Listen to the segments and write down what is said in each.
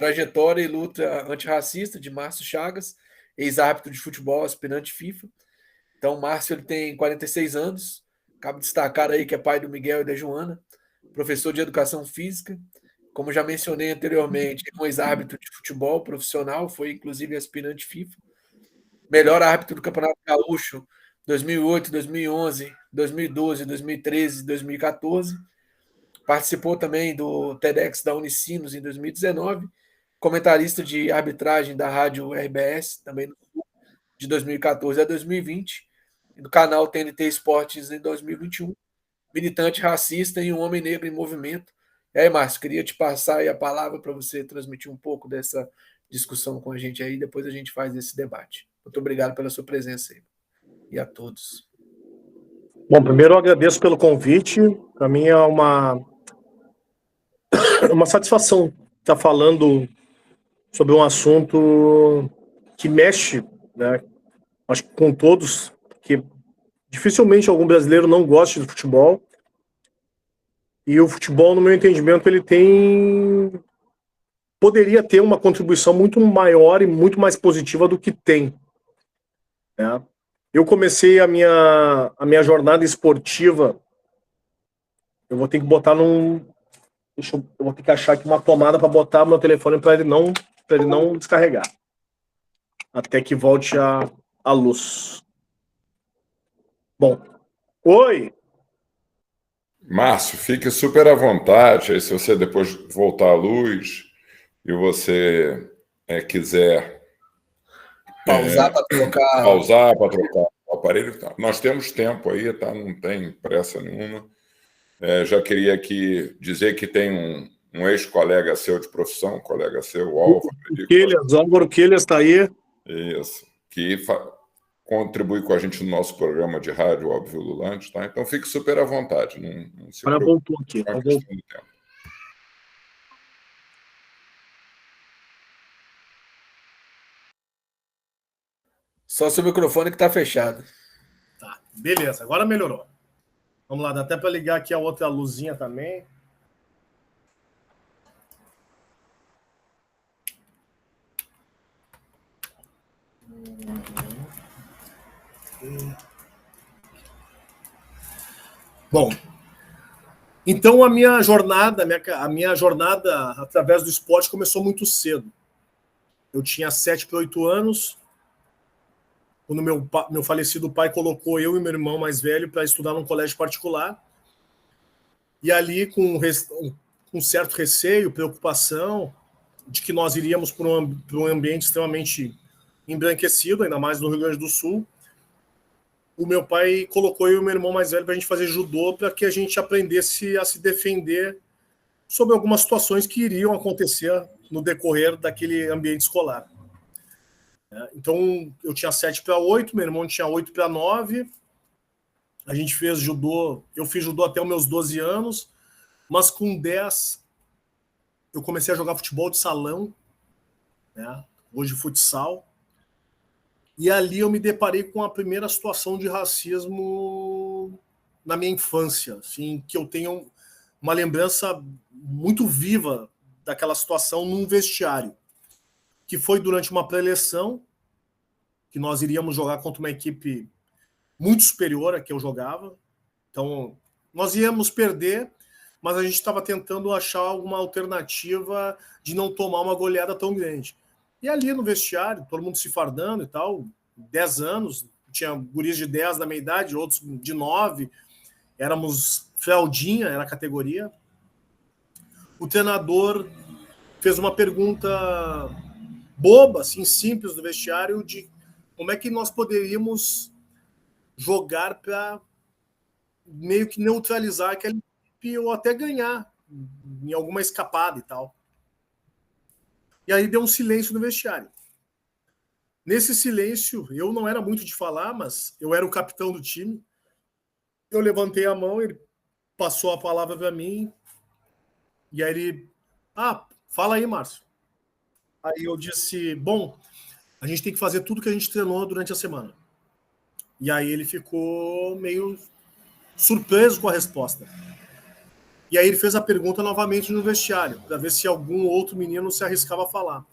trajetória e luta antirracista de Márcio Chagas, ex-árbitro de futebol, aspirante FIFA. Então, o Márcio ele tem 46 anos, cabe destacar aí que é pai do Miguel e da Joana, professor de educação física. Como já mencionei anteriormente, é um ex-árbitro de futebol profissional, foi inclusive aspirante FIFA. Melhor árbitro do Campeonato Gaúcho 2008, 2011, 2012, 2013 e 2014. Participou também do TEDx da Unicinos em 2019. Comentarista de arbitragem da rádio RBS, também de 2014 a 2020. E do canal TNT Esportes em 2021. Militante racista e um homem negro em movimento. E aí, Márcio, queria te passar aí a palavra para você transmitir um pouco dessa discussão com a gente aí, depois a gente faz esse debate. Muito obrigado pela sua presença aí. E a todos. Bom, primeiro eu agradeço pelo convite. Para mim é uma satisfação estar falando sobre um assunto que mexe, né, acho que com todos, que dificilmente algum brasileiro não gosta de futebol. E o futebol, no meu entendimento, ele poderia ter uma contribuição muito maior e muito mais positiva do que tem, né? Eu comecei a minha jornada esportiva. Eu vou ter que botar eu vou ter que achar aqui uma tomada para botar meu telefone para ele não descarregar. Até que volte a luz. Bom. Oi! Márcio, fique super à vontade. Aí, se você depois voltar à luz e você quiser pausar para trocar o aparelho, tá. Nós temos tempo aí, tá? Não tem pressa nenhuma. Já queria aqui dizer que tem um ex-colega seu de profissão, um colega seu, o Álvaro Quilhas está aí. Isso, que contribui com a gente no nosso programa de rádio, Óbvio Lulante, tá? Então fique super à vontade. Não se preocupe. Voltou aqui. Só seu microfone que está fechado. Tá, beleza, agora melhorou. Vamos lá, dá até para ligar aqui a outra luzinha também. Bom, então a minha jornada através do esporte começou muito cedo. Eu tinha 7 para 8 anos, quando meu falecido pai colocou eu e meu irmão mais velho para estudar num colégio particular. E ali, com um certo receio, preocupação de que nós iríamos para um ambiente extremamente embranquecido, ainda mais no Rio Grande do Sul, o meu pai colocou eu e meu irmão mais velho para a gente fazer judô, para que a gente aprendesse a se defender sobre algumas situações que iriam acontecer no decorrer daquele ambiente escolar. Então, eu tinha 7 para 8, meu irmão tinha 8 para 9. A gente fez judô, eu fiz judô até os meus 12 anos, mas com 10 eu comecei a jogar futebol de salão, né? Hoje futsal. E ali eu me deparei com a primeira situação de racismo na minha infância, assim, que eu tenho uma lembrança muito viva daquela situação num vestiário, que foi durante uma pré-eleição, que nós iríamos jogar contra uma equipe muito superior à que eu jogava. Então, nós íamos perder, mas a gente estava tentando achar alguma alternativa de não tomar uma goleada tão grande. E ali no vestiário, todo mundo se fardando e tal, 10 anos, tinha guris de 10 da minha idade, outros de 9, éramos fraldinha, era a categoria. O treinador fez uma pergunta boba, assim, simples do vestiário, de como é que nós poderíamos jogar para meio que neutralizar aquela equipe ou até ganhar em alguma escapada e tal. E aí deu um silêncio no vestiário. Nesse silêncio, eu não era muito de falar, mas eu era o capitão do time. Eu levantei a mão, ele passou a palavra para mim, e aí ele... fala aí, Márcio. Aí eu disse, bom, a gente tem que fazer tudo que a gente treinou durante a semana. E aí ele ficou meio surpreso com a resposta. E aí ele fez a pergunta novamente no vestiário, para ver se algum outro menino se arriscava a falar.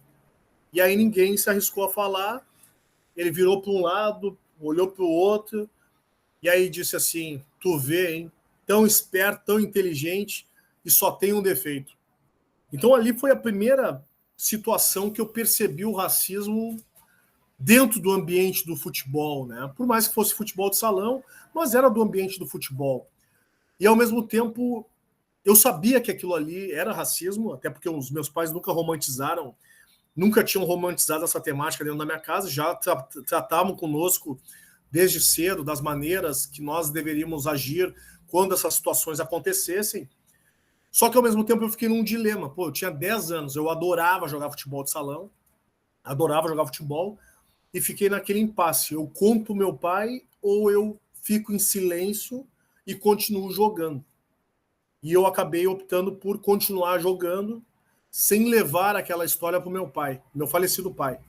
E aí ninguém se arriscou a falar. Ele virou para um lado, olhou para o outro, e aí disse assim: tu vê, hein? Tão esperto, tão inteligente, e só tem um defeito. Então ali foi a primeira situação que eu percebi o racismo dentro do ambiente do futebol, né? Por mais que fosse futebol de salão, mas era do ambiente do futebol. E ao mesmo tempo, eu sabia que aquilo ali era racismo, até porque os meus pais nunca tinham romantizado essa temática dentro da minha casa, já tratavam conosco desde cedo das maneiras que nós deveríamos agir quando essas situações acontecessem. Só que ao mesmo tempo eu fiquei num dilema. Pô, eu tinha 10 anos, eu adorava jogar futebol de salão, adorava jogar futebol, e fiquei naquele impasse. Eu conto pro meu pai ou eu fico em silêncio e continuo jogando. E eu acabei optando por continuar jogando sem levar aquela história para o meu pai, meu falecido pai.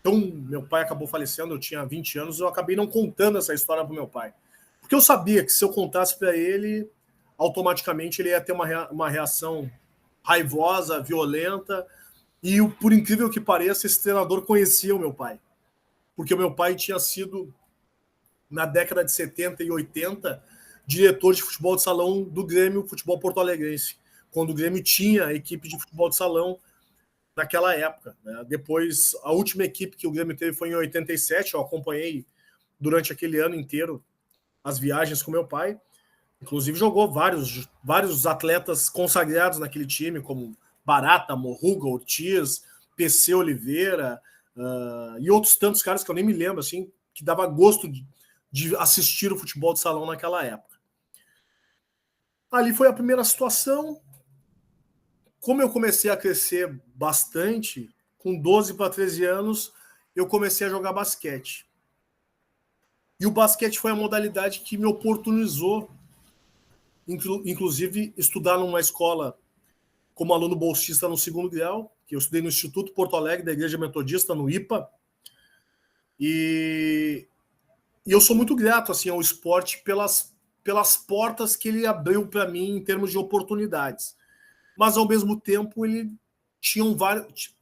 Então, meu pai acabou falecendo, eu tinha 20 anos, eu acabei não contando essa história para o meu pai. Porque eu sabia que se eu contasse para ele, automaticamente ele ia ter uma reação raivosa, violenta, e por incrível que pareça, esse treinador conhecia o meu pai. Porque o meu pai tinha sido, na década de 70 e 80, diretor de futebol de salão do Grêmio Futebol Porto Alegrense, quando o Grêmio tinha a equipe de futebol de salão naquela época, né? Depois, a última equipe que o Grêmio teve foi em 87, eu acompanhei durante aquele ano inteiro as viagens com meu pai, inclusive jogou vários atletas consagrados naquele time, como Barata, Morruga, Ortiz, PC Oliveira, e outros tantos caras que eu nem me lembro, assim, que dava gosto de assistir o futebol de salão naquela época. Ali foi a primeira situação. Como eu comecei a crescer bastante, com 12 para 13 anos, eu comecei a jogar basquete. E o basquete foi a modalidade que me oportunizou, inclusive, estudar numa escola como aluno bolsista no segundo grau, que eu estudei no Instituto Porto Alegre da Igreja Metodista, no IPA. E eu sou muito grato assim, ao esporte pelas portas que ele abriu para mim em termos de oportunidades. Mas, ao mesmo tempo,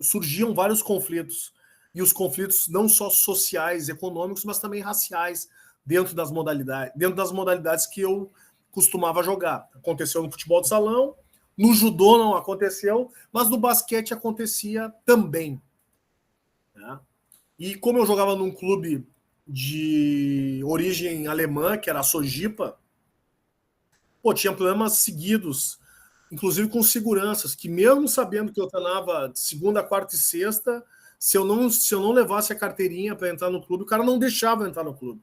surgiam vários conflitos. E os conflitos não só sociais, econômicos, mas também raciais dentro das modalidades que eu costumava jogar. Aconteceu no futebol de salão, no judô não aconteceu, mas no basquete acontecia também. Né? E como eu jogava num clube de origem alemã, que era a Sojipa, tinha problemas seguidos, inclusive com seguranças, que mesmo sabendo que eu treinava de segunda, quarta e sexta, se eu não levasse a carteirinha para entrar no clube, o cara não deixava eu entrar no clube.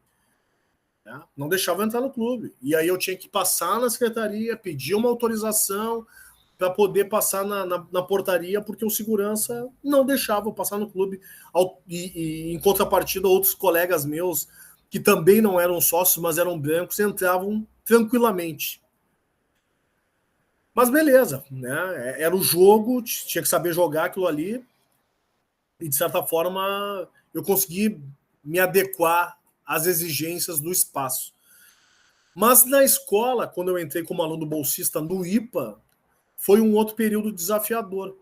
Né? Não deixava eu entrar no clube. E aí eu tinha que passar na secretaria, pedir uma autorização para poder passar na portaria, porque o segurança não deixava eu passar no clube. E em contrapartida, outros colegas meus, que também não eram sócios, mas eram brancos, entravam tranquilamente. Mas beleza, né? Era o jogo, tinha que saber jogar aquilo ali, e de certa forma eu consegui me adequar às exigências do espaço. Mas na escola, quando eu entrei como aluno bolsista no IPA, foi um outro período desafiador,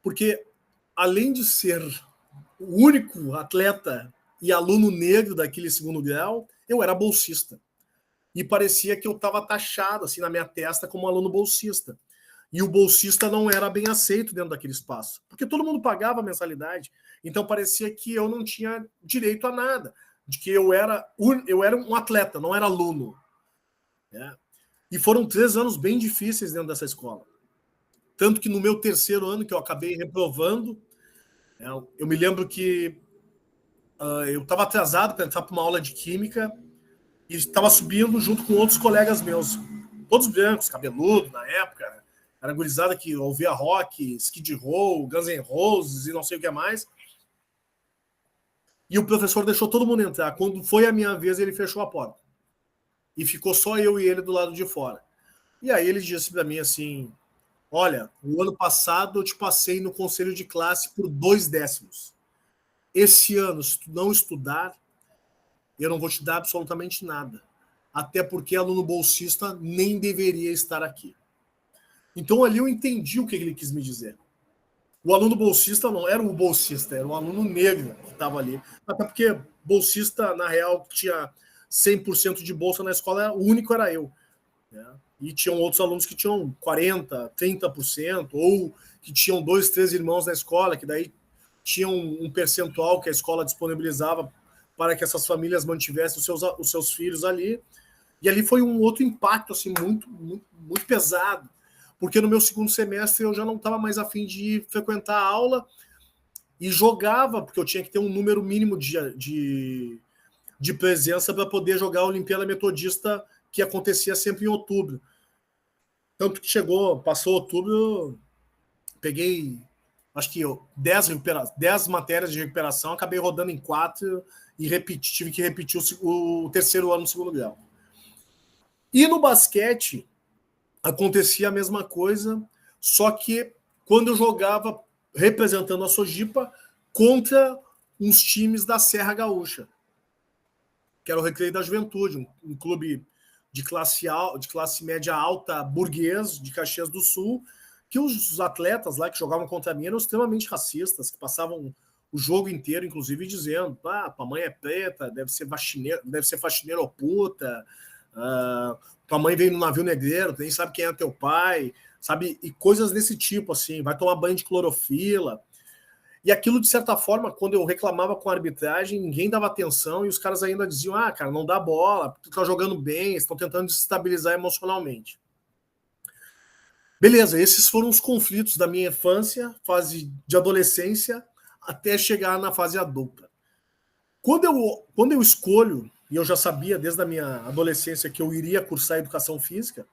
porque além de ser o único atleta e aluno negro daquele segundo grau, eu era bolsista. E parecia que eu estava taxado assim na minha testa como aluno bolsista. E o bolsista não era bem aceito dentro daquele espaço, porque todo mundo pagava a mensalidade. Então parecia que eu não tinha direito a nada, de que eu era um atleta, não era aluno. Né? E foram 3 anos bem difíceis dentro dessa escola. Tanto que no meu terceiro ano, que eu acabei reprovando, eu me lembro que eu estava atrasado para entrar para uma aula de química, e estava subindo junto com outros colegas meus, todos brancos, cabeludo na época, era gurizada que ouvia rock, Skid Row, Guns N' Roses e não sei o que mais. E o professor deixou todo mundo entrar. Quando foi a minha vez, ele fechou a porta. E ficou só eu e ele do lado de fora. E aí ele disse para mim assim: olha, o ano passado eu te passei no conselho de classe por 2 décimos. Esse ano, se tu não estudar, eu não vou te dar absolutamente nada. Até porque aluno bolsista nem deveria estar aqui. Então ali eu entendi o que ele quis me dizer. O aluno bolsista não era o bolsista, era um aluno negro que estava ali. Até porque bolsista, na real, que tinha 100% de bolsa na escola, o único era eu. Né? E tinham outros alunos que tinham 40%, 30%, ou que tinham 2, 3 irmãos na escola, que daí tinham um percentual que a escola disponibilizava para que essas famílias mantivessem os seus filhos ali. E ali foi um outro impacto assim, muito pesado, porque no meu segundo semestre eu já não estava mais afim de frequentar a aula e jogava, porque eu tinha que ter um número mínimo de presença para poder jogar a Olimpíada Metodista, que acontecia sempre em outubro. Tanto que passou outubro, peguei, acho que 10 matérias de recuperação, acabei rodando em 4 e tive que repetir o terceiro ano no segundo grau. E no basquete acontecia a mesma coisa, só que quando eu jogava representando a Sojipa contra uns times da Serra Gaúcha, que era o Recreio da Juventude, um clube de classe média alta burguês de Caxias do Sul, que os atletas lá que jogavam contra mim eram extremamente racistas, que passavam o jogo inteiro, inclusive, dizendo: tua mãe é preta, deve ser faxineira ou puta, tua mãe veio no navio negreiro, tu nem sabe quem é teu pai, sabe? E coisas desse tipo, assim, vai tomar banho de clorofila. E aquilo, de certa forma, quando eu reclamava com a arbitragem, ninguém dava atenção e os caras ainda diziam: cara, não dá bola, tu tá jogando bem, estão tentando desestabilizar emocionalmente. Beleza, esses foram os conflitos da minha infância, fase de adolescência, até chegar na fase adulta. Quando eu escolho, e eu já sabia desde a minha adolescência que eu iria cursar educação física,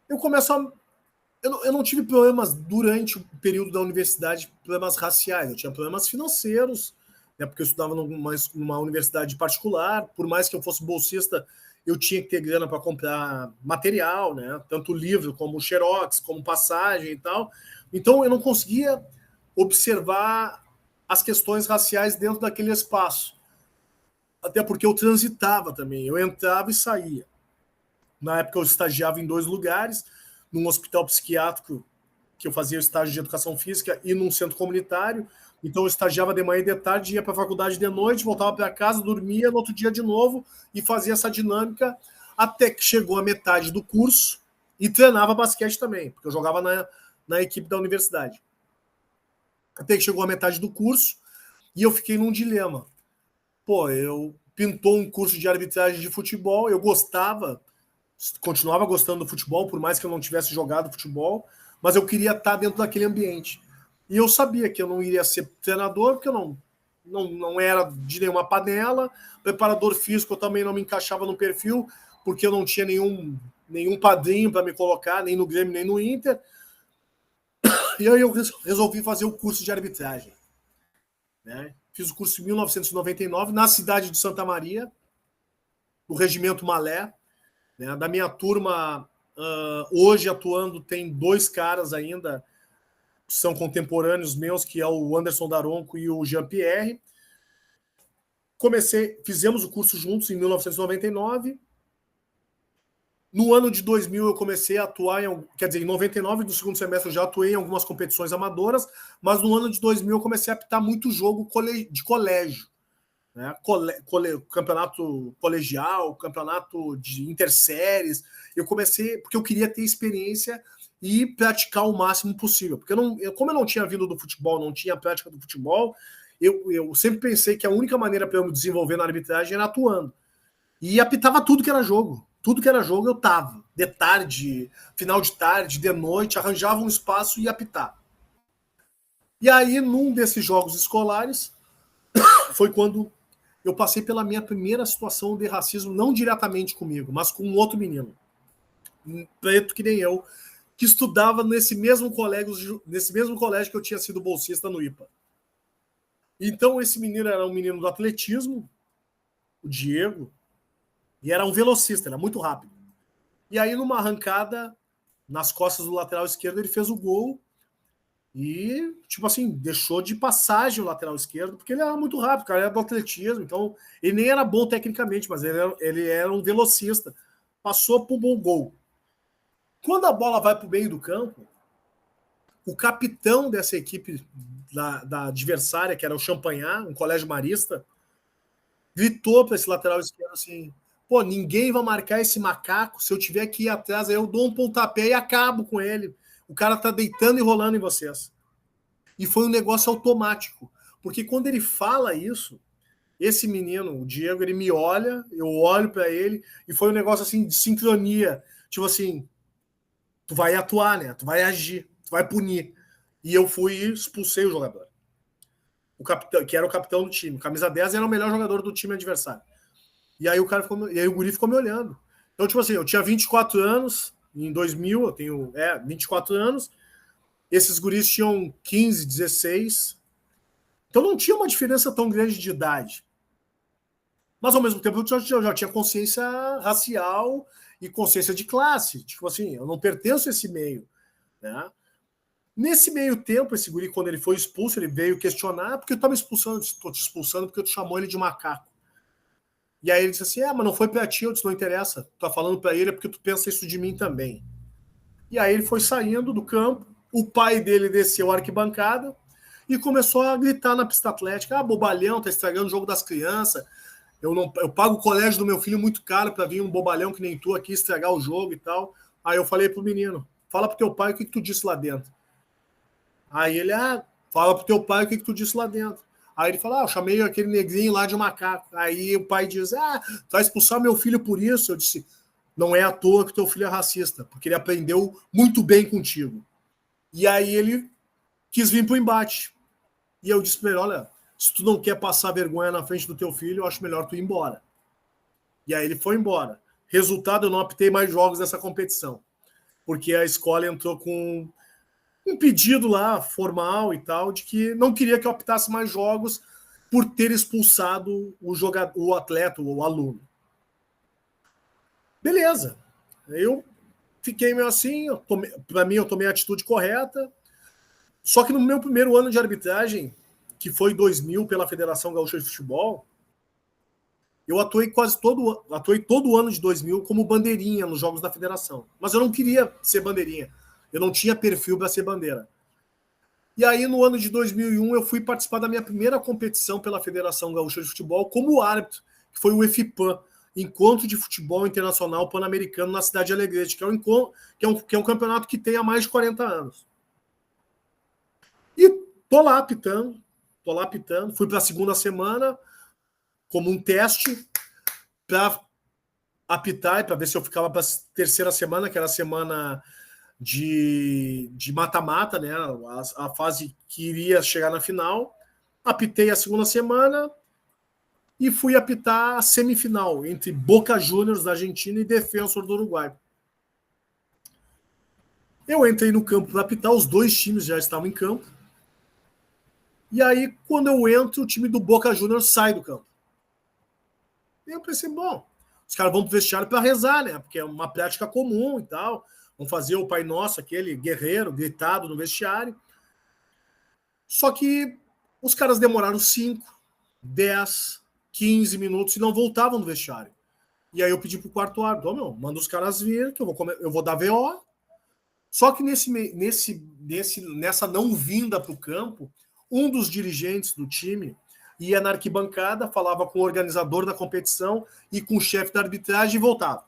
eu começo a... Eu não tive problemas durante o período da universidade, problemas raciais. Eu tinha problemas financeiros, né, porque eu estudava numa universidade particular. Por mais que eu fosse bolsista, eu tinha que ter grana para comprar material, né, tanto livro como xerox, como passagem e tal. Então eu não conseguia observar as questões raciais dentro daquele espaço. Até porque eu transitava também. Eu entrava e saía. Na época eu estagiava em 2 lugares, num hospital psiquiátrico, que eu fazia o estágio de educação física, e num centro comunitário. Então eu estagiava de manhã e de tarde, ia para a faculdade de noite, voltava para casa, dormia, no outro dia de novo, e fazia essa dinâmica até que chegou a metade do curso, e treinava basquete também, porque eu jogava na equipe da universidade. Até que chegou a metade do curso, e eu fiquei num dilema. Eu pintou um curso de arbitragem de futebol, eu continuava gostando do futebol, por mais que eu não tivesse jogado futebol, mas eu queria estar dentro daquele ambiente. E eu sabia que eu não iria ser treinador, porque eu não era de nenhuma panela, preparador físico eu também não me encaixava no perfil, porque eu não tinha nenhum padrinho para me colocar, nem no Grêmio, nem no Inter. E aí eu resolvi fazer o curso de arbitragem. Né? Fiz o curso em 1999, na cidade de Santa Maria, no Regimento Malé. Né? Da minha turma, hoje atuando, tem 2 caras ainda que são contemporâneos meus, que é o Anderson Daronco e o Jean-Pierre. Fizemos o curso juntos em 1999. No ano de 2000 eu comecei a atuar, em 99 do segundo semestre eu já atuei em algumas competições amadoras, mas no ano de 2000 eu comecei a apitar muito jogo de colégio. Né? Campeonato colegial, campeonato de interséries. Eu comecei porque eu queria ter experiência e praticar o máximo possível. Porque como eu não tinha vindo do futebol, não tinha prática do futebol, eu sempre pensei que a única maneira para eu me desenvolver na arbitragem era atuando. E apitava tudo que era jogo. Tudo que era jogo eu tava. De tarde, final de tarde, de noite, arranjava um espaço e ia apitar. E aí, num desses jogos escolares, foi quando eu passei pela minha primeira situação de racismo, não diretamente comigo, mas com um outro menino, um preto que nem eu, que estudava nesse mesmo colégio que eu tinha sido bolsista no IPA. Então, esse menino era um menino do atletismo, o Diego, e era um velocista, era muito rápido. E aí, numa arrancada, nas costas do lateral esquerdo, ele fez o gol e, tipo assim, deixou de passagem o lateral esquerdo, porque ele era muito rápido, o cara era do atletismo, então ele nem era bom tecnicamente, mas ele era um velocista. Passou para um bom gol. Quando a bola vai para o meio do campo, o capitão dessa equipe da adversária, que era o Champagnat, um colégio marista, gritou para esse lateral esquerdo assim: pô, ninguém vai marcar esse macaco. Se eu tiver que ir atrás, aí eu dou um pontapé e acabo com ele. O cara tá deitando e rolando em vocês. E foi um negócio automático. Porque quando ele fala isso, esse menino, o Diego, ele me olha, eu olho para ele, e foi um negócio assim de sincronia. Tipo assim, tu vai atuar, né? Tu vai agir, tu vai punir. E eu fui e expulsei o jogador. O capitão, que era o capitão do time. Camisa 10 era o melhor jogador do time adversário. E aí o guri ficou me olhando. Então, tipo assim, eu tinha 24 anos, em 2000, eu tenho 24 anos, esses guris tinham 15, 16, então não tinha uma diferença tão grande de idade. Mas, ao mesmo tempo, eu já tinha consciência racial e consciência de classe. Tipo assim, eu não pertenço a esse meio, né? Nesse meio tempo, esse guri, quando ele foi expulso, ele veio questionar: porque tu tá me expulsando? Eu disse: tô te expulsando porque tu chamou ele de macaco. E aí ele disse assim: mas não foi pra ti. Eu disse: não interessa, tu tá falando pra ele é porque tu pensa isso de mim também. E aí ele foi saindo do campo, o pai dele desceu a arquibancada e começou a gritar na pista atlética: bobalhão, tá estragando o jogo das crianças, eu pago o colégio do meu filho muito caro pra vir um bobalhão que nem tu aqui estragar o jogo e tal. Aí eu falei pro menino: fala pro teu pai o que tu disse lá dentro. Aí ele: fala pro teu pai o que tu disse lá dentro. Aí ele fala: eu chamei aquele negrinho lá de macaco. Aí o pai diz: tu vai expulsar meu filho por isso? Eu disse: não é à toa que teu filho é racista, porque ele aprendeu muito bem contigo. E aí ele quis vir pro embate. E eu disse pra ele: olha, se tu não quer passar vergonha na frente do teu filho, eu acho melhor tu ir embora. E aí ele foi embora. Resultado, eu não apitei mais jogos dessa competição, porque a escola entrou com um pedido lá formal e tal, de que não queria que eu apitasse mais jogos por ter expulsado o atleta, o aluno. Beleza. Eu fiquei meio assim, para mim eu tomei a atitude correta, só que no meu primeiro ano de arbitragem, que foi 2000 pela Federação Gaúcha de Futebol, eu atuei todo o ano de 2000 como bandeirinha nos jogos da federação. Mas eu não queria ser bandeirinha. Eu não tinha perfil para ser bandeira. E aí, no ano de 2001, eu fui participar da minha primeira competição pela Federação Gaúcha de Futebol como árbitro, que foi o EFIPAN, Encontro de Futebol Internacional Pan-Americano na cidade de Alegrete, que é um campeonato que tem há mais de 40 anos. E tô lá apitando, fui para a segunda semana como um teste para apitar e para ver se eu ficava para a terceira semana, que era a semana de mata-mata, né? A fase que iria chegar na final. Apitei a segunda semana e fui apitar a semifinal entre Boca Juniors da Argentina e Defensor do Uruguai. Eu entrei no campo para apitar, os dois times já estavam em campo. E aí, quando eu entro, o time do Boca Juniors sai do campo. E eu pensei: bom, os caras vão pro vestiário para rezar, né? Porque é uma prática comum e tal. Vão fazer o Pai Nosso, aquele guerreiro gritado no vestiário. Só que os caras demoraram 5, 10, 15 minutos e não voltavam no vestiário. E aí eu pedi pro quarto árbitro: manda os caras vir, que eu vou dar VO. Só que nessa não vinda pro campo, um dos dirigentes do time ia na arquibancada, falava com o organizador da competição e com o chefe da arbitragem e voltava.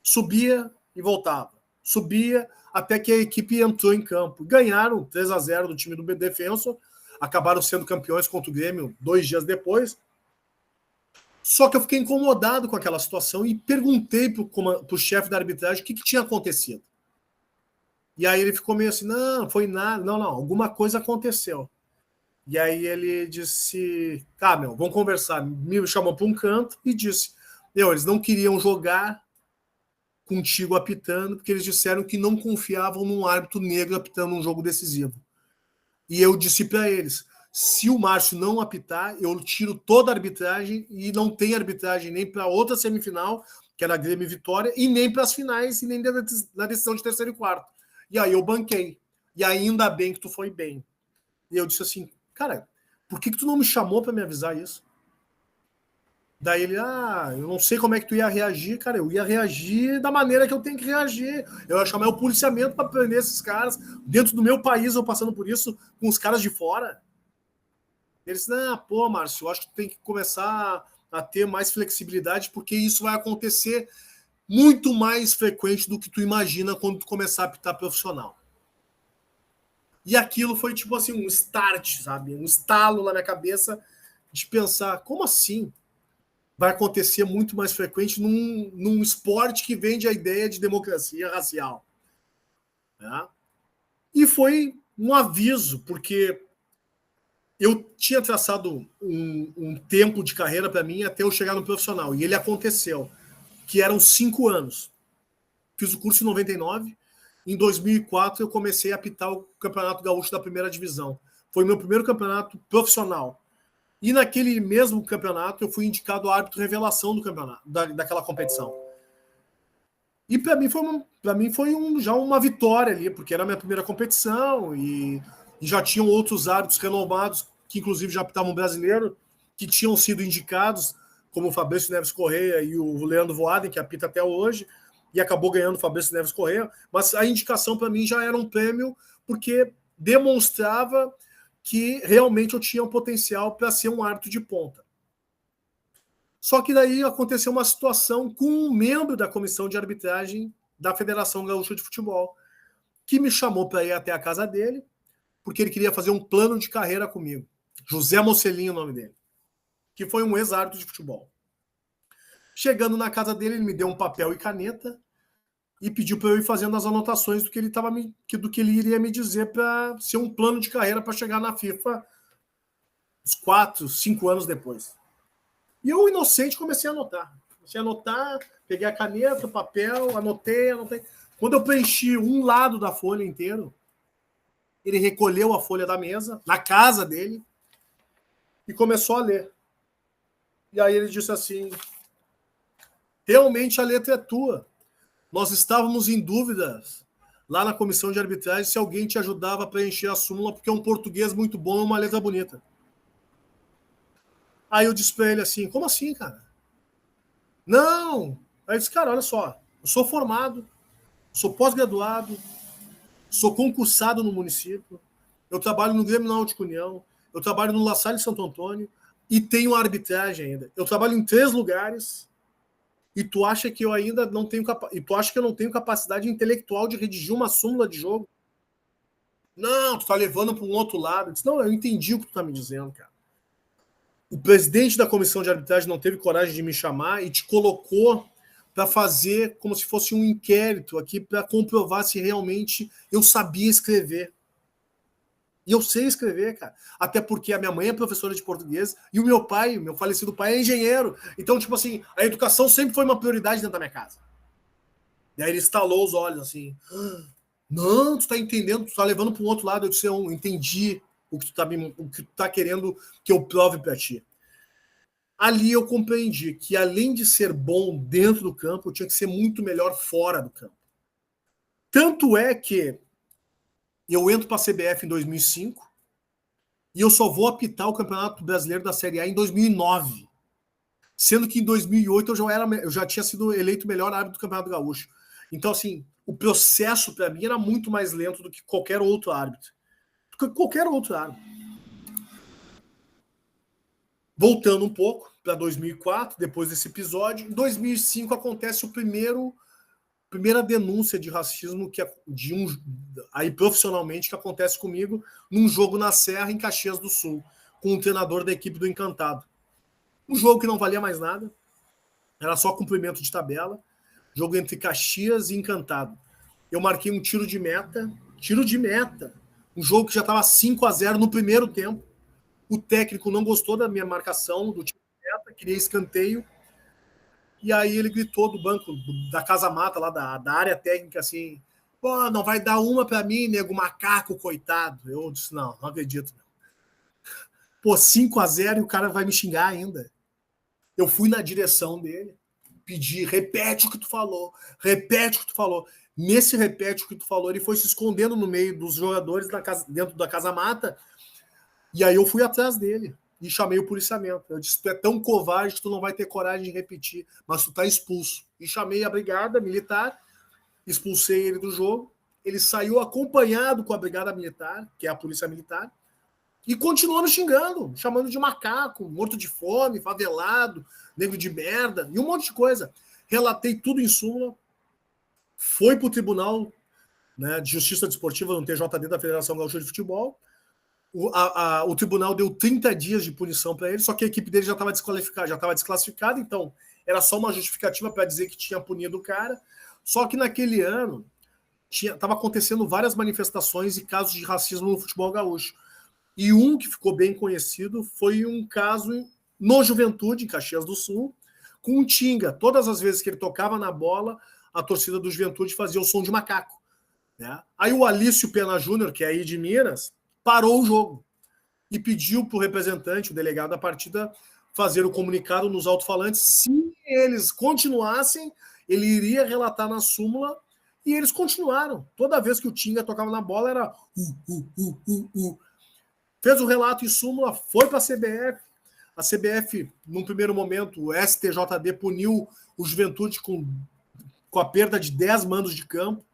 Subia e voltava. Subia até que a equipe entrou em campo. Ganharam 3-0 do time do Defensor, acabaram sendo campeões contra o Grêmio 2 dias depois. Só que eu fiquei incomodado com aquela situação e perguntei pro chefe da arbitragem o que tinha acontecido. E aí ele ficou meio assim: não, foi nada, não, alguma coisa aconteceu. E aí ele disse: vamos conversar. Me chamou para um canto e disse: eles não queriam jogar contigo apitando, porque eles disseram que não confiavam num árbitro negro apitando um jogo decisivo. E eu disse para eles: se o Márcio não apitar, eu tiro toda a arbitragem e não tem arbitragem nem para outra semifinal, que era a Grêmio e Vitória, e nem para as finais, e nem na decisão de terceiro e quarto. E aí eu banquei. E ainda bem que tu foi bem. E eu disse assim: cara, por que tu não me chamou para me avisar isso? Daí ele, eu não sei como é que tu ia reagir, cara. Eu ia reagir da maneira que eu tenho que reagir. Eu ia chamar o policiamento para prender esses caras. Dentro do meu país, eu passando por isso, com os caras de fora. Eles, pô, Márcio, eu acho que tu tem que começar a ter mais flexibilidade, porque isso vai acontecer muito mais frequente do que tu imagina quando tu começar a apitar profissional. E aquilo foi tipo assim, um start, sabe? Um estalo na minha cabeça de pensar, como assim? Vai acontecer muito mais frequente num esporte que vende a ideia de democracia racial. Né? E foi um aviso, porque eu tinha traçado um tempo de carreira para mim até eu chegar no profissional, e ele aconteceu, que eram 5 anos. Fiz o curso em 99, em 2004 eu comecei a apitar o Campeonato Gaúcho da primeira divisão. Foi meu primeiro campeonato profissional. E naquele mesmo campeonato eu fui indicado árbitro revelação do campeonato, daquela competição. E para mim foi já uma vitória ali, porque era a minha primeira competição e já tinham outros árbitros renomados, que inclusive já apitavam brasileiro, que tinham sido indicados, como o Fabrício Neves Correia e o Leandro Voaden, que apita até hoje, e acabou ganhando o Fabrício Neves Correia. Mas a indicação para mim já era um prêmio, porque demonstrava que realmente eu tinha um potencial para ser um árbitro de ponta. Só que daí aconteceu uma situação com um membro da comissão de arbitragem da Federação Gaúcha de Futebol, que me chamou para ir até a casa dele, porque ele queria fazer um plano de carreira comigo. José Mocelinho, o nome dele, que foi um ex-árbitro de futebol. Chegando na casa dele, ele me deu um papel e caneta e pediu para eu ir fazendo as anotações do que ele iria me dizer para ser um plano de carreira para chegar na FIFA uns 4, 5 anos depois. E eu, inocente, comecei a anotar. Peguei a caneta, o papel, anotei. Quando eu preenchi um lado da folha inteiro, ele recolheu a folha da mesa, na casa dele, e começou a ler. E aí ele disse assim, realmente a letra é tua. Nós estávamos em dúvidas lá na comissão de arbitragem se alguém te ajudava a preencher a súmula, porque é um português muito bom e uma letra bonita. Aí eu disse para ele assim, como assim, cara? Não! Aí eu disse, cara, olha só, eu sou formado, sou pós-graduado, sou concursado no município, eu trabalho no Grêmio Náutico União, eu trabalho no La Salle Santo Antônio e tenho arbitragem ainda. Eu trabalho em 3 lugares e tu acha que eu ainda não tenho capacidade intelectual de redigir uma súmula de jogo? Não, tu tá levando para um outro lado. Eu disse, não, eu entendi o que tu tá me dizendo, cara. O presidente da comissão de arbitragem não teve coragem de me chamar e te colocou para fazer como se fosse um inquérito aqui para comprovar se realmente eu sabia escrever. E eu sei escrever, cara. Até porque a minha mãe é professora de português e o meu pai, meu falecido pai, é engenheiro. Então, tipo assim, a educação sempre foi uma prioridade dentro da minha casa. E aí ele estalou os olhos assim. Não, tu tá entendendo, tu tá levando para um outro lado. Eu disse, eu entendi o que tu tá querendo que eu prove para ti. Ali eu compreendi que, além de ser bom dentro do campo, eu tinha que ser muito melhor fora do campo. Tanto é que eu entro para a CBF em 2005 e eu só vou apitar o Campeonato Brasileiro da Série A em 2009. Sendo que em 2008 eu já tinha sido eleito o melhor árbitro do Campeonato Gaúcho. Então, assim, o processo para mim era muito mais lento do que qualquer outro árbitro. Voltando um pouco para 2004, depois desse episódio, em 2005 acontece primeira denúncia de racismo aí profissionalmente que acontece comigo num jogo na Serra, em Caxias do Sul, com o treinador da equipe do Encantado. Um jogo que não valia mais nada, era só cumprimento de tabela, jogo entre Caxias e Encantado. Eu marquei um tiro de meta, um jogo que já estava 5-0 no primeiro tempo. O técnico não gostou da minha marcação do tiro de meta, queria escanteio. E aí ele gritou do banco da Casa Mata, lá da área técnica, assim, pô, não vai dar uma para mim, nego, macaco, coitado. Eu disse, não acredito. Pô, 5-0 e o cara vai me xingar ainda. Eu fui na direção dele, pedi, repete o que tu falou. Nesse repete o que tu falou, ele foi se escondendo no meio dos jogadores dentro da Casa Mata. E aí eu fui atrás dele. e chamei o policiamento. Eu disse, tu é tão covarde que tu não vai ter coragem de repetir, mas tu tá expulso. E chamei a brigada militar, expulsei ele do jogo, ele saiu acompanhado com a brigada militar, que é a polícia militar, e continuou me xingando, chamando de macaco, morto de fome, favelado, negro de merda, e um monte de coisa. Relatei tudo em súmula, foi para o Tribunal, né, de Justiça Desportiva no TJD da Federação Gaúcha de Futebol. O tribunal deu 30 dias de punição para ele, só que a equipe dele já estava desqualificada, já estava desclassificada, então era só uma justificativa para dizer que tinha punido o cara. Só que naquele ano estava acontecendo várias manifestações e casos de racismo no futebol gaúcho. E um que ficou bem conhecido foi um caso no Juventude, em Caxias do Sul, com o Tinga. Todas as vezes que ele tocava na bola, a torcida do Juventude fazia o som de macaco, né? Aí o Alício Pena Júnior, que é aí de Minas, parou o jogo e pediu para o representante, o delegado da partida, fazer o comunicado nos alto-falantes. Se eles continuassem, ele iria relatar na súmula, e eles continuaram. Toda vez que o Tinga tocava na bola, era Fez o relato em súmula, foi para a CBF. A CBF, num primeiro momento, o STJD puniu o Juventude com a perda de 10 mandos de campo.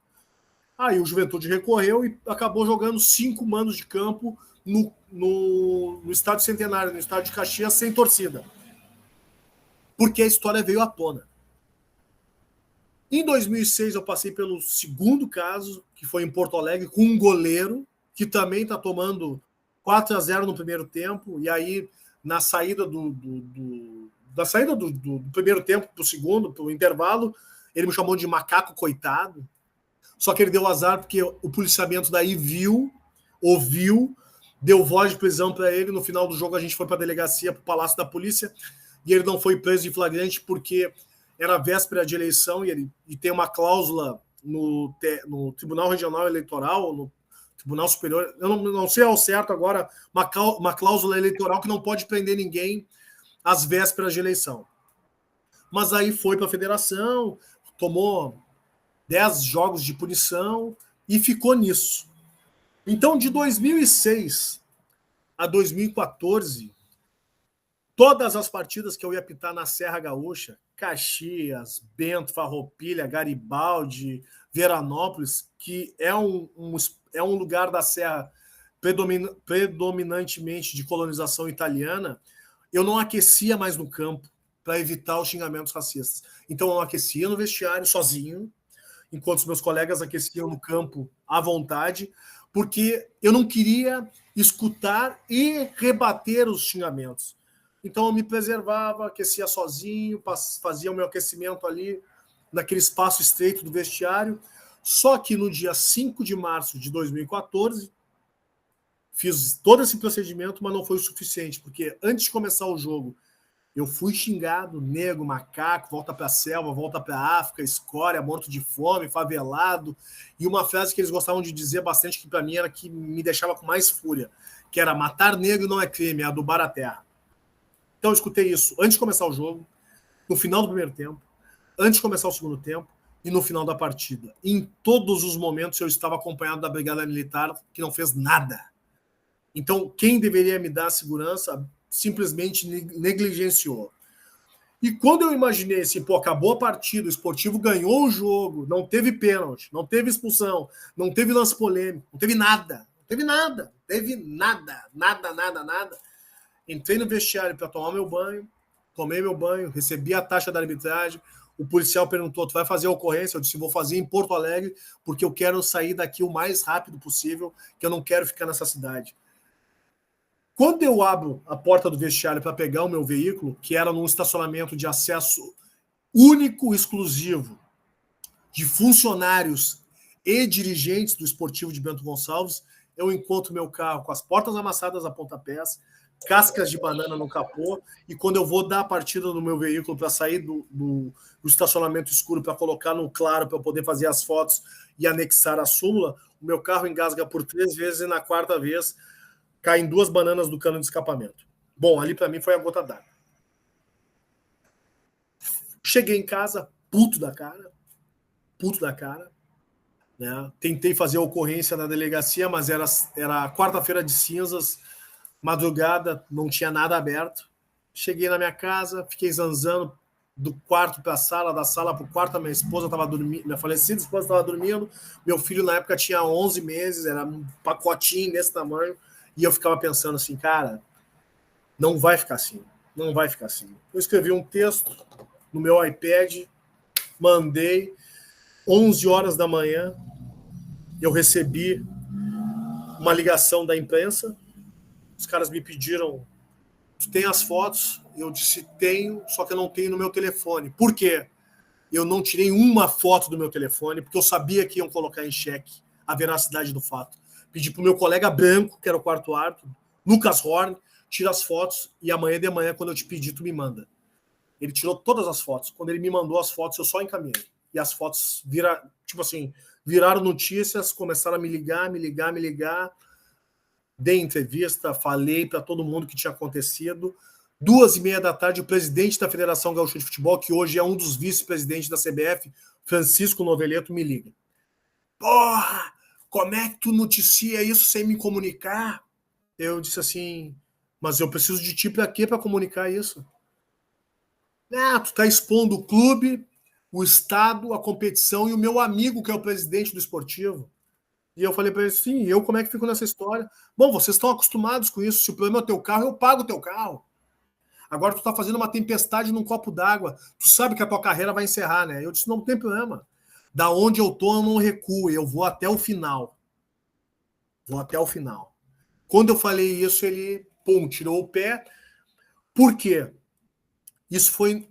Aí o Juventude recorreu e acabou jogando 5 mandos de campo no Estádio Centenário, no Estádio de Caxias, sem torcida. Porque a história veio à tona. Em 2006, eu passei pelo segundo caso, que foi em Porto Alegre, com um goleiro, que também está tomando 4-0 no primeiro tempo, e aí, na saída do primeiro tempo para o segundo, para o intervalo, ele me chamou de macaco coitado. Só que ele deu azar porque o policiamento daí ouviu, deu voz de prisão para ele. No final do jogo a gente foi para a delegacia, para o Palácio da Polícia, e ele não foi preso em flagrante porque era véspera de eleição e tem uma cláusula no Tribunal Regional Eleitoral, no Tribunal Superior, eu não sei ao certo agora, uma cláusula eleitoral que não pode prender ninguém às vésperas de eleição. Mas aí foi para a federação, tomou 10 jogos de punição e ficou nisso. Então, de 2006 a 2014, todas as partidas que eu ia apitar na Serra Gaúcha, Caxias, Bento, Farroupilha, Garibaldi, Veranópolis, que é um lugar da Serra predominantemente de colonização italiana, eu não aquecia mais no campo para evitar os xingamentos racistas. Então, eu aquecia no vestiário sozinho, enquanto os meus colegas aqueciam no campo à vontade, porque eu não queria escutar e rebater os xingamentos. Então eu me preservava, aquecia sozinho, fazia o meu aquecimento ali naquele espaço estreito do vestiário. Só que no dia 5 de março de 2014, fiz todo esse procedimento, mas não foi o suficiente, porque antes de começar o jogo, eu fui xingado, negro, macaco, volta para a selva, volta para a África, escória, morto de fome, favelado. E uma frase que eles gostavam de dizer bastante, que para mim era que me deixava com mais fúria, que era: matar negro não é crime, é adubar a terra. Então eu escutei isso antes de começar o jogo, no final do primeiro tempo, antes de começar o segundo tempo e no final da partida. Em todos os momentos eu estava acompanhado da Brigada Militar, que não fez nada. Então quem deveria me dar segurança simplesmente negligenciou. E quando eu imaginei assim, acabou a partida, o Esportivo ganhou o jogo, não teve pênalti, não teve expulsão, não teve lance polêmico, não teve nada. Entrei no vestiário para tomar meu banho, tomei meu banho, recebi a taxa da arbitragem, o policial perguntou: tu vai fazer a ocorrência? Eu disse: vou fazer em Porto Alegre, porque eu quero sair daqui o mais rápido possível, que eu não quero ficar nessa cidade. Quando eu abro a porta do vestiário para pegar o meu veículo, que era num estacionamento de acesso único, exclusivo, de funcionários e dirigentes do Esportivo de Bento Gonçalves, eu encontro meu carro com as portas amassadas a pontapés, cascas de banana no capô, e quando eu vou dar a partida no meu veículo para sair do estacionamento escuro para colocar no claro para eu poder fazer as fotos e anexar a súmula, o meu carro engasga por 3 vezes e na 4ª vez caem 2 bananas do cano de escapamento. Bom, ali para mim foi a gota d'água. Cheguei em casa, puto da cara, né? Tentei fazer a ocorrência na delegacia, mas era quarta-feira de cinzas, madrugada, não tinha nada aberto. Cheguei na minha casa, fiquei zanzando do quarto para a sala, da sala para o quarto. A minha esposa estava dormindo, minha falecida esposa estava dormindo. Meu filho, na época, tinha 11 meses, era um pacotinho desse tamanho. E eu ficava pensando assim, cara, não vai ficar assim. Não vai ficar assim. Eu escrevi um texto no meu iPad, mandei. 11 horas da manhã, eu recebi uma ligação da imprensa. Os caras me pediram, tu tem as fotos? Eu disse, tenho, só que eu não tenho no meu telefone. Por quê? Eu não tirei uma foto do meu telefone, porque eu sabia que iam colocar em xeque a veracidade do fato. Pedi para o meu colega branco, que era o quarto árbitro, Lucas Horn, tira as fotos e amanhã de manhã, quando eu te pedir, tu me manda. Ele tirou todas as fotos. Quando ele me mandou as fotos, eu só encaminhei. E as fotos viraram notícias, começaram a me ligar. Dei entrevista, falei para todo mundo o que tinha acontecido. 2h30 da tarde, o presidente da Federação Gaúcha de Futebol, que hoje é um dos vice-presidentes da CBF, Francisco Noveleto, me liga. Porra, como é que tu noticia isso sem me comunicar? Eu disse assim, mas eu preciso de ti para quê para comunicar isso? Ah, tu tá expondo o clube, o estado, a competição e o meu amigo, que é o presidente do esportivo. E eu falei para ele, sim, eu como é que fico nessa história? Bom, vocês estão acostumados com isso, se o problema é o teu carro, eu pago o teu carro. Agora tu tá fazendo uma tempestade num copo d'água, tu sabe que a tua carreira vai encerrar, né? Eu disse, não tem problema. Da onde eu tô, eu não recuo, eu vou até o final. Vou até o final. Quando eu falei isso, ele, tirou o pé. Por quê? Isso foi...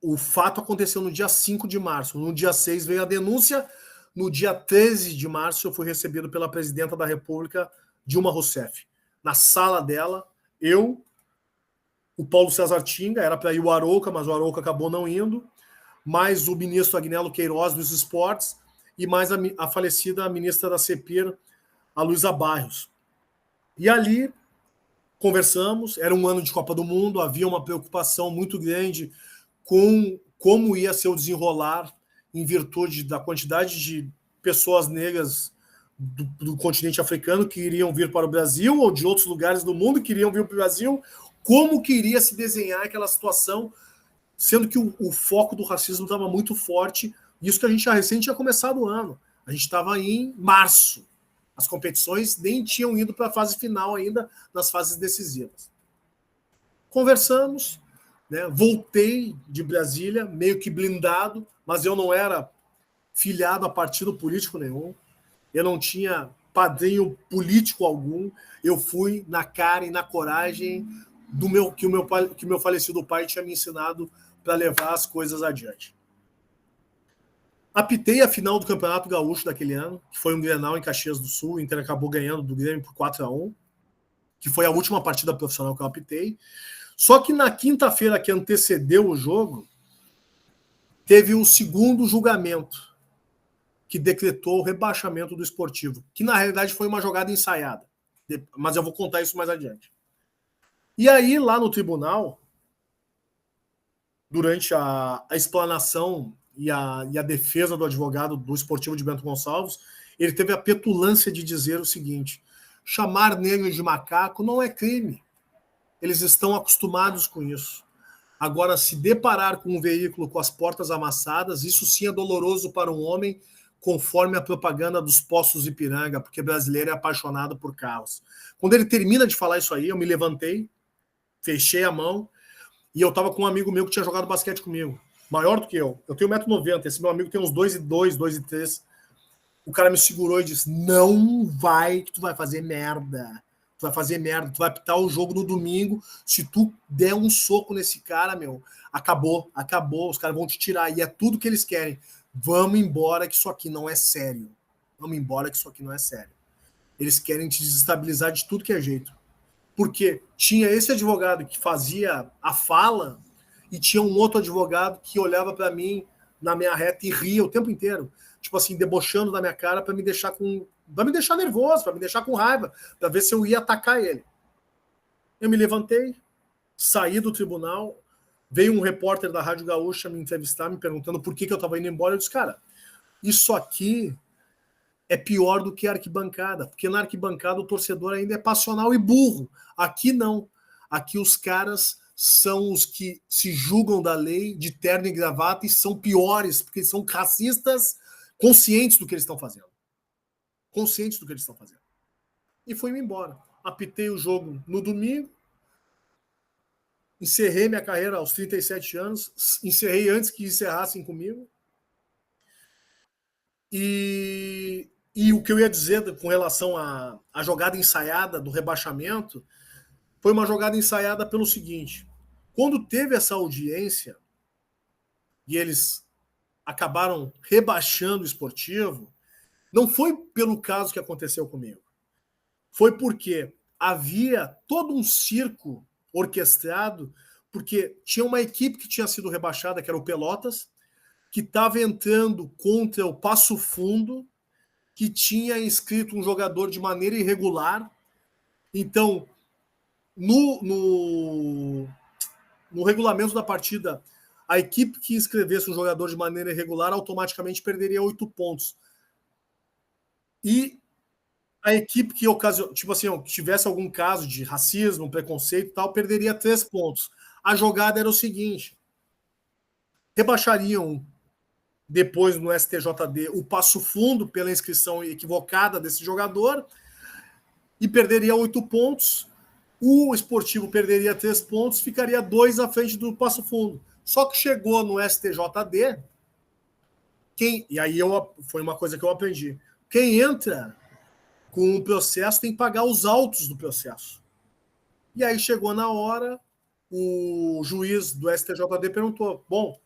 o fato aconteceu no dia 5 de março. No dia 6 veio a denúncia. No dia 13 de março, eu fui recebido pela presidenta da República, Dilma Rousseff. Na sala dela, eu, o Paulo César Tinga, era para ir o Arouca, mas o Arouca acabou não indo, mais o ministro Agnello Queiroz dos Esportes e mais a falecida ministra da CEPIR, a Luísa Barros. E ali conversamos, era um ano de Copa do Mundo, havia uma preocupação muito grande com como ia ser o desenrolar em virtude da quantidade de pessoas negras do continente africano que iriam vir para o Brasil ou de outros lugares do mundo que iriam vir para o Brasil, como que iria se desenhar aquela situação, sendo que o foco do racismo estava muito forte, isso que a gente já recente tinha começado o ano. A gente estava em março. As competições nem tinham ido para a fase final ainda, nas fases decisivas. Conversamos, né? Voltei de Brasília, meio que blindado, mas eu não era filiado a partido político nenhum, eu não tinha padrinho político algum, eu fui na cara e na coragem que o meu falecido pai tinha me ensinado para levar as coisas adiante. Apitei a final do Campeonato Gaúcho daquele ano, que foi um Grenal em Caxias do Sul, o Inter acabou ganhando do Grêmio por 4-1, que foi a última partida profissional que eu apitei. Só que na quinta-feira que antecedeu o jogo, teve um segundo julgamento que decretou o rebaixamento do Esportivo, que na realidade foi uma jogada ensaiada, mas eu vou contar isso mais adiante. E aí, lá no tribunal, durante a explanação e a defesa do advogado do Esportivo de Bento Gonçalves, ele teve a petulância de dizer o seguinte: chamar negro de macaco não é crime. Eles estão acostumados com isso. Agora, se deparar com um veículo com as portas amassadas, isso sim é doloroso para um homem, conforme a propaganda dos Poços Ipiranga, porque brasileiro é apaixonado por carros. Quando ele termina de falar isso aí, eu me levantei, fechei a mão, e eu estava com um amigo meu que tinha jogado basquete comigo, maior do que eu. Eu tenho 1,90 m, esse meu amigo tem uns 2,2, 2,3. O cara me segurou e disse: não vai, que tu vai fazer merda. Tu vai fazer merda, tu vai apitar o jogo no domingo. Se tu der um soco nesse cara, meu, acabou. Os caras vão te tirar. E é tudo que eles querem. Vamos embora, que isso aqui não é sério. Vamos embora, que isso aqui não é sério. Eles querem te desestabilizar de tudo que é jeito. Porque tinha esse advogado que fazia a fala e tinha um outro advogado que olhava para mim na minha reta e ria o tempo inteiro. Tipo assim, debochando da minha cara para me deixar nervoso, para me deixar com raiva, para ver se eu ia atacar ele. Eu me levantei, saí do tribunal, veio um repórter da Rádio Gaúcha me entrevistar, me perguntando por que eu estava indo embora. Eu disse: cara, isso aqui é pior do que a arquibancada, porque na arquibancada o torcedor ainda é passional e burro. Aqui não. Aqui os caras são os que se julgam da lei de terno e gravata e são piores, porque são racistas conscientes do que eles estão fazendo. Conscientes do que eles estão fazendo. E fui-me embora. Apitei o jogo no domingo, encerrei minha carreira aos 37 anos, encerrei antes que encerrassem comigo. E o que eu ia dizer com relação à jogada ensaiada do rebaixamento foi uma jogada ensaiada pelo seguinte: quando teve essa audiência e eles acabaram rebaixando o Esportivo, não foi pelo caso que aconteceu comigo. Foi porque havia todo um circo orquestrado, porque tinha uma equipe que tinha sido rebaixada, que era o Pelotas, que estava entrando contra o Passo Fundo, que tinha inscrito um jogador de maneira irregular. Então, no regulamento da partida, a equipe que inscrevesse um jogador de maneira irregular automaticamente perderia 8 pontos. E a equipe que tipo assim, tivesse algum caso de racismo, preconceito e tal, perderia 3 pontos. A jogada era o seguinte: rebaixariam depois no STJD o Passo Fundo pela inscrição equivocada desse jogador e perderia 8 pontos. O Esportivo perderia 3 pontos, ficaria 2 à frente do Passo Fundo. Só que chegou no STJD, e aí foi uma coisa que eu aprendi: quem entra com o processo tem que pagar os autos do processo. E aí chegou na hora, o juiz do STJD perguntou: bom,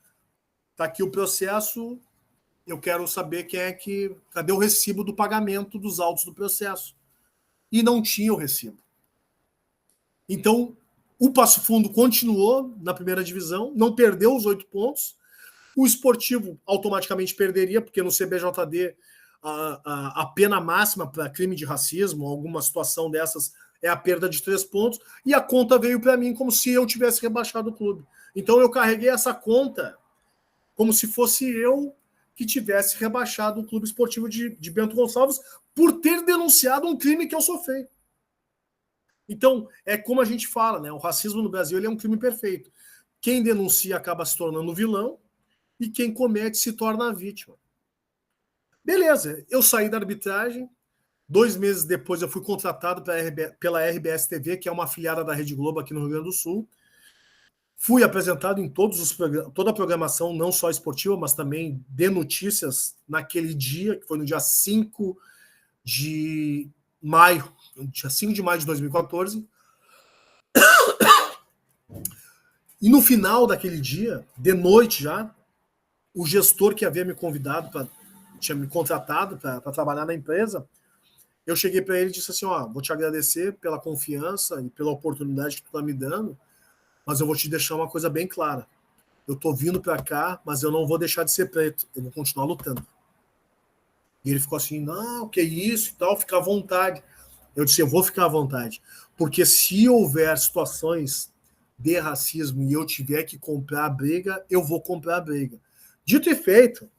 tá aqui o processo, eu quero saber cadê o recibo do pagamento dos autos do processo. E não tinha o recibo. Então, o Passo Fundo continuou na primeira divisão, não perdeu os 8 pontos. O Esportivo automaticamente perderia, porque no CBJD a pena máxima para crime de racismo, alguma situação dessas, é a perda de 3 pontos. E a conta veio para mim como se eu tivesse rebaixado o clube. Então eu carreguei essa conta como se fosse eu que tivesse rebaixado o Clube Esportivo de Bento Gonçalves por ter denunciado um crime que eu sofri. Então, é como a gente fala, né? O racismo no Brasil ele é um crime perfeito. Quem denuncia acaba se tornando vilão e quem comete se torna vítima. Beleza, eu saí da arbitragem. 2 meses depois eu fui contratado pela RBS TV, que é uma afiliada da Rede Globo aqui no Rio Grande do Sul. Fui apresentado em toda a programação, não só esportiva, mas também de notícias naquele dia, que foi no dia 5 de maio, dia 5 de maio de 2014. E no final daquele dia, de noite já, o gestor que havia me convidado, tinha me contratado para trabalhar na empresa, eu cheguei para ele e disse assim: vou te agradecer pela confiança e pela oportunidade que tu está me dando, mas eu vou te deixar uma coisa bem clara. Eu tô vindo para cá, mas eu não vou deixar de ser preto. Eu vou continuar lutando. E ele ficou assim: não, que isso e tal, fica à vontade. Eu disse: eu vou ficar à vontade. Porque se houver situações de racismo e eu tiver que comprar a briga, eu vou comprar a briga. Dito e feito.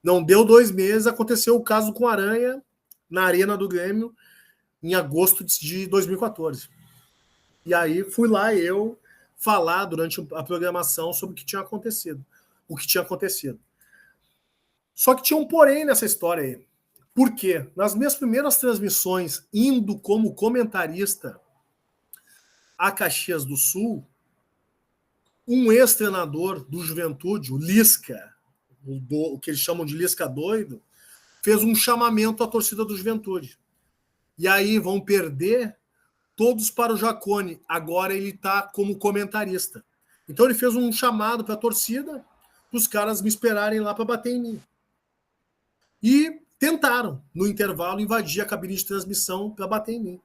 Não deu 2 meses, aconteceu o caso com Aranha na Arena do Grêmio em agosto de 2014. E aí fui lá eu falar durante a programação sobre o que tinha acontecido. Só que tinha um porém nessa história aí. Por quê? Nas minhas primeiras transmissões, indo como comentarista a Caxias do Sul, um ex-treinador do Juventude, o Lisca, o que eles chamam de Lisca doido, fez um chamamento à torcida do Juventude. E aí vão perder todos para o Jacone. Agora ele está como comentarista. Então ele fez um chamado para a torcida, para os caras me esperarem lá para bater em mim. E tentaram, no intervalo, invadir a cabine de transmissão para bater em mim.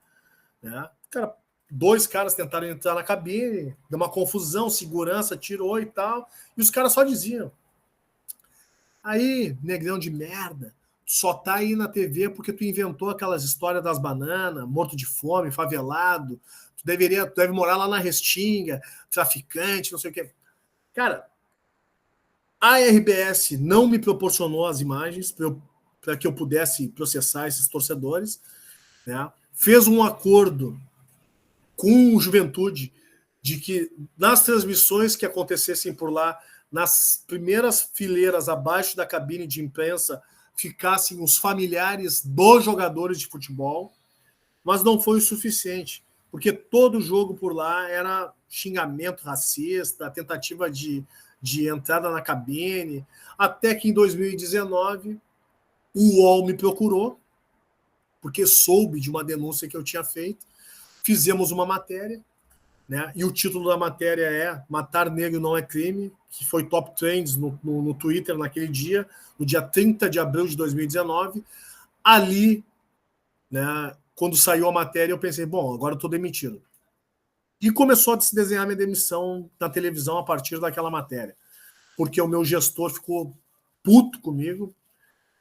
Cara, 2 caras tentaram entrar na cabine, deu uma confusão, segurança tirou e tal, e os caras só diziam: aí, negrão de merda, só tá aí na TV porque tu inventou aquelas histórias das bananas, morto de fome, favelado, tu deve morar lá na Restinga, traficante, não sei o quê. Cara, a RBS não me proporcionou as imagens para eu para que eu pudesse processar esses torcedores, né? Fez um acordo com o Juventude de que nas transmissões que acontecessem por lá, nas primeiras fileiras abaixo da cabine de imprensa, ficassem os familiares dos jogadores de futebol, mas não foi o suficiente, porque todo jogo por lá era xingamento racista, tentativa de entrada na cabine, até que em 2019 o UOL me procurou, porque soube de uma denúncia que eu tinha feito, fizemos uma matéria, né? E o título da matéria é Matar Negro Não é Crime, que foi top trends no Twitter naquele dia, no dia 30 de abril de 2019. Ali, né, quando saiu a matéria, eu pensei, bom, agora eu estou demitido. E começou a se desenhar minha demissão na televisão a partir daquela matéria, porque o meu gestor ficou puto comigo,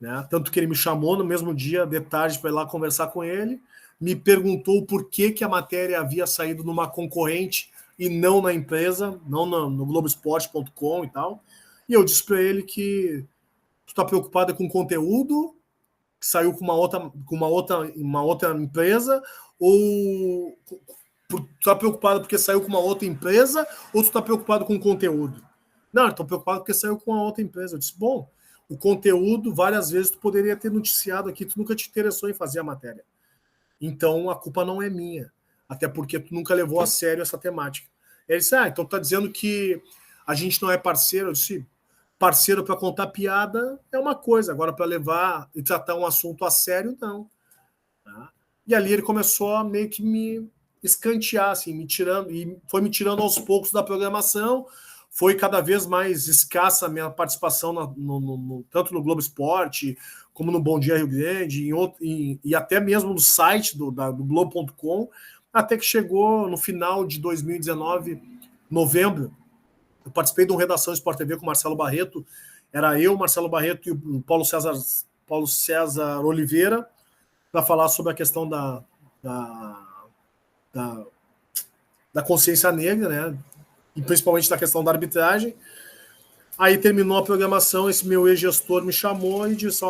né? Tanto que ele me chamou no mesmo dia, de tarde, para ir lá conversar com ele, me perguntou por que a matéria havia saído numa concorrente e não na empresa, não no Globoesporte.com e tal. E eu disse para ele que tu está preocupado com o conteúdo que saiu com uma outra empresa, ou tu está preocupado porque saiu com uma outra empresa, ou tu está preocupado com o conteúdo? Não, eu estou preocupado porque saiu com uma outra empresa. Eu disse, bom, o conteúdo, várias vezes tu poderia ter noticiado aqui, tu nunca te interessou em fazer a matéria. Então a culpa não é minha, até porque tu nunca levou a sério essa temática. Ele disse, então tu tá dizendo que a gente não é parceiro? Eu disse, parceiro para contar piada é uma coisa, agora para levar e tratar um assunto a sério, não. Tá? E ali ele começou a meio que me escantear, assim, foi me tirando aos poucos da programação. Foi cada vez mais escassa a minha participação tanto no Globo Esporte, como no Bom Dia Rio Grande, e até mesmo no site do Globo.com, até que chegou no final de 2019, novembro, eu participei de uma redação Sport TV com o Marcelo Barreto, era eu, Marcelo Barreto e o Paulo César Oliveira, para falar sobre a questão da consciência negra, né? E principalmente da questão da arbitragem. Aí terminou a programação, esse meu ex-gestor me chamou e disse,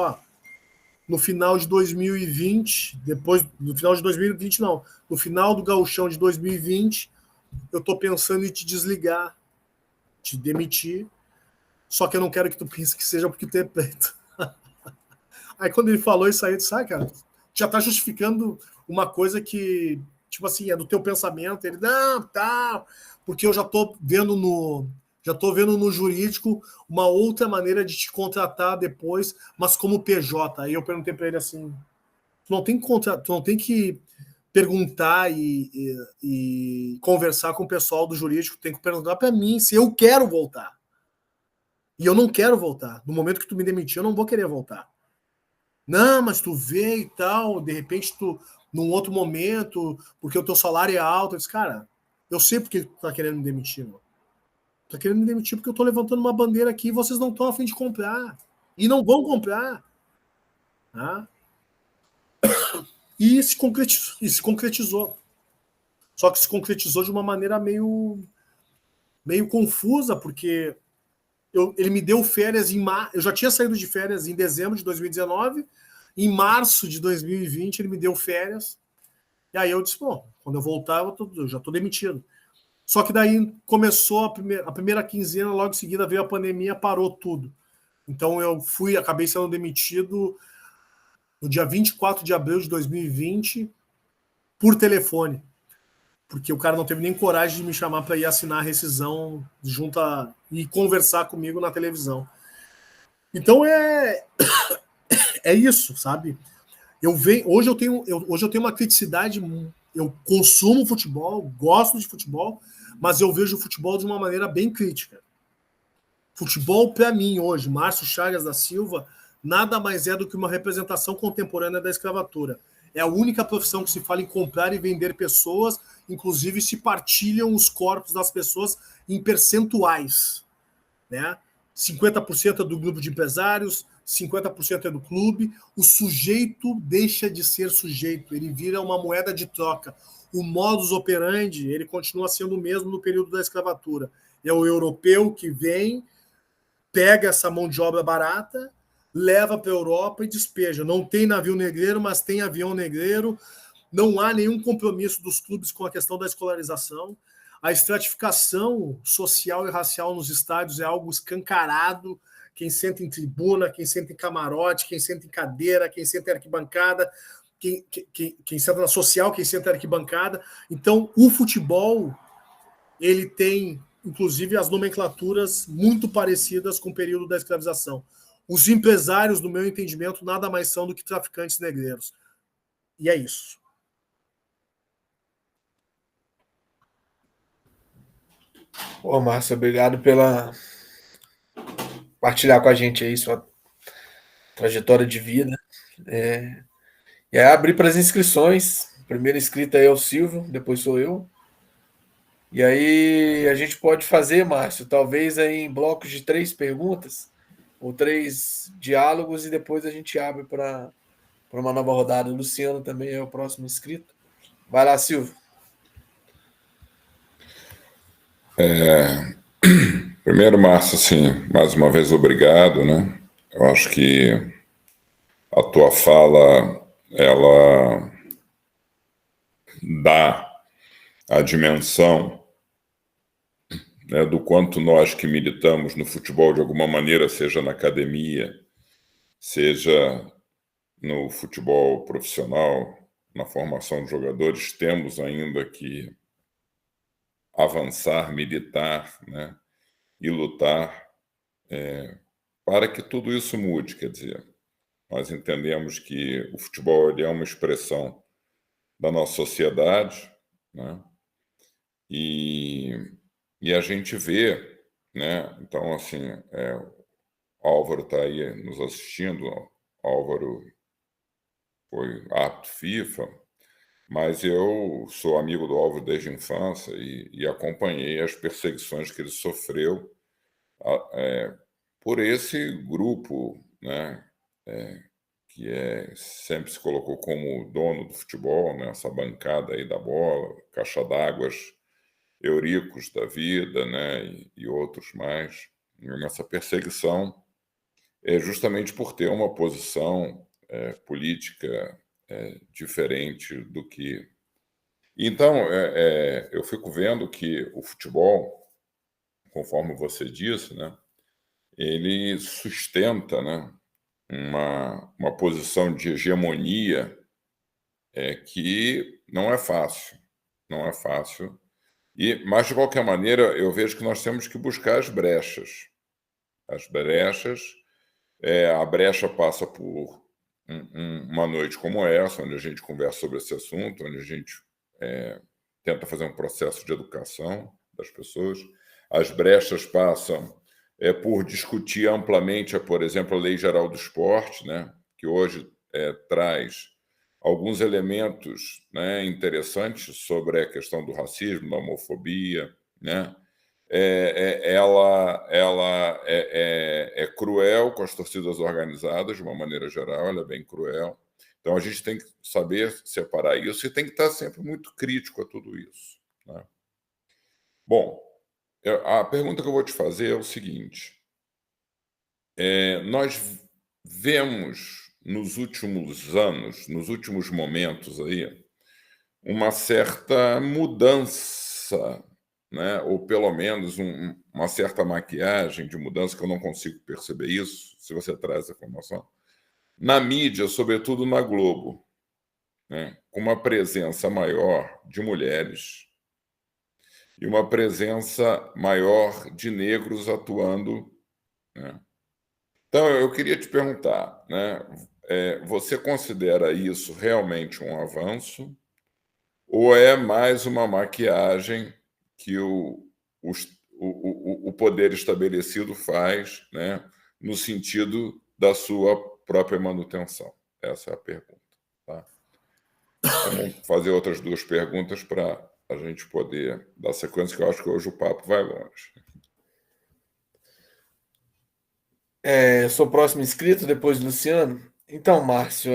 no final de 2020, no final do Gauchão de 2020, eu tô pensando em te desligar, te demitir, só que eu não quero que tu pense que seja porque tu é preto. Aí quando ele falou isso aí, eu disse, cara, já tá justificando uma coisa que, tipo assim, é do teu pensamento. Ele, não, tá, porque eu já tô vendo no jurídico uma outra maneira de te contratar depois, mas como PJ. Aí eu perguntei para ele assim, tu não tem que perguntar e conversar com o pessoal do jurídico, tem que perguntar para mim se eu quero voltar. E eu não quero voltar. No momento que tu me demitir, eu não vou querer voltar. Não, mas tu vê e tal, de repente tu, num outro momento, porque o teu salário é alto. Eu disse, cara, eu sei porque tu tá querendo me demitir, mano. Tá querendo me demitir porque eu tô levantando uma bandeira aqui e vocês não estão a fim de comprar. E não vão comprar. Tá? E se concretizou. Só que se concretizou de uma maneira meio confusa, porque ele me deu férias eu já tinha saído de férias em dezembro de 2019, em março de 2020 ele me deu férias, e aí eu disse, bom, quando eu voltar eu já estou demitido. Só que daí começou a primeira quinzena, logo em seguida veio a pandemia, parou tudo. Então eu acabei sendo demitido no dia 24 de abril de 2020 por telefone, porque o cara não teve nem coragem de me chamar para ir assinar a rescisão e conversar comigo na televisão. Então é isso, sabe? Hoje eu tenho uma criticidade, eu consumo futebol, gosto de futebol, mas eu vejo o futebol de uma maneira bem crítica. Futebol, para mim, hoje, Márcio Chagas da Silva, nada mais é do que uma representação contemporânea da escravatura. É a única profissão que se fala em comprar e vender pessoas, inclusive se partilham os corpos das pessoas em percentuais, né? 50% é do grupo de empresários, 50% é do clube. O sujeito deixa de ser sujeito, ele vira uma moeda de troca. O modus operandi, ele continua sendo o mesmo no período da escravatura. É o europeu que vem, pega essa mão de obra barata, leva para a Europa e despeja. Não tem navio negreiro, mas tem avião negreiro. Não há nenhum compromisso dos clubes com a questão da escolarização. A estratificação social e racial nos estádios é algo escancarado. Quem senta em tribuna, quem senta em camarote, quem senta em cadeira, quem senta em arquibancada, quem senta na social, quem senta em arquibancada. Então, o futebol, ele tem, inclusive, as nomenclaturas muito parecidas com o período da escravização. Os empresários, no meu entendimento, nada mais são do que traficantes negreiros. E é isso. Pô, Márcio, obrigado pela partilhar com a gente aí sua trajetória de vida. E aí abrir para as inscrições. Primeiro inscrito aí é o Silvio, depois sou eu. E aí a gente pode fazer, Márcio, talvez aí em blocos de 3 perguntas ou 3 diálogos e depois a gente abre para uma nova rodada. O Luciano também é o próximo inscrito. Vai lá, Silvio. Primeiro, Márcio, assim, mais uma vez obrigado, né? Eu acho que a tua fala, ela dá a dimensão, né, do quanto nós que militamos no futebol de alguma maneira, seja na academia, seja no futebol profissional, na formação de jogadores, temos ainda que avançar, militar, né, e lutar para que tudo isso mude. Quer dizer, nós entendemos que o futebol ele é uma expressão da nossa sociedade, né, e a gente vê, né, então, assim, o Álvaro está aí nos assistindo, o Álvaro foi árbitro FIFA, mas eu sou amigo do Álvaro desde a infância e acompanhei as perseguições que ele sofreu por esse grupo, né, que sempre se colocou como dono do futebol, né, essa bancada aí da bola, caixa d'águas, Euricos da vida, né, e outros mais, nessa perseguição, justamente por ter uma posição política diferente do que... Então, eu fico vendo que o futebol, conforme você disse, né, ele sustenta, né, uma posição de hegemonia que não é fácil, não é fácil. Mas, de qualquer maneira, eu vejo que nós temos que buscar as brechas. As brechas, a brecha passa por uma noite como essa, onde a gente conversa sobre esse assunto, onde a gente tenta fazer um processo de educação das pessoas. As brechas passam por discutir amplamente, por exemplo, a Lei Geral do Esporte, né, que hoje traz alguns elementos, né, interessantes sobre a questão do racismo, da homofobia, né? Ela é cruel com as torcidas organizadas, de uma maneira geral, ela é bem cruel. Então, a gente tem que saber separar isso e tem que estar sempre muito crítico a tudo isso, né? Bom, a pergunta que eu vou te fazer é o seguinte. Nós vemos nos últimos anos, nos últimos momentos aí, uma certa mudança, né? Ou pelo menos uma certa maquiagem de mudança, que eu não consigo perceber isso, se você traz essa informação, na mídia, sobretudo na Globo, né? Com uma presença maior de mulheres e uma presença maior de negros atuando, né? Então, eu queria te perguntar, né? Você considera isso realmente um avanço ou é mais uma maquiagem que o poder estabelecido faz, né, no sentido da sua própria manutenção? Essa é a pergunta. Tá? Vamos fazer outras 2 perguntas para a gente poder dar sequência, que eu acho que hoje o papo vai longe. Sou o próximo inscrito, depois do Luciano. Então, Márcio,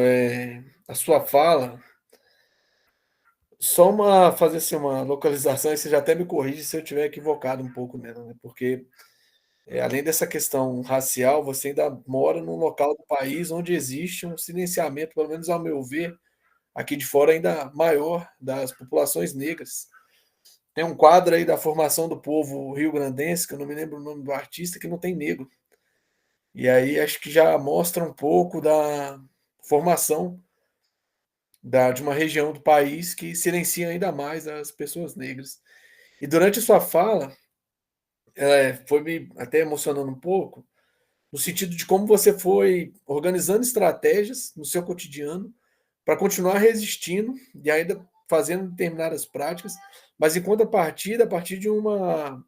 a sua fala, só fazer assim, uma localização, e você já até me corrige se eu estiver equivocado um pouco nela, né? Porque além dessa questão racial, você ainda mora num local do país onde existe um silenciamento, pelo menos ao meu ver, aqui de fora ainda maior das populações negras. Tem um quadro aí da formação do povo rio-grandense, que eu não me lembro o nome do artista, que não tem negro. E aí acho que já mostra um pouco da formação de uma região do país que silencia ainda mais as pessoas negras. E durante sua fala, foi me até emocionando um pouco, no sentido de como você foi organizando estratégias no seu cotidiano para continuar resistindo e ainda fazendo determinadas práticas, mas em contrapartida, a partir de uma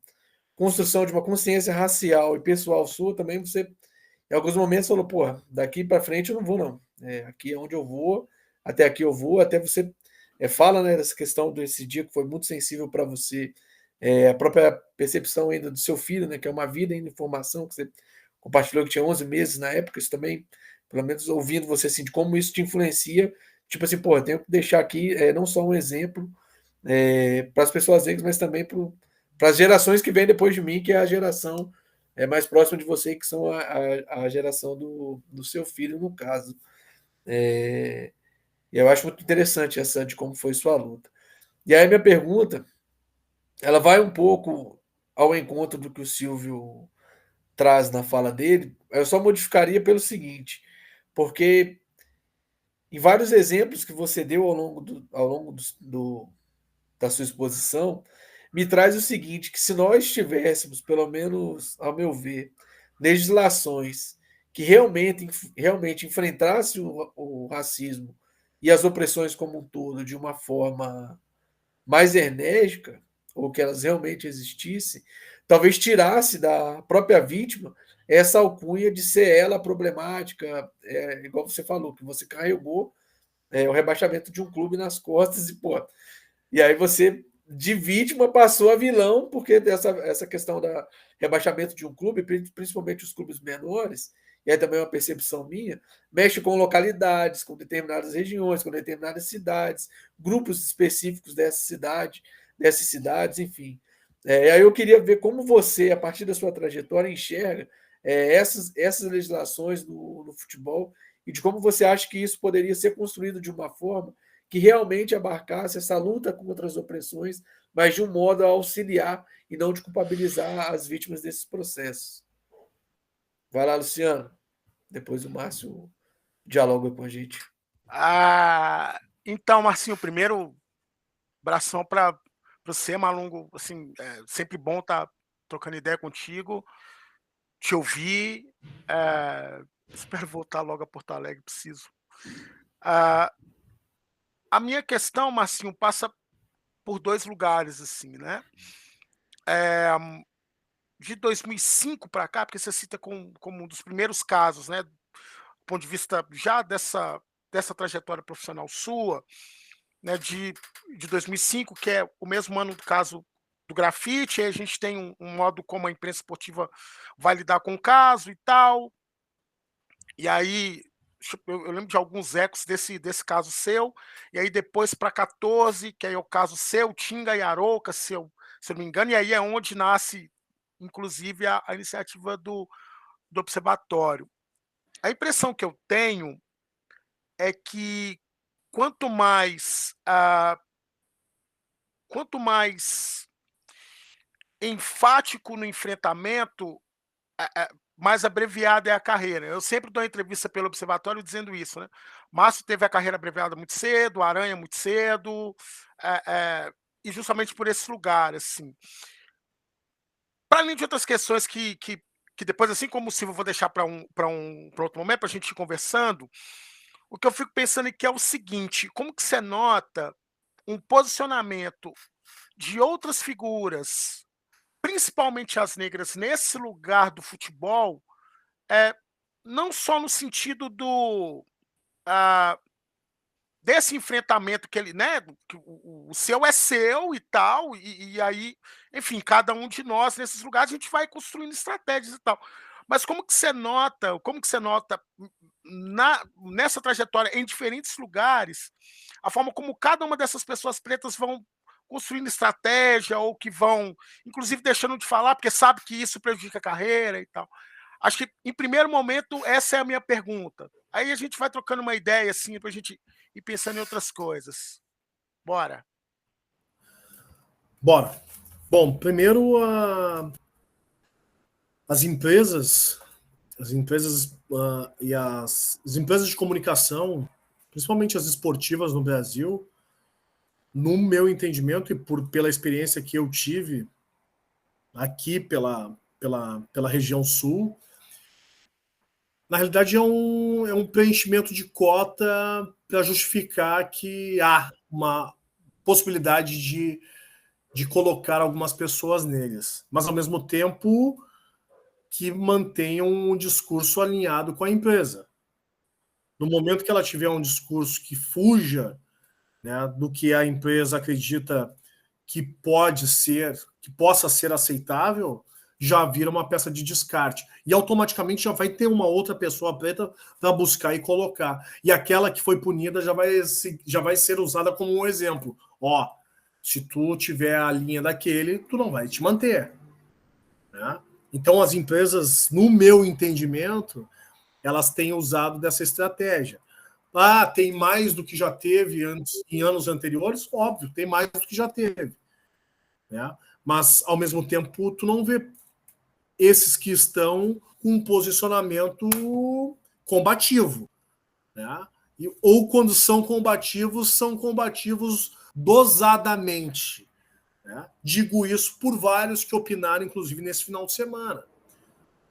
construção de uma consciência racial e pessoal sua, também você, em alguns momentos, falou: pô, daqui para frente eu não vou, não. Aqui é onde eu vou, até aqui eu vou, até você fala, né, dessa questão desse dia que foi muito sensível para você, a própria percepção ainda do seu filho, né, que é uma vida em formação, que você compartilhou que tinha 11 meses na época, isso também, pelo menos ouvindo você, assim, de como isso te influencia, tipo assim, pô, eu tenho que deixar aqui não só um exemplo para as pessoas negras, mas também para as gerações que vêm depois de mim, que é a geração mais próxima de você, que são a geração do seu filho, no caso. E eu acho muito interessante essa de como foi sua luta. E aí minha pergunta, ela vai um pouco ao encontro do que o Silvio traz na fala dele, eu só modificaria pelo seguinte, porque em vários exemplos que você deu ao longo da sua exposição, me traz o seguinte, que se nós tivéssemos, pelo menos ao meu ver, legislações que realmente enfrentassem o racismo e as opressões como um todo de uma forma mais enérgica, ou que elas realmente existissem, talvez tirasse da própria vítima essa alcunha de ser ela problemática, igual você falou, que você carregou o rebaixamento de um clube nas costas e aí você de vítima passou a vilão, porque essa questão da rebaixamento de um clube, principalmente os clubes menores, e aí também é uma percepção minha, mexe com localidades, com determinadas regiões, com determinadas cidades, grupos específicos dessas cidades, enfim. Aí eu queria ver como você, a partir da sua trajetória, enxerga essas legislações no futebol e de como você acha que isso poderia ser construído de uma forma que realmente abarcasse essa luta contra as opressões, mas de um modo a auxiliar e não de culpabilizar as vítimas desses processos. Vai lá, Luciano. Depois o Márcio dialoga com a gente. Então, Marcinho, primeiro, abração para você, Malungo. Assim, sempre bom estar trocando ideia contigo, te ouvir. Espero voltar logo a Porto Alegre, preciso. A minha questão, Marcinho, passa por 2 lugares, assim, né? De 2005 para cá, porque você cita como um dos primeiros casos, né? Do ponto de vista já dessa trajetória profissional sua, né? De 2005, que é o mesmo ano do caso do grafite, aí a gente tem um modo como a imprensa esportiva vai lidar com o caso e tal. E aí eu lembro de alguns ecos desse caso seu, e aí depois para 14, que aí é o caso seu, Tinga e Arouca, se eu não me engano, e aí é onde nasce, inclusive, a iniciativa do Observatório. A impressão que eu tenho é que quanto mais enfático no enfrentamento, mais abreviada é a carreira. Eu sempre dou entrevista pelo Observatório dizendo isso, né? Márcio teve a carreira abreviada muito cedo, Aranha muito cedo, e justamente por esse lugar, assim. Para além de outras questões que depois, assim como o Silvio, eu vou deixar para outro momento, para a gente ir conversando, o que eu fico pensando é que é o seguinte, como que você nota um posicionamento de outras figuras, principalmente as negras, nesse lugar do futebol, não só no sentido desse enfrentamento que ele, né, que o seu é seu e tal, e aí, enfim, cada um de nós nesses lugares a gente vai construindo estratégias e tal. Mas como que você nota nessa trajetória em diferentes lugares, a forma como cada uma dessas pessoas pretas vão construindo estratégia ou que vão, inclusive, deixando de falar porque sabe que isso prejudica a carreira e tal. Acho que, em primeiro momento, essa é a minha pergunta. Aí a gente vai trocando uma ideia, assim, para a gente ir pensando em outras coisas. Bora. Bora. Bom, primeiro as empresas e as empresas de comunicação, principalmente as esportivas no Brasil, no meu entendimento e pela experiência que eu tive aqui pela região sul, na realidade é um preenchimento de cota para justificar que há uma possibilidade de colocar algumas pessoas neles, mas ao mesmo tempo que mantenham um discurso alinhado com a empresa. No momento que ela tiver um discurso que fuja, né, do que a empresa acredita que possa ser aceitável, já vira uma peça de descarte. E automaticamente já vai ter uma outra pessoa preta para buscar e colocar. E aquela que foi punida já vai ser usada como um exemplo. Ó, se tu tiver a linha daquele, tu não vai te manter. Né? Então as empresas, no meu entendimento, elas têm usado dessa estratégia. Ah, tem mais do que já teve em anos anteriores? Óbvio, tem mais do que já teve. Né? Mas, ao mesmo tempo, tu não vê esses que estão com um posicionamento combativo. Né? Ou quando são combativos dosadamente. Né? Digo isso por vários que opinaram, inclusive, nesse final de semana.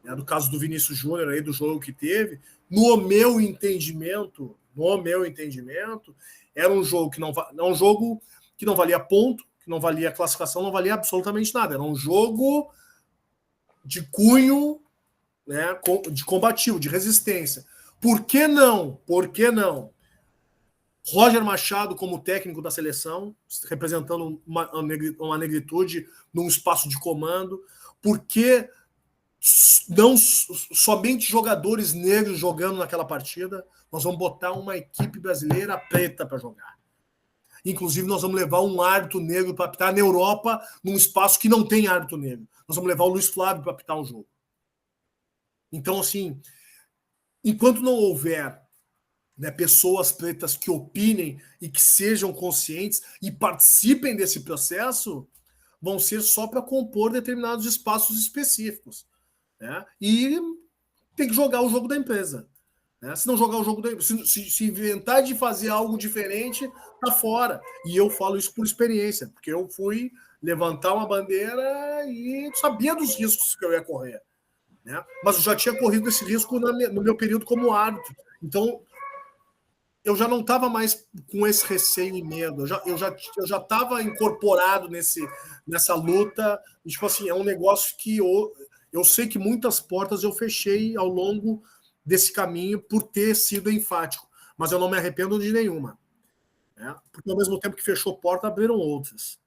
No caso do Vinícius Júnior, aí, do jogo que teve, no meu entendimento, era um jogo que não valia ponto, que não valia classificação, não valia absolutamente nada. Era um jogo de cunho, né, de combativo, de resistência. Por que não? Roger Machado como técnico da seleção, representando uma negritude num espaço de comando. Por que não somente jogadores negros jogando naquela partida? Nós vamos botar uma equipe brasileira preta para jogar. Inclusive, nós vamos levar um árbitro negro para apitar na Europa, num espaço que não tem árbitro negro. Nós vamos levar o Luiz Flávio para apitar um jogo. Então, assim, enquanto não houver, né, pessoas pretas que opinem e que sejam conscientes e participem desse processo, vão ser só para compor determinados espaços específicos. Né? E tem que jogar o jogo da empresa. Né? Se não jogar o jogo da empresa, se inventar de fazer algo diferente, tá fora. E eu falo isso por experiência, porque eu fui levantar uma bandeira e sabia dos riscos que eu ia correr. Né? Mas eu já tinha corrido esse risco no meu período como árbitro. Então, eu já não estava mais com esse receio e medo. Eu já estava incorporado nessa luta. E, tipo assim, é um negócio que eu sei que muitas portas eu fechei ao longo desse caminho por ter sido enfático. Mas eu não me arrependo de nenhuma. Né? Porque ao mesmo tempo que fechou porta, abriram outras.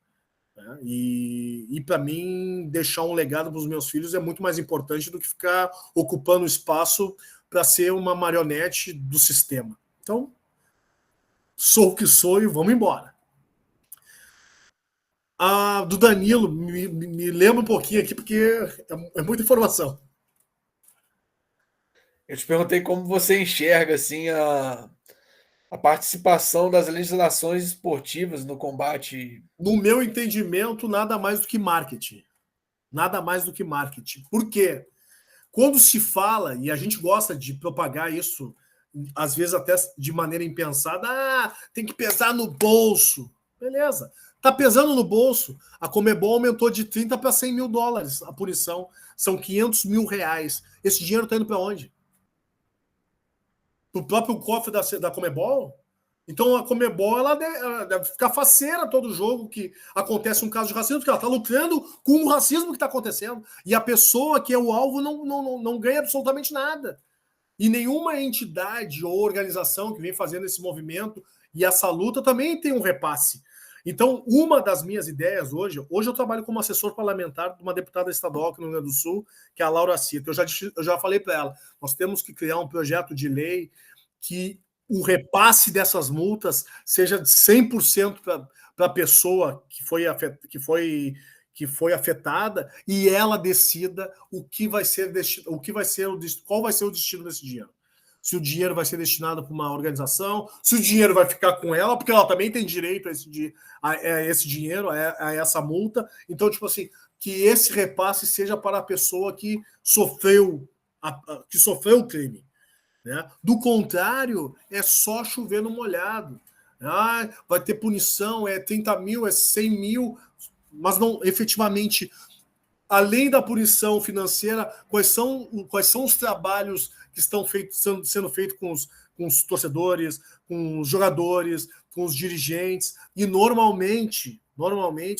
Né? E para mim, deixar um legado para os meus filhos é muito mais importante do que ficar ocupando espaço para ser uma marionete do sistema. Então, sou o que sou e vamos embora. Do Danilo, me lembra um pouquinho aqui, porque é muita informação. Eu te perguntei como você enxerga assim a participação das legislações esportivas no combate. No meu entendimento, nada mais do que marketing. Nada mais do que marketing. Por quê? Quando se fala, e a gente gosta de propagar isso, às vezes até de maneira impensada, tem que pesar no bolso. Beleza. Está pesando no bolso. A Conmebol aumentou de 30 para 100 mil dólares a punição. São 500 mil reais. Esse dinheiro está indo para onde? Para o próprio cofre da Conmebol? Então a Conmebol ela deve ficar faceira todo jogo que acontece um caso de racismo, porque ela está lucrando com o racismo que está acontecendo. E a pessoa que é o alvo não ganha absolutamente nada. E nenhuma entidade ou organização que vem fazendo esse movimento e essa luta também tem um repasse. Então, uma das minhas ideias hoje eu trabalho como assessor parlamentar de uma deputada estadual aqui no Rio Grande do Sul, que é a Laura Cita. Eu já falei para ela, nós temos que criar um projeto de lei que o repasse dessas multas seja de 100% para a pessoa que foi afetada e ela decida qual vai ser o destino desse dinheiro. Se o dinheiro vai ser destinado para uma organização, se o dinheiro vai ficar com ela, porque ela também tem direito a esse dinheiro, a essa multa. Então, tipo assim, que esse repasse seja para a pessoa que sofreu o crime. Né? Do contrário, é só chover no molhado. Vai ter punição, é 30 mil, é 100 mil, mas não efetivamente, além da punição financeira, quais são os trabalhos que estão sendo feitos com os torcedores, com os jogadores, com os dirigentes. E normalmente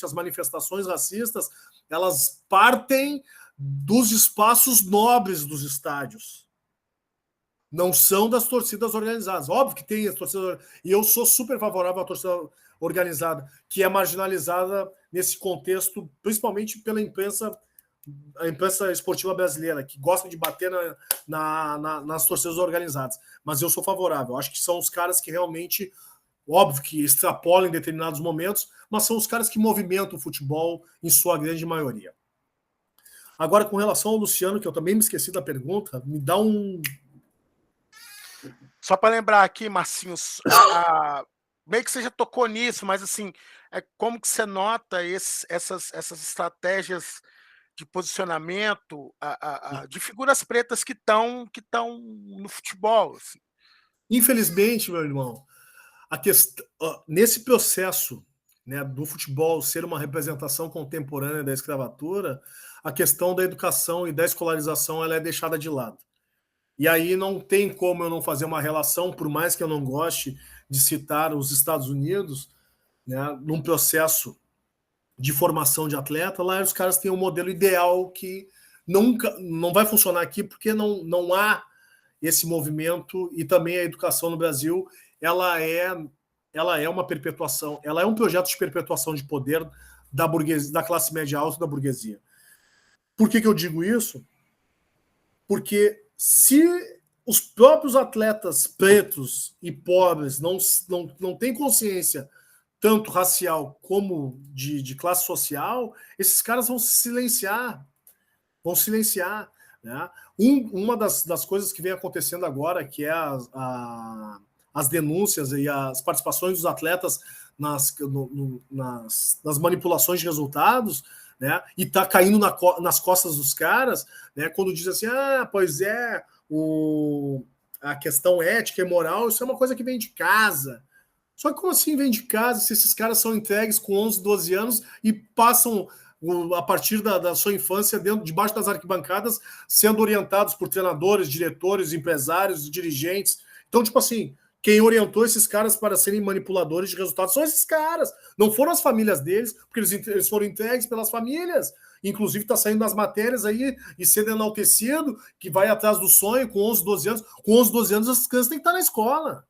as manifestações racistas, elas partem dos espaços nobres dos estádios. Não são das torcidas organizadas. Óbvio que tem as torcidas, e eu sou super favorável à torcida organizada, que é marginalizada nesse contexto, principalmente pela imprensa, a imprensa esportiva brasileira, que gosta de bater nas torcidas organizadas. Mas eu sou favorável. Acho que são os caras que realmente, óbvio que extrapolam em determinados momentos, mas são os caras que movimentam o futebol em sua grande maioria. Agora, com relação ao Luciano, que eu também me esqueci da pergunta, me dá um... Só para lembrar aqui, Marcinhos, meio que você já tocou nisso, mas assim, como que você nota essas estratégias de posicionamento de figuras pretas que estão no futebol? Assim? Infelizmente, meu irmão, nesse processo, né, do futebol ser uma representação contemporânea da escravatura, a questão da educação e da escolarização ela é deixada de lado. E aí não tem como eu não fazer uma relação, por mais que eu não goste de citar os Estados Unidos, né, num processo de formação de atleta, lá os caras têm um modelo ideal que não vai funcionar aqui, porque não há esse movimento, e também a educação no Brasil, ela é uma perpetuação, ela é um projeto de perpetuação de poder da burguesia, da classe média alta da burguesia. Por que eu digo isso? Porque se os próprios atletas pretos e pobres não têm consciência tanto racial como de classe social, esses caras vão se silenciar. Né? Uma das coisas que vem acontecendo agora, que é as denúncias e as participações dos atletas nas manipulações de resultados, né? E está caindo nas costas dos caras, né? Quando diz assim, pois é, a questão ética e moral, isso é uma coisa que vem de casa. Só que como assim vem de casa se esses caras são entregues com 11, 12 anos e passam a partir da sua infância debaixo das arquibancadas, sendo orientados por treinadores, diretores, empresários, dirigentes. Então, tipo assim, quem orientou esses caras para serem manipuladores de resultados são esses caras. Não foram as famílias deles, porque eles foram entregues pelas famílias. Inclusive está saindo nas matérias aí e sendo enaltecido, que vai atrás do sonho com 11, 12 anos. Com 11, 12 anos, as crianças têm que estar na escola.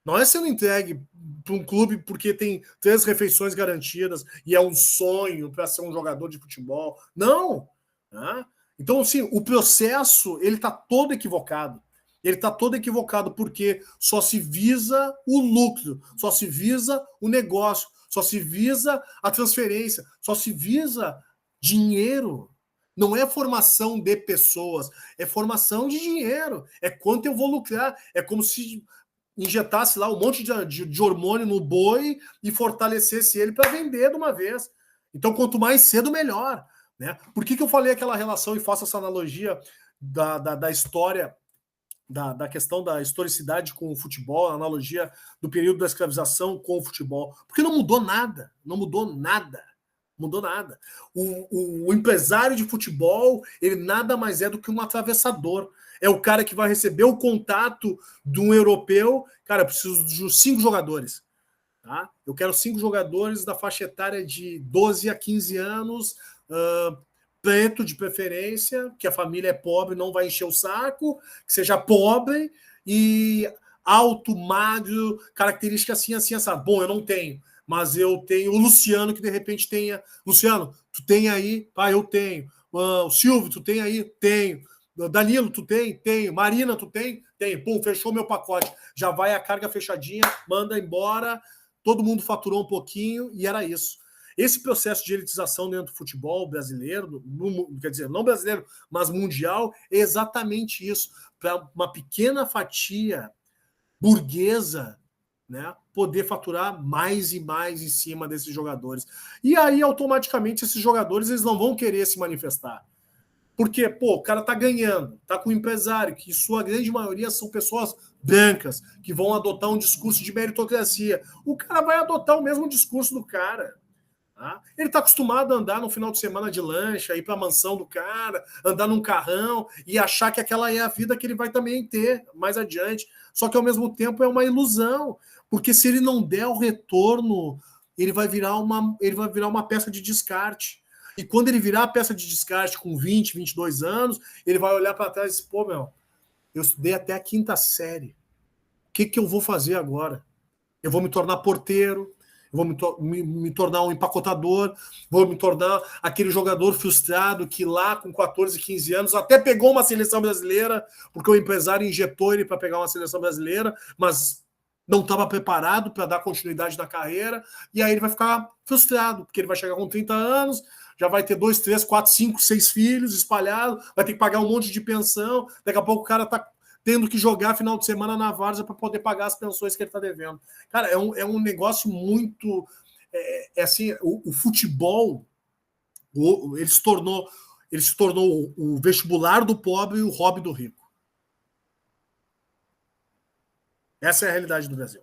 Não é sendo entregue para um clube porque tem 3 refeições garantidas e é um sonho para ser um jogador de futebol. Não! Né? Então, assim, o processo ele está todo equivocado. Ele está todo equivocado porque só se visa o lucro, só se visa o negócio, só se visa a transferência, só se visa dinheiro. Não é formação de pessoas, é formação de dinheiro. É quanto eu vou lucrar. É como se injetasse lá um monte de hormônio no boi e fortalecesse ele para vender de uma vez. Então, quanto mais cedo, melhor. Né? Por que eu falei aquela relação e faço essa analogia da história, da questão da historicidade com o futebol, a analogia do período da escravização com o futebol? Porque não mudou nada. Não mudou nada. Mudou nada. O empresário de futebol, ele nada mais é do que um atravessador. É o cara que vai receber o contato de um europeu. Cara, eu preciso de 5 jogadores. Tá? Eu quero 5 jogadores da faixa etária de 12 a 15 anos, preto de preferência, que a família é pobre, não vai encher o saco, que seja pobre e alto, magro, característica assim, assim, assim. Bom, eu não tenho, mas eu tenho o Luciano, que de repente tenha. Luciano, tu tem aí? Eu tenho. O Silvio, tu tem aí? Tenho. Danilo, tu tem? Tenho. Marina, tu tem? Tem. Pum, fechou meu pacote. Já vai a carga fechadinha, manda embora, todo mundo faturou um pouquinho e era isso. Esse processo de elitização dentro do futebol brasileiro, quer dizer, não brasileiro, mas mundial, é exatamente isso. Para uma pequena fatia burguesa, né, poder faturar mais e mais em cima desses jogadores. E aí, automaticamente, esses jogadores eles não vão querer se manifestar. Porque, pô, o cara tá ganhando, tá com um empresário, que sua grande maioria são pessoas brancas, que vão adotar um discurso de meritocracia. O cara vai adotar o mesmo discurso do cara. Tá? Ele tá acostumado a andar no final de semana de lancha, ir pra mansão do cara, andar num carrão e achar que aquela é a vida que ele vai também ter mais adiante. Só que, ao mesmo tempo, é uma ilusão. Porque se ele não der o retorno, ele vai virar uma peça de descarte. E quando ele virar a peça de descarte com 20, 22 anos, ele vai olhar para trás e dizer, pô, meu, eu estudei até a 5ª série. O que eu vou fazer agora? Eu vou me tornar porteiro, eu vou me tornar um empacotador, vou me tornar aquele jogador frustrado que lá com 14, 15 anos até pegou uma seleção brasileira, porque o empresário injetou ele para pegar uma seleção brasileira, mas não estava preparado para dar continuidade na carreira, e aí ele vai ficar frustrado, porque ele vai chegar com 30 anos, já vai ter 2, 3, 4, 5, 6 filhos espalhados, vai ter que pagar um monte de pensão, daqui a pouco o cara está tendo que jogar final de semana na várzea para poder pagar as pensões que ele está devendo. Cara, é um negócio muito... assim, o futebol ele se tornou o vestibular do pobre e o hobby do rico. Essa é a realidade do Brasil.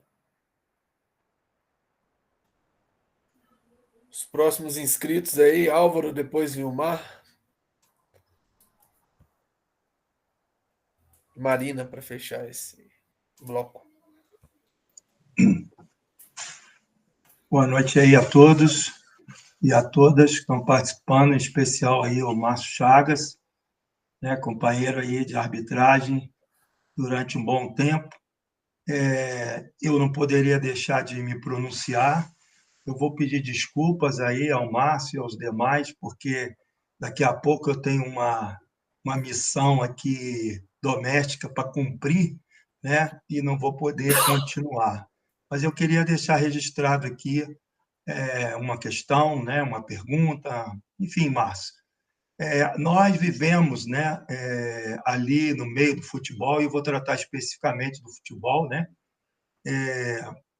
Os próximos inscritos aí, Álvaro, depois Vilmar. Marina, para fechar esse bloco. Boa noite aí a todos e a todas que estão participando, em especial aí o Márcio Chagas, né, companheiro aí de arbitragem durante um bom tempo. Eu não poderia deixar de me pronunciar. Eu vou pedir desculpas aí ao Márcio e aos demais, porque daqui a pouco eu tenho uma missão aqui doméstica para cumprir, né? E não vou poder continuar. Mas eu queria deixar registrado aqui uma questão, né? Uma pergunta. Enfim, Márcio, nós vivemos, né? Ali no meio do futebol, e eu vou tratar especificamente do futebol, né?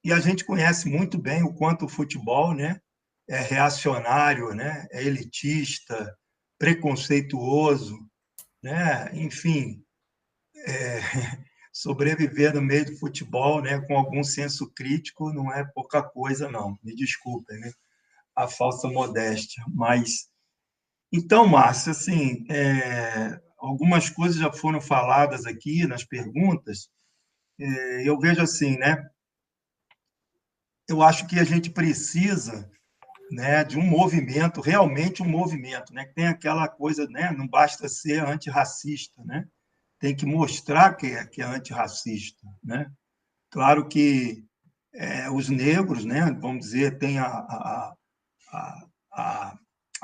E a gente conhece muito bem o quanto o futebol, né, é reacionário, né, é elitista, preconceituoso, né, enfim, sobreviver no meio do futebol, né, com algum senso crítico não é pouca coisa, não. Me desculpem, né, a falsa modéstia. Mas, então, Márcio, assim, algumas coisas já foram faladas aqui nas perguntas. Eu vejo assim, né, eu acho que a gente precisa, né, de um movimento, realmente um movimento, né, que tem aquela coisa, né, não basta ser antirracista, né, tem que mostrar que é antirracista, né. Claro que os negros, né, vamos dizer, têm a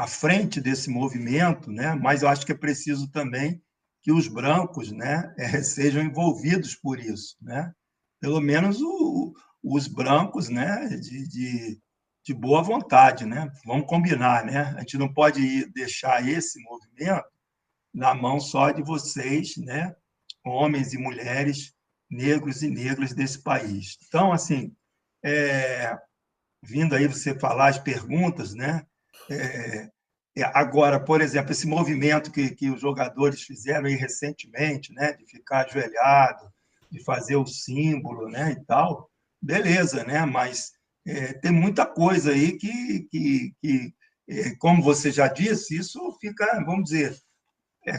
frente desse movimento, né, mas eu acho que é preciso também que os brancos, né, sejam envolvidos por isso, né, pelo menos os brancos, né, de boa vontade, né? Vamos combinar, né? A gente não pode deixar esse movimento na mão só de vocês, né, homens e mulheres negros e negras desse país. Então, assim, vindo aí você falar as perguntas, né? Agora, por exemplo, esse movimento que os jogadores fizeram aí recentemente, né, de ficar ajoelhado, de fazer o símbolo, né, e tal, beleza, né? Mas tem muita coisa aí que, como você já disse, isso fica, vamos dizer,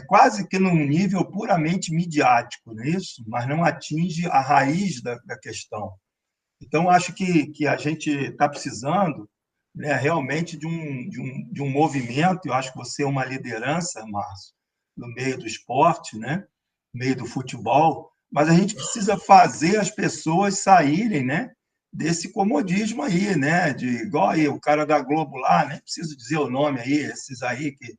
quase que num nível puramente midiático, não é isso? Mas não atinge a raiz da questão. Então, acho que a gente está precisando, né, realmente de um movimento. Eu acho que você é uma liderança, Márcio, no meio do esporte, né, no meio do futebol, mas a gente precisa fazer as pessoas saírem, né, desse comodismo aí, né, igual aí o cara da Globo lá, nem preciso dizer o nome aí, esses aí que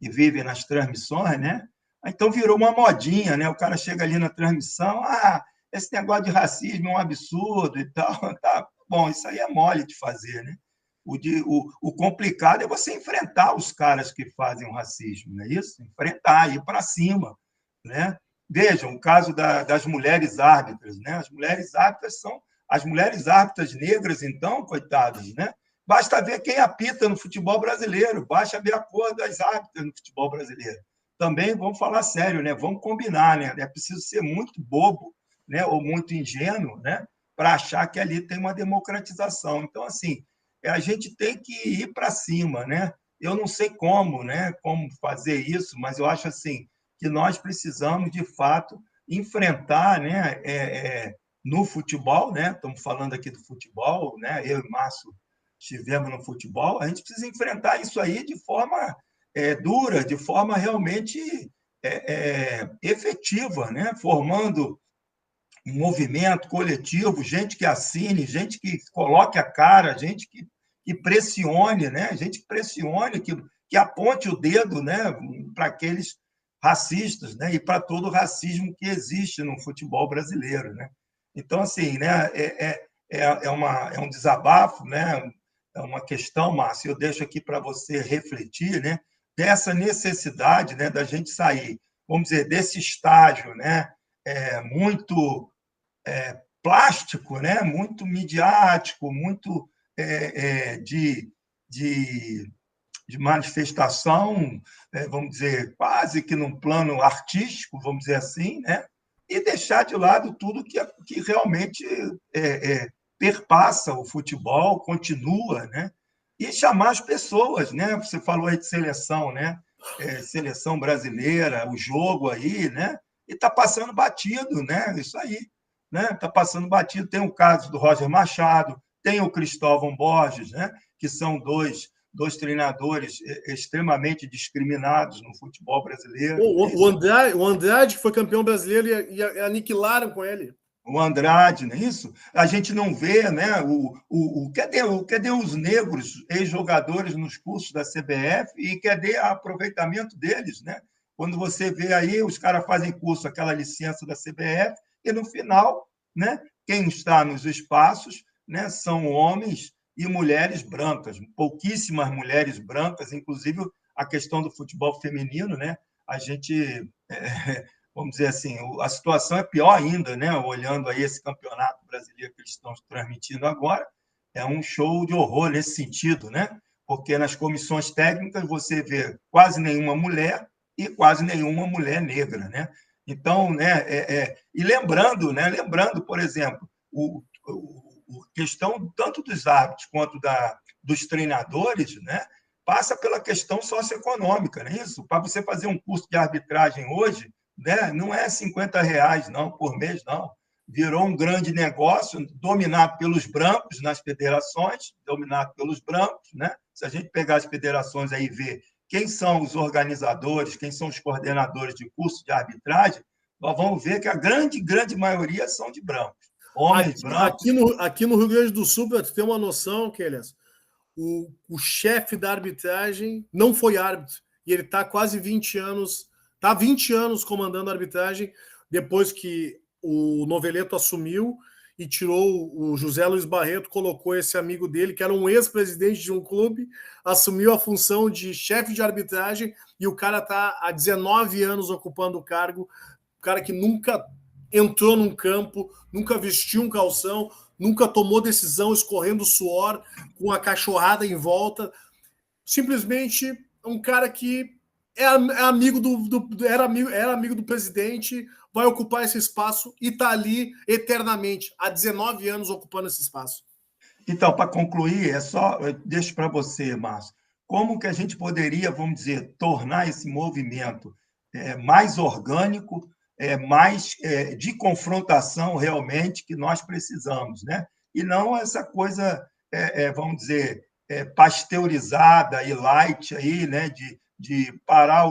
vivem nas transmissões, né, Então virou uma modinha, né? O cara chega ali na transmissão, esse negócio de racismo é um absurdo e tal. Tá bom, isso aí é mole de fazer, né? O complicado é você enfrentar os caras que fazem o racismo, não é isso? Enfrentar, ir para cima, né? Vejam, o caso das mulheres árbitras, né? As mulheres árbitras negras, então, coitadas, né? Basta ver quem apita no futebol brasileiro, basta ver a cor das árbitras no futebol brasileiro. Também vamos falar sério, né? Vamos combinar, né? É preciso ser muito bobo, né? Ou muito ingênuo, né? Para achar que ali tem uma democratização. Então, assim, a gente tem que ir para cima, né? Eu não sei como, né? Como fazer isso, mas eu acho assim que nós precisamos de fato enfrentar, né? No futebol, né? Estamos falando aqui do futebol, né? Eu e Márcio estivemos no futebol. A gente precisa enfrentar isso aí de forma dura, de forma realmente efetiva, né? Formando um movimento coletivo, gente que assine, gente que coloque a cara, gente que pressione, né? Gente que pressione, que aponte o dedo, né? Para aqueles racistas, né? E para todo o racismo que existe no futebol brasileiro, né? Então, assim, né? É um desabafo, né? É uma questão, Márcio, eu deixo aqui para você refletir, né? Dessa necessidade, né? Da gente sair, vamos dizer, desse estágio, né? Muito plástico, né? Muito midiático, muito de manifestação, vamos dizer, quase que num plano artístico, vamos dizer assim, né? E deixar de lado tudo que realmente perpassa o futebol, continua, né? E chamar as pessoas, né? Você falou aí de seleção, né? Seleção brasileira, o jogo aí, né? E está passando batido, né? Isso aí, né? Está passando batido. Tem o caso do Roger Machado, tem o Cristóvão Borges, né? Que são dois treinadores extremamente discriminados no futebol brasileiro. O Andrade foi campeão brasileiro e aniquilaram com ele. O Andrade, não é isso? A gente não vê, né? Cadê os negros ex-jogadores nos cursos da CBF e cadê o aproveitamento deles, né? Quando você vê aí, os caras fazem curso, aquela licença da CBF, e no final, né? Quem está nos espaços, né? São homens e mulheres brancas, pouquíssimas mulheres brancas, inclusive a questão do futebol feminino, né? A gente, vamos dizer assim, a situação é pior ainda, né? Olhando aí esse campeonato brasileiro que eles estão transmitindo agora, é um show de horror nesse sentido, né? Porque nas comissões técnicas você vê quase nenhuma mulher e quase nenhuma mulher negra, né? Então, né? E lembrando, né? Lembrando, por exemplo, questão tanto dos árbitros quanto dos treinadores, né? Passa pela questão socioeconômica, não é isso? Para você fazer um curso de arbitragem hoje, né? Não é R$50 não, por mês, não. Virou um grande negócio dominado pelos brancos nas federações, dominado pelos brancos, né? Se a gente pegar as federações aí e ver quem são os organizadores, quem são os coordenadores de curso de arbitragem, nós vamos ver que a grande maioria são de brancos. Homens brancos. Aqui no Rio Grande do Sul, para tu ter uma noção, Kelly, o chefe da arbitragem não foi árbitro, e ele está quase 20 anos, está há 20 anos comandando a arbitragem, depois que o Noveleto assumiu e tirou o José Luiz Barreto, colocou esse amigo dele, que era um ex-presidente de um clube, assumiu a função de chefe de arbitragem, e o cara está há 19 anos ocupando o cargo, o cara que nunca entrou num campo, nunca vestiu um calção, nunca tomou decisão escorrendo suor, com a cachorrada em volta. Simplesmente um cara que era amigo do presidente, vai ocupar esse espaço e está ali eternamente, há 19 anos ocupando esse espaço. Então, para concluir, deixo para você, Márcio, como que a gente poderia, vamos dizer, tornar esse movimento mais orgânico, mais de confrontação realmente que nós precisamos, né? E não essa coisa, vamos dizer, pasteurizada e light aí, né? De parar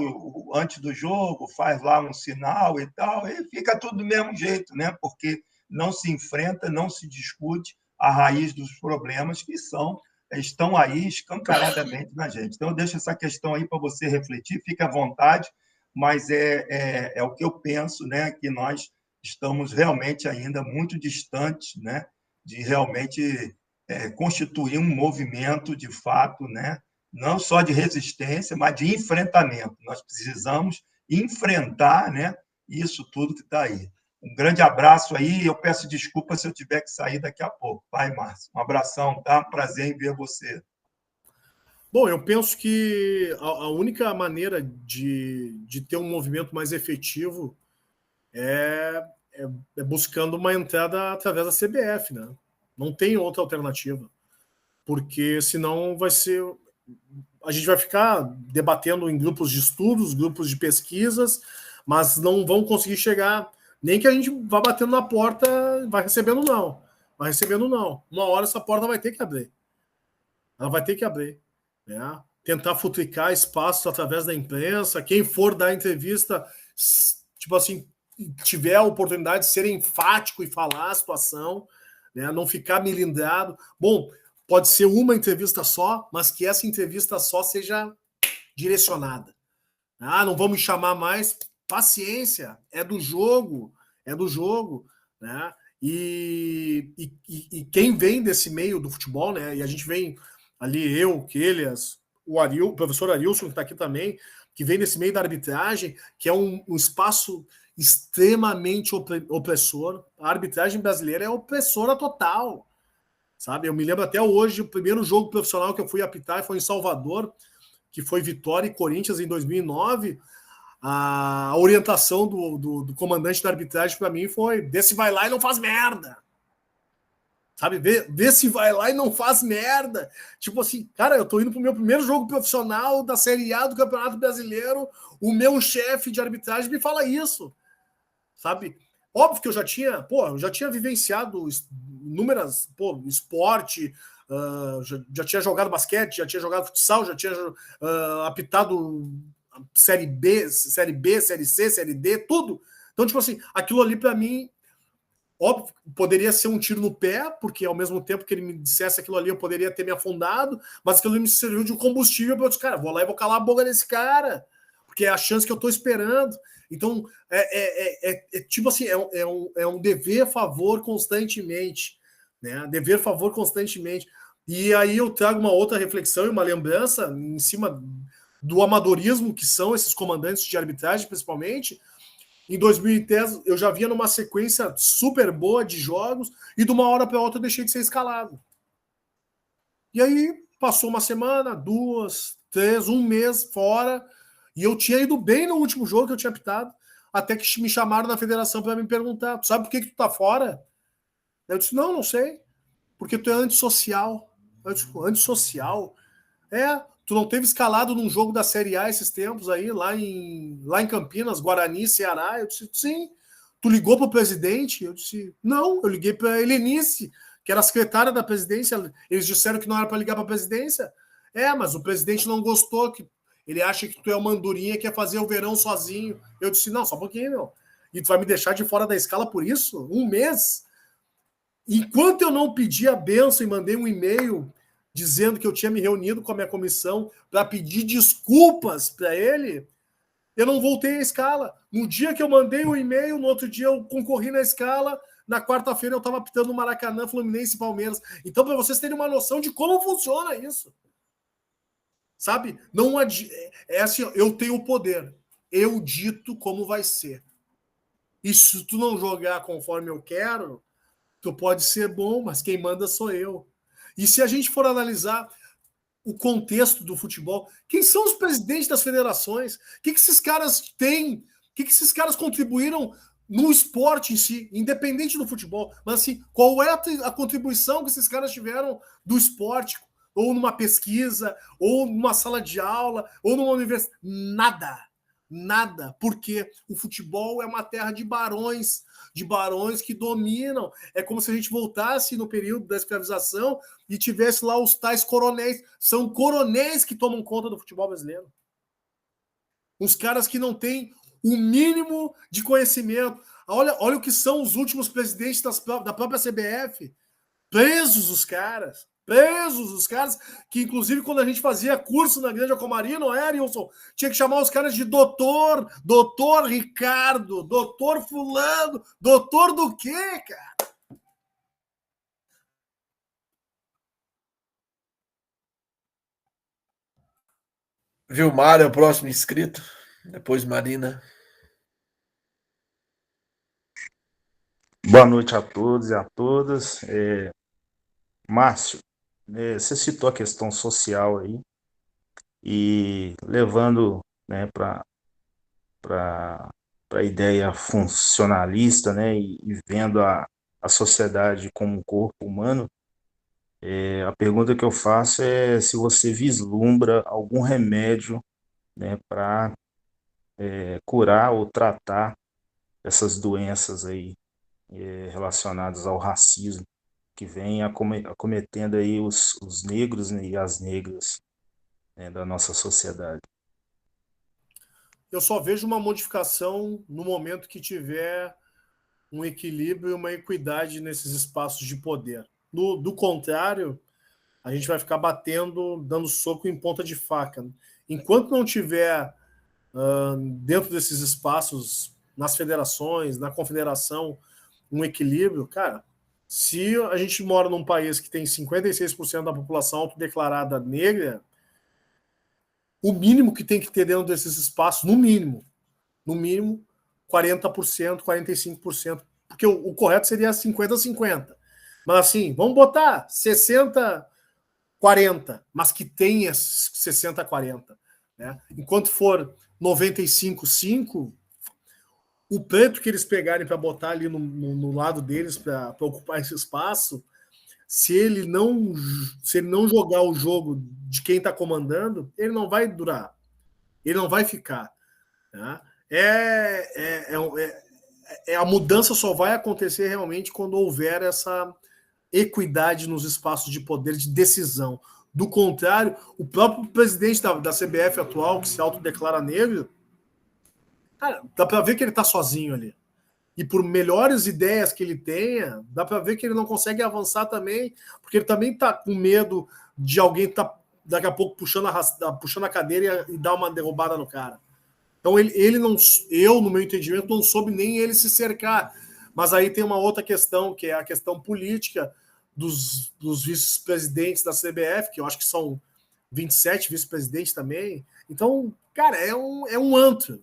antes do jogo, faz lá um sinal e tal, e fica tudo do mesmo jeito, né? Porque não se enfrenta, não se discute a raiz dos problemas que estão aí escancaradamente na gente. Então, eu deixo essa questão aí para você refletir, fique à vontade. mas é o que eu penso, né, que nós estamos realmente ainda muito distantes, né, de realmente constituir um movimento de fato, né, não só de resistência, mas de enfrentamento. Nós precisamos enfrentar, né, isso tudo que está aí. Um grande abraço aí, eu peço desculpa se eu tiver que sair daqui a pouco. Vai, Márcio. Um abração, tá? Prazer em ver você. Bom, eu penso que a única maneira de ter um movimento mais efetivo é buscando uma entrada através da CBF, né? Não tem outra alternativa. Porque senão vai ser... A gente vai ficar debatendo em grupos de estudos, grupos de pesquisas, mas não vão conseguir chegar... Nem que a gente vá batendo na porta, vai recebendo não. Vai recebendo não. Uma hora essa porta vai ter que abrir. Ela vai ter que abrir. Né? Tentar futricar espaços através da imprensa. Quem for dar entrevista, tipo assim, tiver a oportunidade de ser enfático e falar a situação, né? Não ficar melindrado. Bom, pode ser uma entrevista só, mas que essa entrevista só seja direcionada. Ah, não vamos chamar mais... Paciência, é do jogo, né? E quem vem desse meio do futebol, né? E a gente vem ali, eu, Quelhas, o professor Arilson, que está aqui também, que vem desse meio da arbitragem, que é um espaço extremamente opressor. A arbitragem brasileira é opressora total, sabe? Eu me lembro até hoje, o primeiro jogo profissional que eu fui apitar foi em Salvador, que foi Vitória e Corinthians em 2009. A orientação do comandante da arbitragem para mim foi: vê se vai lá e não faz merda. Sabe? Vê se vai lá e não faz merda. Tipo assim, cara, eu tô indo pro meu primeiro jogo profissional da Série A do Campeonato Brasileiro, o meu chefe de arbitragem me fala isso. Sabe? Óbvio que eu já tinha vivenciado inúmeras, esporte, já tinha jogado basquete, já tinha jogado futsal, já tinha apitado Série B, Série C, Série D, tudo. Então, tipo assim, aquilo ali para mim, óbvio, poderia ser um tiro no pé, porque ao mesmo tempo que ele me dissesse aquilo ali, eu poderia ter me afundado, mas aquilo ali me serviu de combustível para eu dizer, cara, vou lá e vou calar a boca desse cara, porque é a chance que eu tô esperando. Então, tipo assim, é um dever-favor constantemente, né? Dever-favor constantemente. E aí eu trago uma outra reflexão e uma lembrança em cima do amadorismo que são esses comandantes de arbitragem, principalmente. Em 2010, eu já vinha numa sequência super boa de jogos e de uma hora para outra eu deixei de ser escalado. E aí passou uma semana, 2, 3, um mês fora, e eu tinha ido bem no último jogo que eu tinha apitado, até que me chamaram na federação para me perguntar: sabe por que tu tá fora? Eu disse: não sei. Porque tu é antissocial. Eu disse: antissocial? Tu não teve escalado num jogo da Série A esses tempos aí, lá em Campinas, Guarani, Ceará? Eu disse: sim. Tu ligou para o presidente? Eu disse: não, eu liguei para a Helenice, que era a secretária da presidência. Eles disseram que não era para ligar para a presidência. Mas o presidente não gostou, que ele acha que tu é uma andorinha que quer fazer o verão sozinho. Eu disse: não, só um pouquinho, meu. E tu vai me deixar de fora da escala por isso? Um mês? Enquanto eu não pedi a benção e mandei um e-mail dizendo que eu tinha me reunido com a minha comissão para pedir desculpas para ele, eu não voltei à escala. No dia que eu mandei o e-mail, no outro dia eu concorri na escala, na quarta-feira eu estava apitando no Maracanã, Fluminense e Palmeiras. Então, para vocês terem uma noção de como funciona isso. Sabe? Não assim, eu tenho o poder. Eu dito como vai ser. E se tu não jogar conforme eu quero, tu pode ser bom, mas quem manda sou eu. E se a gente for analisar o contexto do futebol, quem são os presidentes das federações? O que esses caras têm? O que esses caras contribuíram no esporte em si, independente do futebol? Mas assim, qual é a contribuição que esses caras tiveram do esporte? Ou numa pesquisa, ou numa sala de aula, ou numa universidade? Nada. Porque o futebol é uma terra de barões que dominam. É como se a gente voltasse no período da escravização e tivesse lá os tais coronéis. São coronéis que tomam conta do futebol brasileiro. Os caras que não têm o mínimo de conhecimento. Olha o que são os últimos presidentes da própria CBF. Presos os caras. Presos, os caras que, inclusive, quando a gente fazia curso na Grande Acomari, não é, Arilson? Tinha que chamar os caras de doutor Ricardo, doutor fulano, doutor do quê, cara? Vilmar é o próximo inscrito, depois Marina. Boa noite a todos e a todas. Márcio, você citou a questão social aí, e levando, né, para a ideia funcionalista, né, e vendo a sociedade como um corpo humano, a pergunta que eu faço é se você vislumbra algum remédio, né, para curar ou tratar essas doenças aí relacionadas ao racismo que vem acometendo aí os negros, né, e as negras, né, da nossa sociedade. Eu só vejo uma modificação no momento que tiver um equilíbrio e uma equidade nesses espaços de poder. Do contrário, a gente vai ficar batendo, dando soco em ponta de faca. Enquanto não tiver dentro desses espaços, nas federações, na confederação, um equilíbrio, cara, se a gente mora num país que tem 56% da população autodeclarada negra, o mínimo que tem que ter dentro desses espaços, no mínimo 40%, 45%, porque o correto seria 50-50. Mas assim, vamos botar 60-40, mas que tenha 60-40. Né? Enquanto for 95-5, o preto que eles pegarem para botar ali no lado deles para ocupar esse espaço, se ele não jogar o jogo de quem está comandando, ele não vai durar, ele não vai ficar. Tá? A mudança só vai acontecer realmente quando houver essa equidade nos espaços de poder de decisão. Do contrário, o próprio presidente da CBF atual, que se autodeclara negro, cara, dá para ver que ele está sozinho ali. E por melhores ideias que ele tenha, dá para ver que ele não consegue avançar também, porque ele também está com medo de alguém tá daqui a pouco puxando a cadeira e dar uma derrubada no cara. Então ele não, eu no meu entendimento não soube nem ele se cercar. Mas aí tem uma outra questão, que é a questão política dos vice-presidentes da CBF, que eu acho que são 27 vice-presidentes também. Então, cara, é um antro.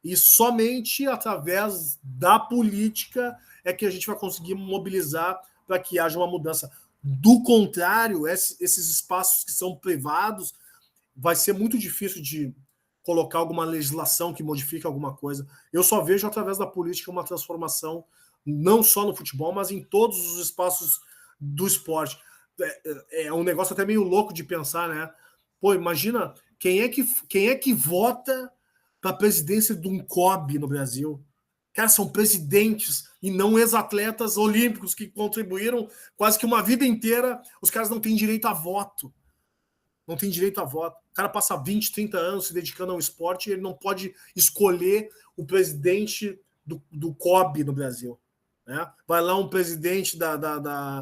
E somente através da política é que a gente vai conseguir mobilizar para que haja uma mudança. Do contrário, esses espaços que são privados, vai ser muito difícil de colocar alguma legislação que modifique alguma coisa. Eu só vejo através da política uma transformação, não só no futebol, mas em todos os espaços do esporte. É um negócio até meio louco de pensar, né? Pô, imagina quem é que vota para a presidência de um COB no Brasil. Cara, são presidentes e não ex-atletas olímpicos que contribuíram quase que uma vida inteira. Os caras não têm direito a voto. Não tem direito a voto. O cara passa 20, 30 anos se dedicando ao esporte e ele não pode escolher o presidente do COB no Brasil. Né? Vai lá um presidente da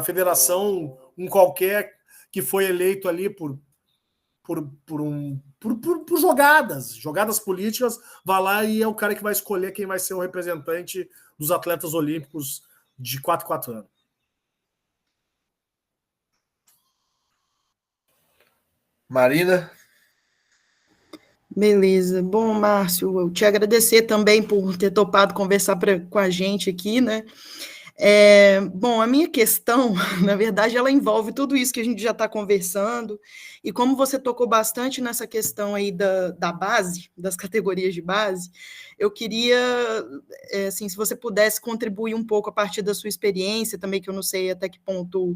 federação, um qualquer, que foi eleito ali por jogadas políticas, vai lá e é o cara que vai escolher quem vai ser o representante dos atletas olímpicos de 4 anos. Marina? Beleza. Bom, Márcio, eu te agradecer também por ter topado conversar com a gente aqui, né? Bom, a minha questão, na verdade, ela envolve tudo isso que a gente já está conversando, e como você tocou bastante nessa questão aí da base, das categorias de base, eu queria, assim, se você pudesse contribuir um pouco a partir da sua experiência também, que eu não sei até que ponto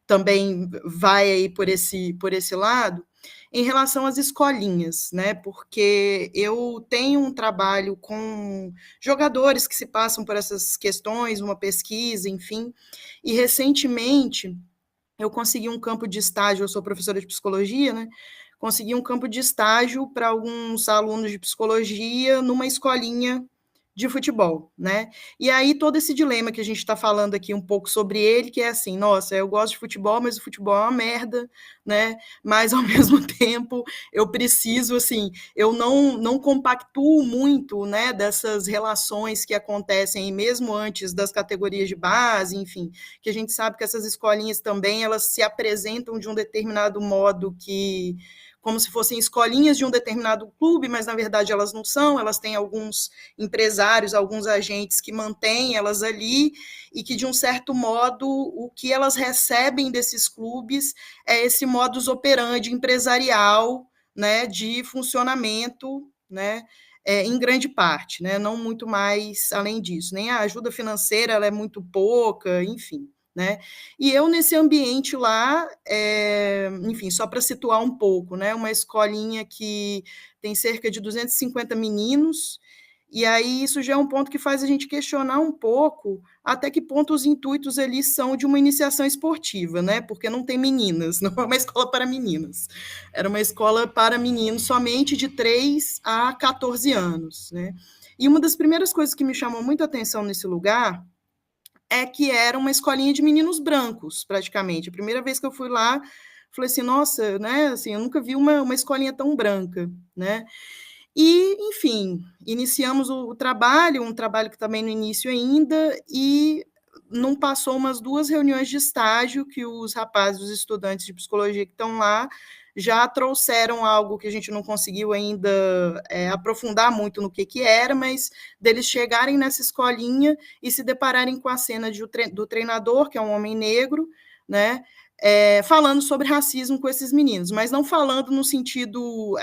também vai aí por esse lado, em relação às escolinhas, né? Porque eu tenho um trabalho com jogadores que se passam por essas questões, uma pesquisa, enfim, e recentemente eu consegui um campo de estágio, eu sou professora de psicologia, né? Consegui um campo de estágio para alguns alunos de psicologia numa escolinha de futebol, né? E aí todo esse dilema que a gente está falando aqui um pouco sobre ele, que é assim, nossa, eu gosto de futebol, mas o futebol é uma merda, né? Mas ao mesmo tempo eu preciso, assim, eu não compactuo muito, né, dessas relações que acontecem mesmo antes das categorias de base, enfim, que a gente sabe que essas escolinhas também elas se apresentam de um determinado modo que como se fossem escolinhas de um determinado clube, mas na verdade elas não são, elas têm alguns empresários, alguns agentes que mantêm elas ali e que, de um certo modo, o que elas recebem desses clubes é esse modus operandi empresarial, né, de funcionamento, né, em grande parte, né, não muito mais além disso. Nem a ajuda financeira ela é muito pouca, enfim. Né? E eu nesse ambiente lá, enfim, só para situar um pouco, né? Uma escolinha que tem cerca de 250 meninos, e aí isso já é um ponto que faz a gente questionar um pouco até que ponto os intuitos ali são de uma iniciação esportiva, né? Porque não tem meninas, não é uma escola para meninas. Era uma escola para meninos somente de 3 a 14 anos, né? E uma das primeiras coisas que me chamou muito a atenção nesse lugar é que era uma escolinha de meninos brancos, praticamente. A primeira vez que eu fui lá, falei assim, nossa, né, assim, eu nunca vi uma escolinha tão branca, né? E, enfim, iniciamos o trabalho, um trabalho que também no início ainda, e não passou umas 2 reuniões de estágio que os rapazes, os estudantes de psicologia que estão lá, já trouxeram algo que a gente não conseguiu ainda aprofundar muito no que era, mas deles chegarem nessa escolinha e se depararem com a cena do treinador, que é um homem negro, né, falando sobre racismo com esses meninos, mas não falando no sentido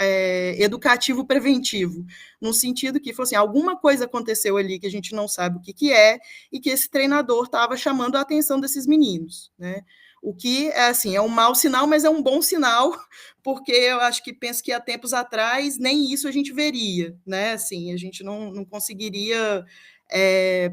educativo preventivo, no sentido que, assim, alguma coisa aconteceu ali que a gente não sabe o que é, e que esse treinador estava chamando a atenção desses meninos, né? O que, assim, é um mau sinal, mas é um bom sinal, porque eu acho que penso que há tempos atrás nem isso a gente veria, né? Assim, a gente não conseguiria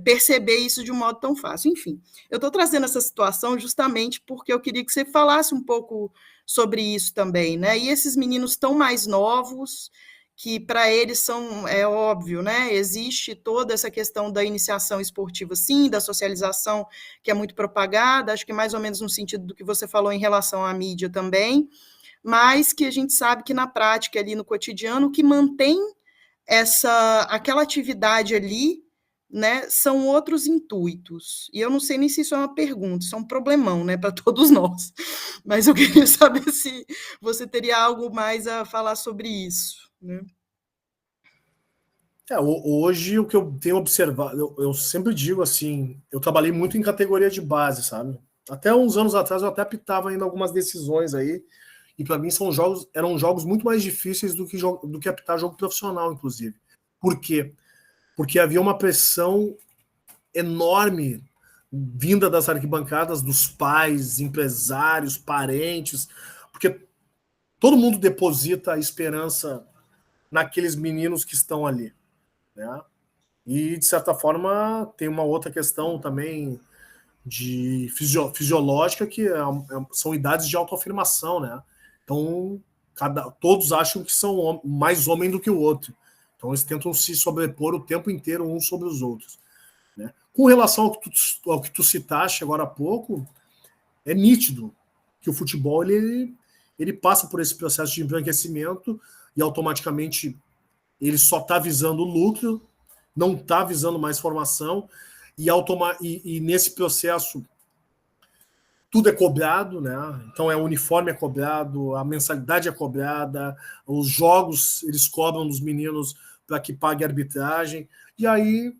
perceber isso de um modo tão fácil. Enfim, eu estou trazendo essa situação justamente porque eu queria que você falasse um pouco sobre isso também, né? E esses meninos tão mais novos, que para eles são, é óbvio, né? Existe toda essa questão da iniciação esportiva, sim, da socialização, que é muito propagada, acho que mais ou menos no sentido do que você falou em relação à mídia também, mas que a gente sabe que na prática, ali no cotidiano, o que mantém aquela atividade ali, né, são outros intuitos. E eu não sei nem se isso é uma pergunta, isso é um problemão, né, para todos nós. Mas eu queria saber se você teria algo mais a falar sobre isso, né? Hoje, o que eu tenho observado, eu sempre digo assim, eu trabalhei muito em categoria de base, sabe? Até uns anos atrás eu até apitava ainda algumas decisões aí, e para mim eram jogos muito mais difíceis do que apitar jogo profissional, inclusive. Por quê? Porque havia uma pressão enorme vinda das arquibancadas, dos pais, empresários, parentes, porque todo mundo deposita a esperança naqueles meninos que estão ali, né? E, de certa forma, tem uma outra questão também de fisiológica, que são idades de autoafirmação, né? Então, todos acham que são mais homem do que o outro. Então, eles tentam se sobrepor o tempo inteiro uns sobre os outros, né? Com relação ao que tu citaste agora há pouco, é nítido que o futebol ele passa por esse processo de embranquecimento e automaticamente ele só está visando o lucro, não está visando mais formação, e nesse processo tudo é cobrado, né? Então o uniforme é cobrado, a mensalidade é cobrada, os jogos eles cobram dos meninos para que pague a arbitragem, e aí,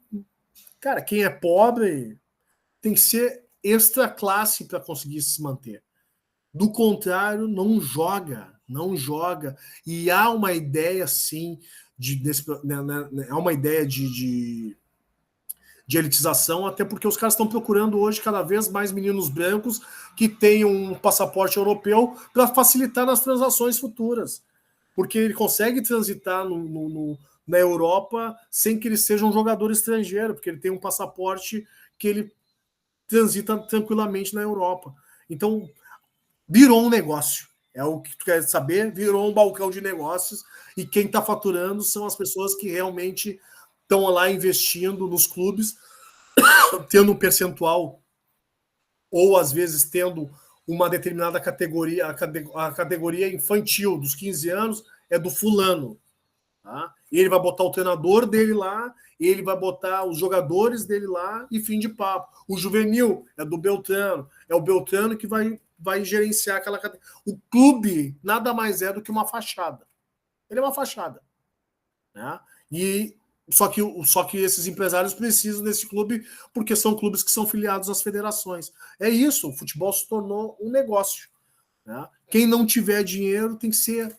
cara, quem é pobre tem que ser extra classe para conseguir se manter. Do contrário, não joga. E há uma ideia, sim, há uma ideia de elitização, até porque os caras estão procurando hoje cada vez mais meninos brancos que tenham um passaporte europeu para facilitar nas transações futuras. Porque ele consegue transitar na Europa sem que ele seja um jogador estrangeiro, porque ele tem um passaporte que ele transita tranquilamente na Europa. Então, virou um negócio. É o que tu quer saber, virou um balcão de negócios, e quem está faturando são as pessoas que realmente estão lá investindo nos clubes, tendo um percentual, ou às vezes tendo uma determinada categoria, a categoria infantil dos 15 anos é do fulano. Tá? Ele vai botar o treinador dele lá, ele vai botar os jogadores dele lá e fim de papo. O juvenil é do Beltrano, é o Beltrano que vai gerenciar aquela categoria. O clube nada mais é do que uma fachada. Ele é uma fachada. Né? Só que esses empresários precisam desse clube porque são clubes que são filiados às federações. É isso, o futebol se tornou um negócio. Né? Quem não tiver dinheiro tem que ser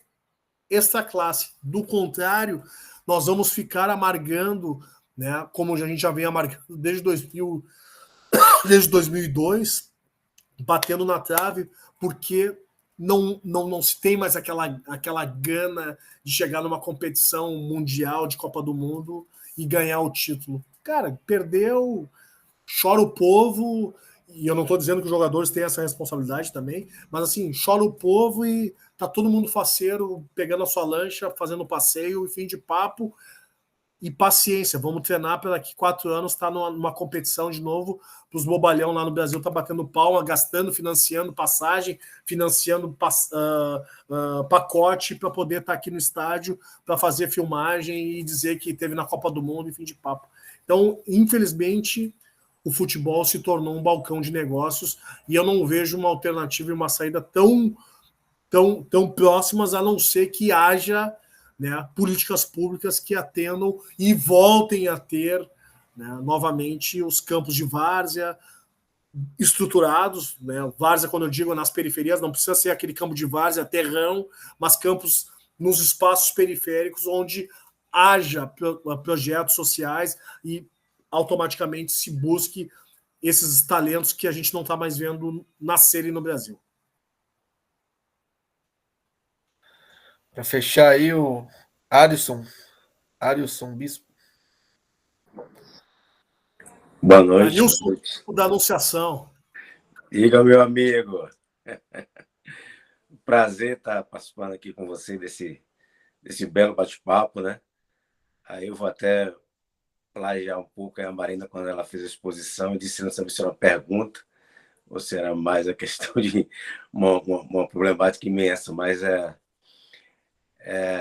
extra classe. Do contrário, nós vamos ficar amargando, né, como a gente já vem amargando desde 2002, batendo na trave, porque não se tem mais aquela gana de chegar numa competição mundial de Copa do Mundo e ganhar o título. Cara, perdeu, chora o povo, e eu não estou dizendo que os jogadores têm essa responsabilidade também, mas assim, chora o povo e tá todo mundo faceiro, pegando a sua lancha, fazendo passeio e fim de papo. E paciência, vamos treinar para daqui 4 anos estar numa competição de novo, para os bobalhão lá no Brasil tá batendo palma, gastando, financiando passagem, financiando pacote para poder estar aqui no estádio, para fazer filmagem e dizer que teve na Copa do Mundo e fim de papo. Então, infelizmente, o futebol se tornou um balcão de negócios e eu não vejo uma alternativa e uma saída tão próximas, a não ser que haja, né, políticas públicas que atendam e voltem a ter, né, novamente os campos de várzea estruturados, né? Várzea, quando eu digo nas periferias, não precisa ser aquele campo de várzea terrão, mas campos nos espaços periféricos onde haja projetos sociais e automaticamente se busque esses talentos que a gente não está mais vendo nascerem no Brasil. Para fechar aí, o Adilson Bispo. Boa noite. Nilson, da Anunciação. Diga, meu amigo. Prazer estar participando aqui com você desse belo bate-papo, né? Aí eu vou até plagiar um pouco a Marina quando ela fez a exposição e disse: não sabia se era uma pergunta ou se era mais a questão de uma problemática imensa, mas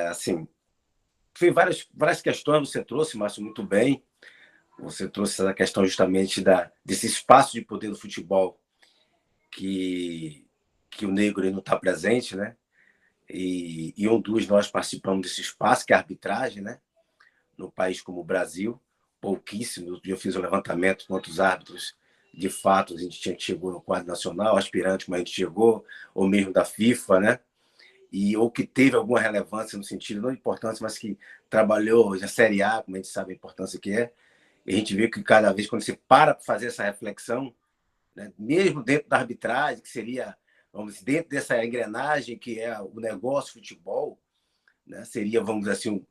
assim, foi várias questões você trouxe, Márcio, muito bem. Você trouxe essa questão justamente desse espaço de poder do futebol que o negro não está presente, né? E nós participamos desse espaço, que é a arbitragem, né? No país como o Brasil, pouquíssimo. Eu fiz o levantamento quantos árbitros, de fato, a gente chegou no quadro nacional, aspirante, mas a gente chegou, ou mesmo da FIFA, né? Ou que teve alguma relevância no sentido, não importância, mas que trabalhou na Série A, como a gente sabe a importância que é. E a gente vê que cada vez, quando você para fazer essa reflexão, né, mesmo dentro da arbitragem, que seria, vamos dizer, dentro dessa engrenagem que é o negócio futebol, né, seria, vamos dizer assim,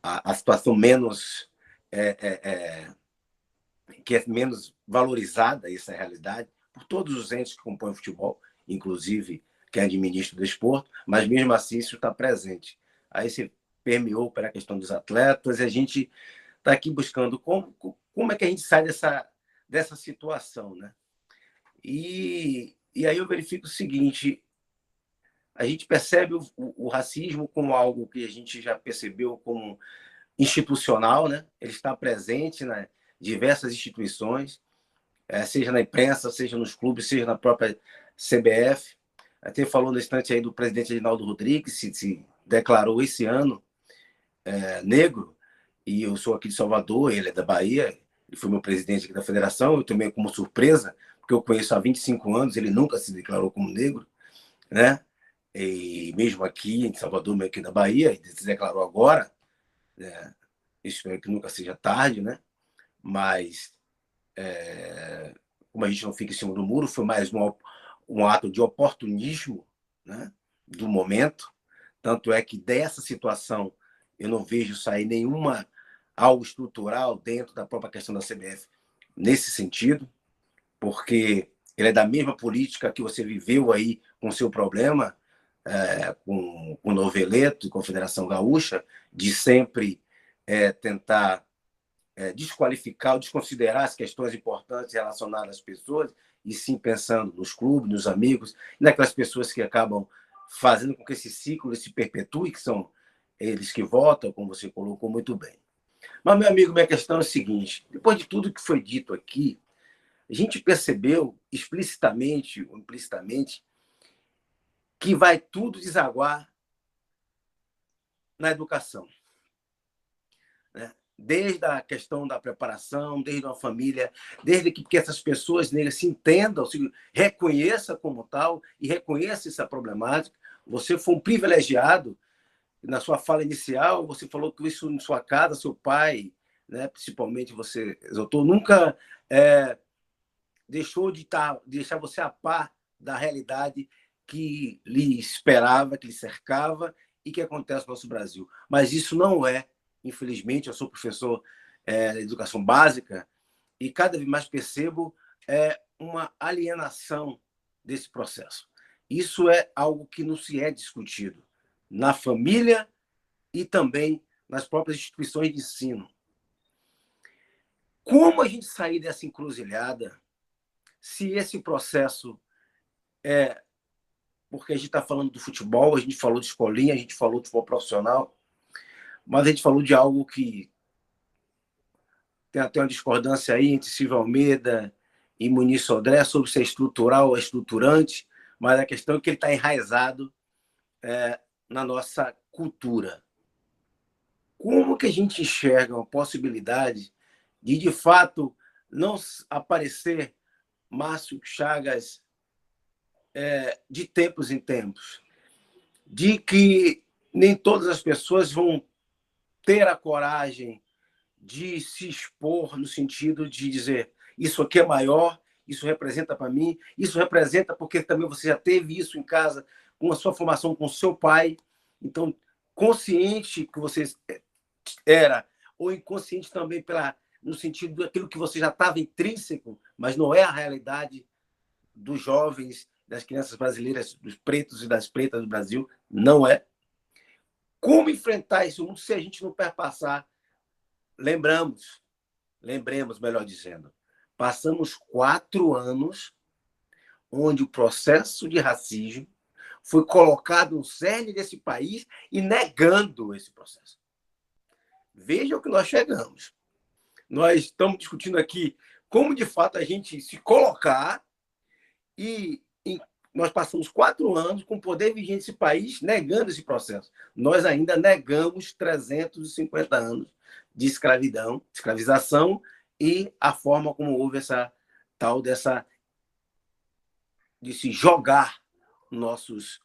a situação menos que é menos valorizada, essa é a realidade, por todos os entes que compõem o futebol, inclusive quem administra o desporto, mas mesmo assim isso está presente. Aí você permeou para a questão dos atletas e a gente está aqui buscando como é que a gente sai dessa situação, né? E aí eu verifico o seguinte: a gente percebe o racismo como algo que a gente já percebeu como institucional, né? Ele está presente nas diversas instituições, seja na imprensa, seja nos clubes, seja na própria CBF. Até falou no instante aí do presidente Reinaldo Rodrigues, se declarou esse ano negro, e eu sou aqui de Salvador, ele é da Bahia, ele foi meu presidente aqui da federação, eu também como surpresa, porque eu conheço há 25 anos, ele nunca se declarou como negro, né? E mesmo aqui em Salvador, aqui da Bahia, ele se declarou agora, né? Espero que nunca seja tarde, né? Mas como a gente não fica em cima do muro, foi mais um ato de oportunismo, né, do momento. Tanto é que dessa situação eu não vejo sair algo estrutural dentro da própria questão da CBF nesse sentido, porque ele é da mesma política que você viveu aí com o seu problema, com o Noveleto e com a Federação Gaúcha, de sempre tentar desqualificar ou desconsiderar as questões importantes relacionadas às pessoas, e sim pensando nos clubes, nos amigos, e naquelas pessoas que acabam fazendo com que esse ciclo se perpetue, que são eles que votam, como você colocou muito bem. Mas, meu amigo, minha questão é a seguinte: depois de tudo que foi dito aqui, a gente percebeu explicitamente ou implicitamente que vai tudo desaguar na educação, né? Desde a questão da preparação, desde uma família, desde que essas pessoas negras se entendam, se reconheçam como tal e reconheçam essa problemática. Você foi um privilegiado. Na sua fala inicial, você falou que isso em sua casa, seu pai, né, principalmente você exaltou, nunca deixou de deixar você a par da realidade que lhe esperava, que lhe cercava e que acontece no nosso Brasil. Mas isso não é, infelizmente, eu sou professor de educação básica e cada vez mais percebo uma alienação desse processo. Isso é algo que não se é discutido na família e também nas próprias instituições de ensino. Como a gente sair dessa encruzilhada se esse processo porque a gente está falando do futebol, a gente falou de escolinha, a gente falou de futebol profissional, mas a gente falou de algo que tem até uma discordância aí entre Silvio Almeida e Muniz Sodré sobre se é estrutural ou é estruturante, mas a questão é que ele está enraizado na nossa cultura. Como que a gente enxerga uma possibilidade de fato, não aparecer Márcio Chagas de tempos em tempos, de que nem todas as pessoas vão ter a coragem de se expor no sentido de dizer isso aqui é maior, isso representa para mim, isso representa porque também você já teve isso em casa com a sua formação com o seu pai. Então, consciente que você era, ou inconsciente também no sentido daquilo que você já estava intrínseco, mas não é a realidade dos jovens, das crianças brasileiras, dos pretos e das pretas do Brasil, não é. Como enfrentar esse mundo se a gente não perpassar? Lembremos, melhor dizendo, passamos 4 anos onde o processo de racismo foi colocado no cerne desse país e negando esse processo. Veja o que nós chegamos. Nós estamos discutindo aqui como, de fato, a gente se colocar e nós passamos 4 anos com o poder vigente desse país negando esse processo. Nós ainda negamos 350 anos de escravização e a forma como houve essa tal de se jogar nossos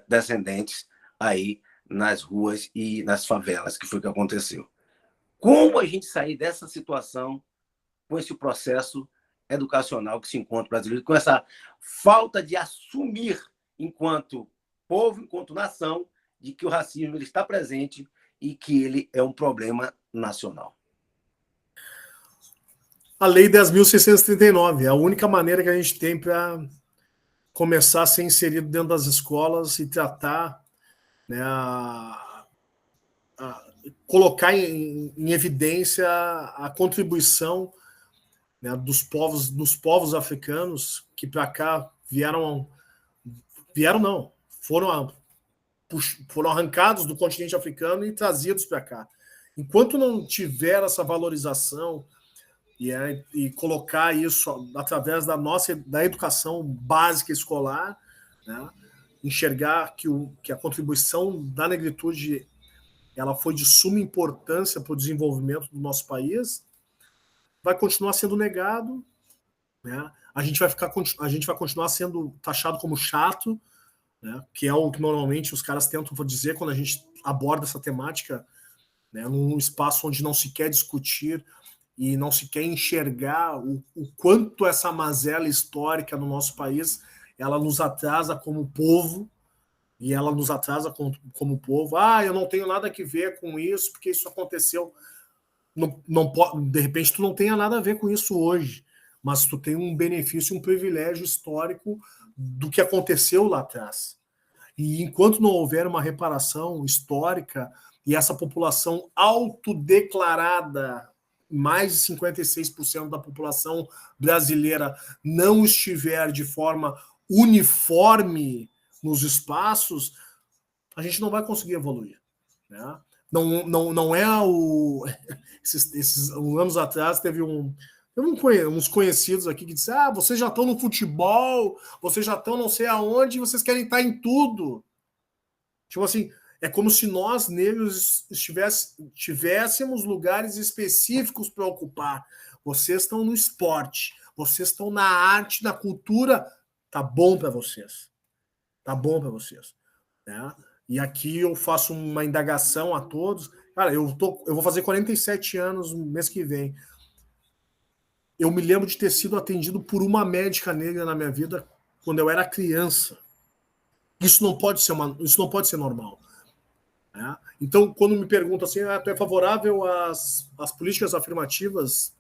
descendentes aí nas ruas e nas favelas, que foi o que aconteceu. Como a gente sair dessa situação com esse processo educacional que se encontra brasileiro, com essa falta de assumir enquanto povo, enquanto nação, de que o racismo ele está presente e que ele é um problema nacional? A Lei 10.639 é a única maneira que a gente tem para começar a ser inserido dentro das escolas e tratar, né, colocar em evidência a contribuição, né, dos povos africanos que para cá foram arrancados do continente africano e trazidos para cá. Enquanto não tiver essa valorização e colocar isso através da educação básica escolar, né, enxergar que a contribuição da negritude ela foi de suma importância para o desenvolvimento do nosso país, vai continuar sendo negado, né? A gente vai continuar sendo taxado como chato, né? Que é o que normalmente os caras tentam dizer quando a gente aborda essa temática, né? Num espaço onde não se quer discutir e não se quer enxergar o quanto essa mazela histórica no nosso país ela nos atrasa como povo, e ela nos atrasa como povo. Eu não tenho nada a ver com isso, porque isso aconteceu. Não pode, de repente, tu não tenha nada a ver com isso hoje, mas tu tem um benefício, um privilégio histórico do que aconteceu lá atrás. E enquanto não houver uma reparação histórica e essa população autodeclarada, mais de 56% da população brasileira não estiver de forma uniforme nos espaços, a gente não vai conseguir evoluir, né? Não é o... Esses anos atrás teve uns conhecidos aqui que disseram: vocês já estão no futebol, vocês já estão não sei aonde, vocês querem estar em tudo. Tipo assim, é como se nós, negros, tivéssemos lugares específicos para ocupar. Vocês estão no esporte, vocês estão na arte, na cultura, tá bom para vocês. Tá bom para vocês. Né? E aqui eu faço uma indagação a todos. Cara, eu vou fazer 47 anos no mês que vem. Eu me lembro de ter sido atendido por uma médica negra na minha vida quando eu era criança. Isso não pode ser normal. Né? Então, quando me perguntam assim, tu é favorável às políticas afirmativas,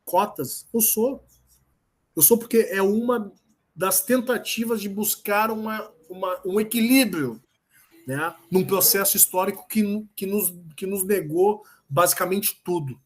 cotas? Eu sou. Eu sou porque é uma das tentativas de buscar um equilíbrio, né, num processo histórico que nos negou basicamente tudo.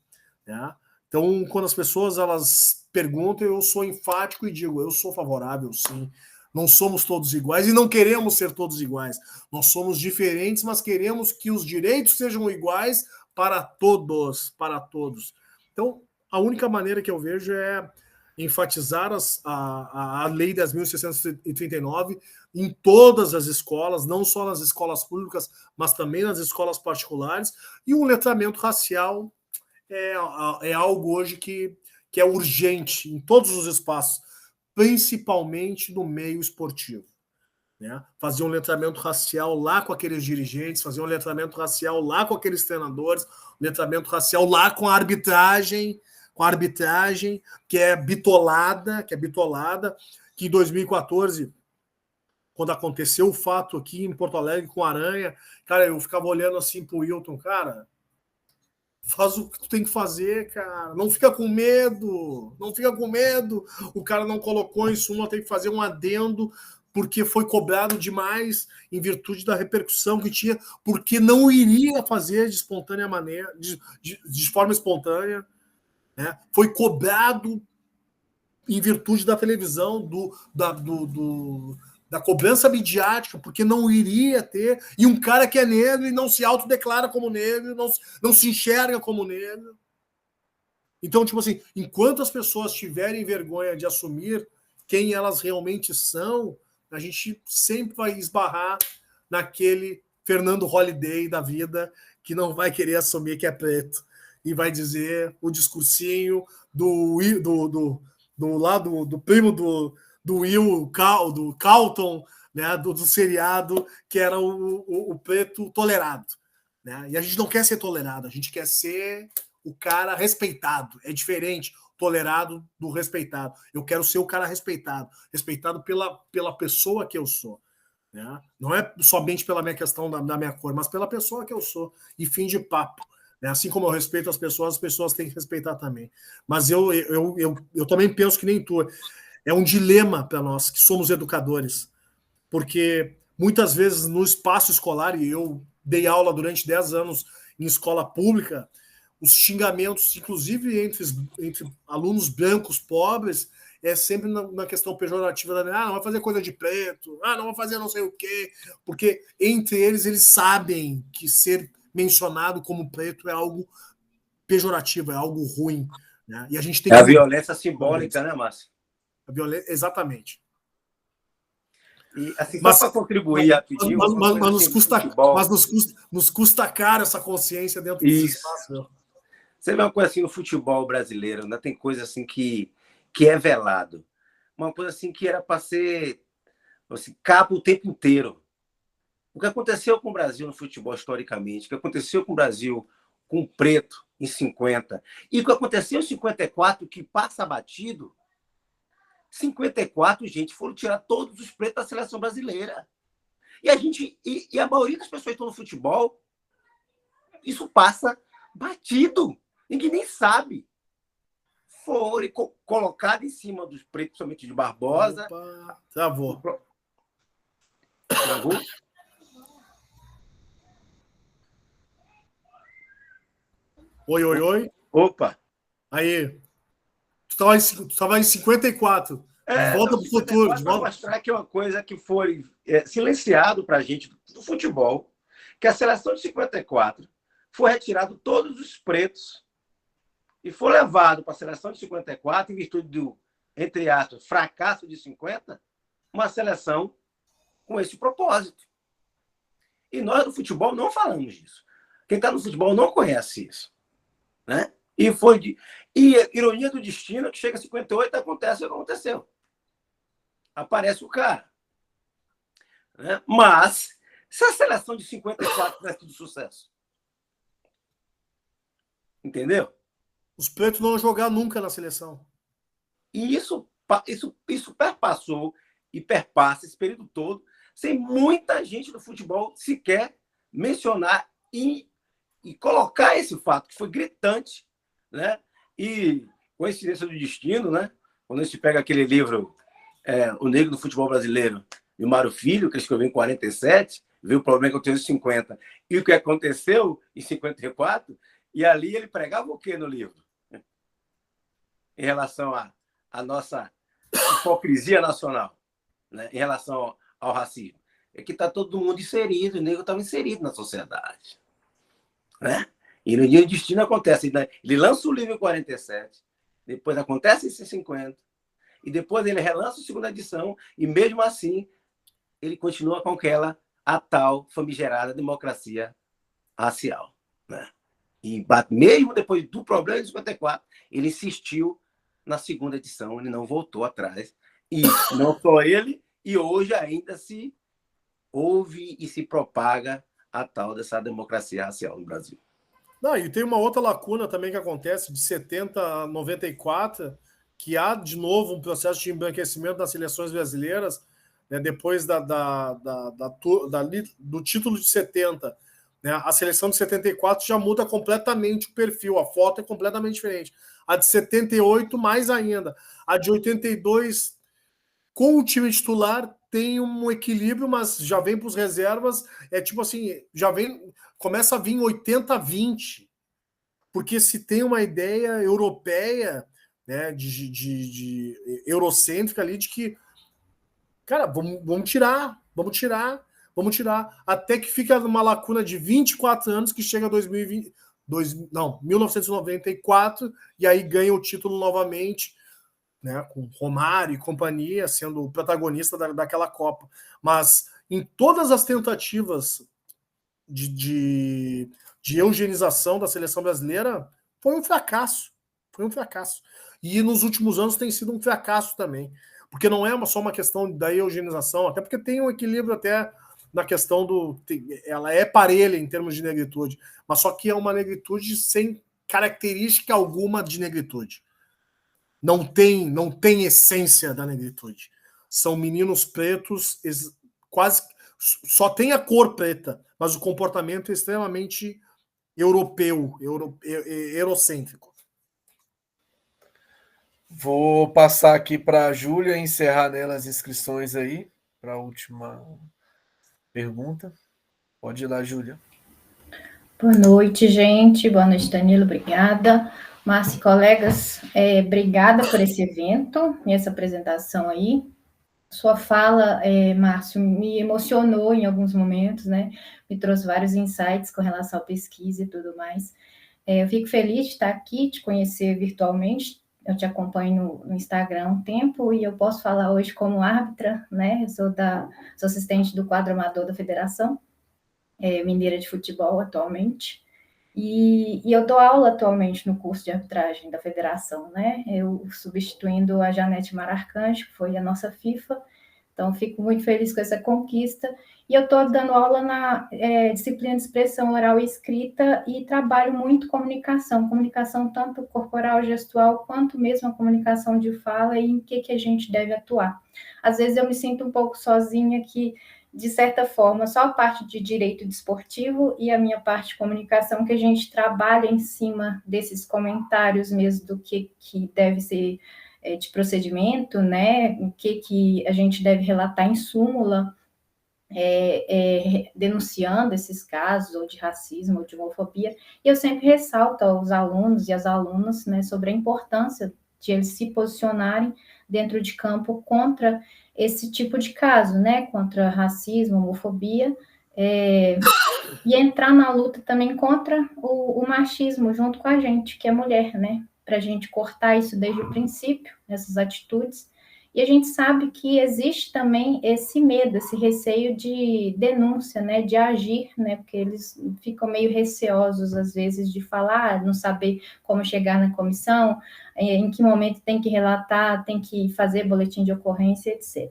Né? Então, quando as pessoas elas perguntam, eu sou enfático e digo, eu sou favorável, sim. Não somos todos iguais e não queremos ser todos iguais. Nós somos diferentes, mas queremos que os direitos sejam iguais para todos, para todos. Então, a única maneira que eu vejo é enfatizar a Lei 10.639 em todas as escolas, não só nas escolas públicas, mas também nas escolas particulares, e um letramento racial é algo hoje que é urgente em todos os espaços, principalmente no meio esportivo. Né? Fazer um letramento racial lá com aqueles dirigentes, fazer um letramento racial lá com aqueles treinadores, um letramento racial lá com a arbitragem, que é bitolada, que em 2014, quando aconteceu o fato aqui em Porto Alegre com a Aranha, cara, eu ficava olhando assim pro Wilton, cara, faz o que tu tem que fazer, cara, não fica com medo, o cara não colocou em súmula, tem que fazer um adendo, porque foi cobrado demais em virtude da repercussão que tinha, porque não iria fazer de espontânea maneira, de forma espontânea, né? Foi cobrado em virtude da televisão, da cobrança midiática, porque não iria ter, e um cara que é negro e não se autodeclara como negro, não se enxerga como negro. Então, tipo assim, enquanto as pessoas tiverem vergonha de assumir quem elas realmente são, a gente sempre vai esbarrar naquele Fernando Holliday da vida que não vai querer assumir que é preto e vai dizer o discursinho do primo do Will, do Carlton, né, do seriado, que era o preto tolerado. Né? E a gente não quer ser tolerado, a gente quer ser o cara respeitado. É diferente tolerado do respeitado. Eu quero ser o cara respeitado pela pessoa que eu sou. Né? Não é somente pela minha questão da minha cor, mas pela pessoa que eu sou. E fim de papo. Né? Assim como eu respeito as pessoas têm que respeitar também. Mas eu também penso que nem tu. É um dilema para nós, que somos educadores. Porque muitas vezes no espaço escolar, e eu dei aula durante 10 anos em escola pública, os xingamentos, inclusive entre alunos brancos pobres, é sempre na questão pejorativa da não vai fazer coisa de preto, não vai fazer não sei o quê, porque entre eles sabem que ser mencionado como preto é algo pejorativo, é algo ruim. Né? E a gente tem a violência simbólica, né, Márcio? A violência, exatamente. E assim, só para contribuir rapidinho. Mas nos custa caro essa consciência dentro desse espaço. Você vê uma coisa assim no futebol brasileiro, né? Tem coisa assim que é velado. Uma coisa assim que era para ser assim, capa o tempo inteiro. O que aconteceu com o Brasil no futebol historicamente, o que aconteceu com o Brasil com o preto em 50, e o que aconteceu em 54, que passa batido, 54, gente, foram tirar todos os pretos da seleção brasileira. E a maioria das pessoas que estão no futebol, isso passa batido. Ninguém nem sabe. Foram colocados em cima dos pretos, somente de Barbosa. Opa, travou. Travou? Oi, oi, oi. Opa! Aí. Tu estava em 54. De volta para o futuro. De Para volta... mostrar que é uma coisa que foi silenciado para a gente do futebol, que a seleção de 54 foi retirado todos os pretos e foi levado para a seleção de 54 em virtude do, entre aspas, fracasso de 50, uma seleção com esse propósito. E nós do futebol não falamos disso. Quem está no futebol não conhece isso. Né? E ironia do destino, que chega a 58, acontece o que aconteceu. Aparece o cara. Né? Mas, se a seleção de 54 tivesse tido sucesso, entendeu? Os pretos não vão jogar nunca na seleção. E isso perpassou e perpassa esse período todo, sem muita gente do futebol sequer mencionar e colocar esse fato, que foi gritante, né? E coincidência do destino, né? Quando a gente pega aquele livro O Negro no Futebol Brasileiro, de Mário Filho, que ele escreveu em 47, viu o problema que aconteceu em 50 e o que aconteceu em 54, e ali ele pregava o que no livro? Em relação à nossa hipocrisia nacional, né? Em relação ao racismo. É que está todo mundo inserido, o negro estava inserido na sociedade. Né? E no dia do destino acontece. Ele lança o livro em 47, depois acontece isso em 50, e depois ele relança a segunda edição, e mesmo assim ele continua com a tal famigerada democracia racial. Né? E mesmo depois do problema de 54, ele insistiu na segunda edição, ele não voltou atrás. E não só ele, e hoje ainda se ouve e se propaga a tal dessa democracia racial no Brasil. Não, e tem uma outra lacuna também que acontece de 70 a 94, que há de novo um processo de embranquecimento das seleções brasileiras, né, depois do título de 70. Né, a seleção de 74 já muda completamente o perfil, a foto é completamente diferente. A de 78, mais ainda. A de 82, com o time titular, tem um equilíbrio, mas já vem para os reservas, tipo assim, começa a vir 80-20, porque se tem uma ideia europeia, né, de eurocêntrica ali, de que, cara, vamos tirar, até que fica numa lacuna de 24 anos, que chega a 1994, e aí ganha o título novamente, né, com Romário e companhia sendo o protagonista daquela Copa. Mas em todas as tentativas de eugenização da seleção brasileira, foi um fracasso. E nos últimos anos tem sido um fracasso também. Porque não é só uma questão da eugenização, até porque tem um equilíbrio até na questão ela é parelha em termos de negritude, mas só que é uma negritude sem característica alguma de negritude. Não tem essência da negritude. São meninos pretos, quase só tem a cor preta, mas o comportamento é extremamente europeu, eurocêntrico. Vou passar aqui para a Júlia encerrar nela as inscrições aí para a última pergunta. Pode ir lá, Júlia. Boa noite, gente. Boa noite, Danilo. Obrigada. Márcio e colegas, obrigada por esse evento e essa apresentação aí. Sua fala, Márcio, me emocionou em alguns momentos, né? Me trouxe vários insights com relação à pesquisa e tudo mais. Eu fico feliz de estar aqui, te conhecer virtualmente. Eu te acompanho no Instagram há um tempo e eu posso falar hoje como árbitra, né? Eu sou assistente do quadro amador da Federação Mineira de Futebol atualmente. E eu dou aula atualmente no curso de arbitragem da federação, né? Eu substituindo a Janete Mararcanjo, que foi a nossa FIFA. Então, fico muito feliz com essa conquista. E eu estou dando aula na disciplina de expressão oral e escrita e trabalho muito comunicação tanto corporal, gestual, quanto mesmo a comunicação de fala e em que a gente deve atuar. Às vezes eu me sinto um pouco sozinha aqui, de certa forma, só a parte de direito desportivo e a minha parte de comunicação, que a gente trabalha em cima desses comentários mesmo do que deve ser de procedimento, né? O que a gente deve relatar em súmula, denunciando esses casos, ou de racismo, ou de homofobia, e eu sempre ressalto aos alunos e às alunas, né, sobre a importância de eles se posicionarem dentro de campo contra esse tipo de caso, né, contra racismo, homofobia, e entrar na luta também contra o machismo junto com a gente, que é mulher, né, para a gente cortar isso desde o princípio, essas atitudes. E a gente sabe que existe também esse medo, esse receio de denúncia, né, de agir, né, porque eles ficam meio receosos, às vezes, de falar, não saber como chegar na comissão, em que momento tem que relatar, tem que fazer boletim de ocorrência, etc.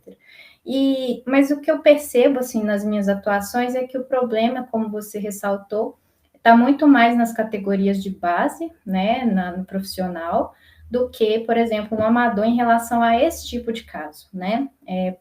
Mas o que eu percebo, assim, nas minhas atuações é que o problema, como você ressaltou, está muito mais nas categorias de base, né, no profissional, do que, por exemplo, no amador em relação a esse tipo de caso, né?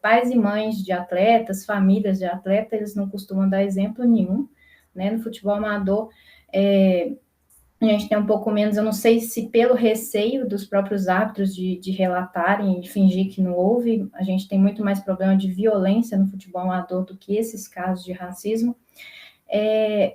Pais e mães de atletas, famílias de atletas, eles não costumam dar exemplo nenhum, né? No futebol amador, a gente tem um pouco menos, eu não sei se pelo receio dos próprios árbitros de relatarem, de fingir que não houve, a gente tem muito mais problema de violência no futebol amador do que esses casos de racismo.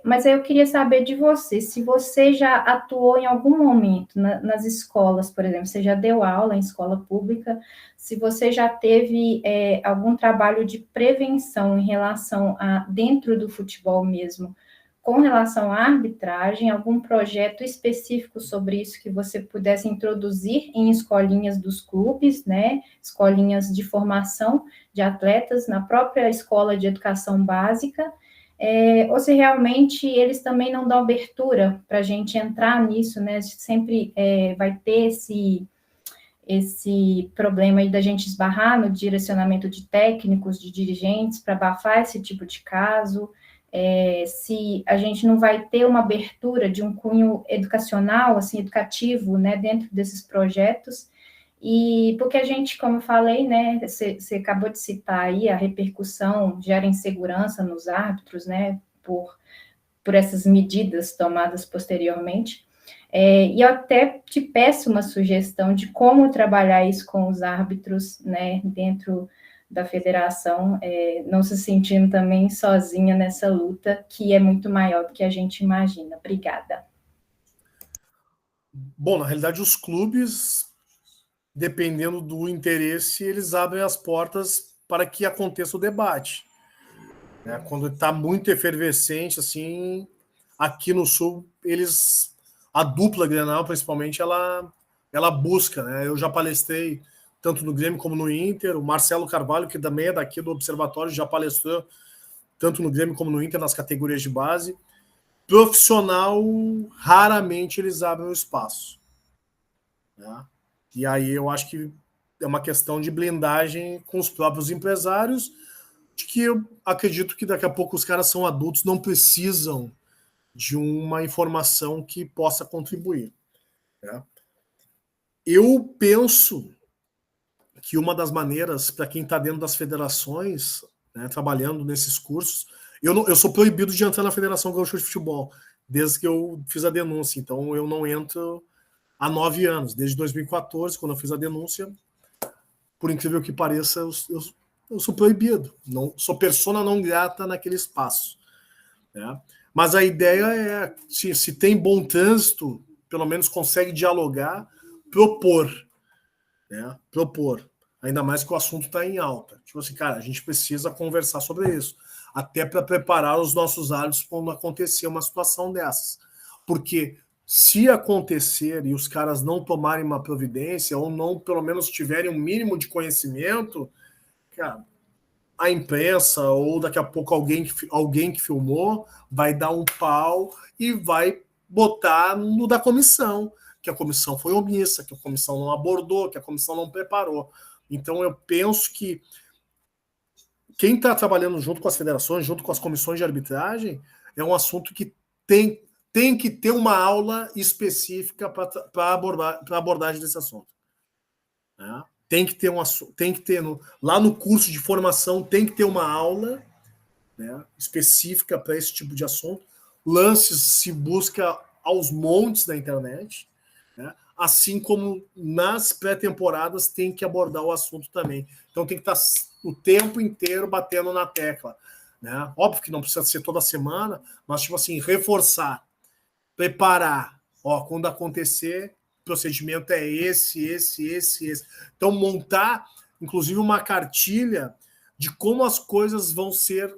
Mas aí eu queria saber de você, se você já atuou em algum momento nas escolas, por exemplo, você já deu aula em escola pública, se você já teve algum trabalho de prevenção em relação a, dentro do futebol mesmo, com relação à arbitragem, algum projeto específico sobre isso que você pudesse introduzir em escolinhas dos clubes, né, escolinhas de formação de atletas, na própria escola de educação básica, ou se realmente eles também não dão abertura para a gente entrar nisso, né? Sempre vai ter esse problema aí da gente esbarrar no direcionamento de técnicos, de dirigentes, para abafar esse tipo de caso, se a gente não vai ter uma abertura de um cunho educacional, assim, educativo, né, dentro desses projetos. E porque a gente, como eu falei, né, você acabou de citar aí, a repercussão gera insegurança nos árbitros, né, por essas medidas tomadas posteriormente. E eu até te peço uma sugestão de como trabalhar isso com os árbitros, né, dentro da federação, não se sentindo também sozinha nessa luta, que é muito maior do que a gente imagina. Obrigada. Bom, na realidade, os clubes, dependendo do interesse, eles abrem as portas para que aconteça o debate. Né? Quando está muito efervescente, assim, aqui no Sul, a dupla Grenal, principalmente, ela busca. Né? Eu já palestrei tanto no Grêmio como no Inter. O Marcelo Carvalho, que também é daqui do Observatório, já palestrou tanto no Grêmio como no Inter, nas categorias de base. Profissional, raramente eles abrem o espaço. Né? E aí eu acho que é uma questão de blindagem com os próprios empresários, de que eu acredito que daqui a pouco os caras são adultos, não precisam de uma informação que possa contribuir. Né? Eu penso que uma das maneiras, para quem está dentro das federações, né, trabalhando nesses cursos, eu sou proibido de entrar na Federação Gaúcha de Futebol, desde que eu fiz a denúncia, então eu não entro há 9 anos, desde 2014, quando eu fiz a denúncia. Por incrível que pareça, eu sou proibido, não sou persona não grata naquele espaço. Né? Mas a ideia é, se tem bom trânsito, pelo menos consegue dialogar, propor. Né? Propor. Ainda mais que o assunto está em alta. Tipo assim, cara, a gente precisa conversar sobre isso. Até para preparar os nossos árbitros quando acontecer uma situação dessas. Porque se acontecer e os caras não tomarem uma providência, ou não, pelo menos, tiverem um mínimo de conhecimento, cara, a imprensa, ou daqui a pouco alguém que filmou, vai dar um pau e vai botar no da comissão, que a comissão foi omissa, que a comissão não abordou, que a comissão não preparou. Então, eu penso que quem está trabalhando junto com as federações, junto com as comissões de arbitragem, é um assunto que tem que ter uma aula específica para abordagem desse assunto. Né? Tem que ter lá no curso de formação, tem que ter uma aula, né, específica para esse tipo de assunto. Lances se busca aos montes na internet, né? Assim como nas pré-temporadas tem que abordar o assunto também. Então tem que estar o tempo inteiro batendo na tecla. né? Óbvio que não precisa ser toda semana, mas, tipo assim, reforçar, preparar. Ó, quando acontecer, o procedimento é esse. Então, montar, inclusive, uma cartilha de como as coisas vão ser,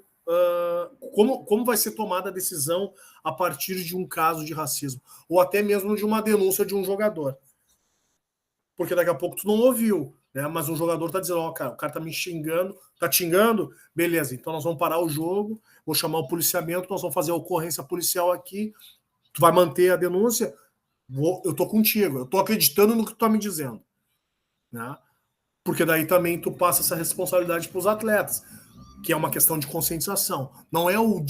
como vai ser tomada a decisão a partir de um caso de racismo, ou até mesmo de uma denúncia de um jogador. Porque daqui a pouco tu não ouviu, né? Mas um jogador tá dizendo, ó, cara, o cara tá me xingando, tá te xingando, beleza, então nós vamos parar o jogo, vou chamar o policiamento, nós vamos fazer a ocorrência policial aqui, tu vai manter a denúncia, eu tô contigo, eu tô acreditando no que tu tá me dizendo, né? Porque daí também tu passa essa responsabilidade para os atletas, que é uma questão de conscientização. Não é o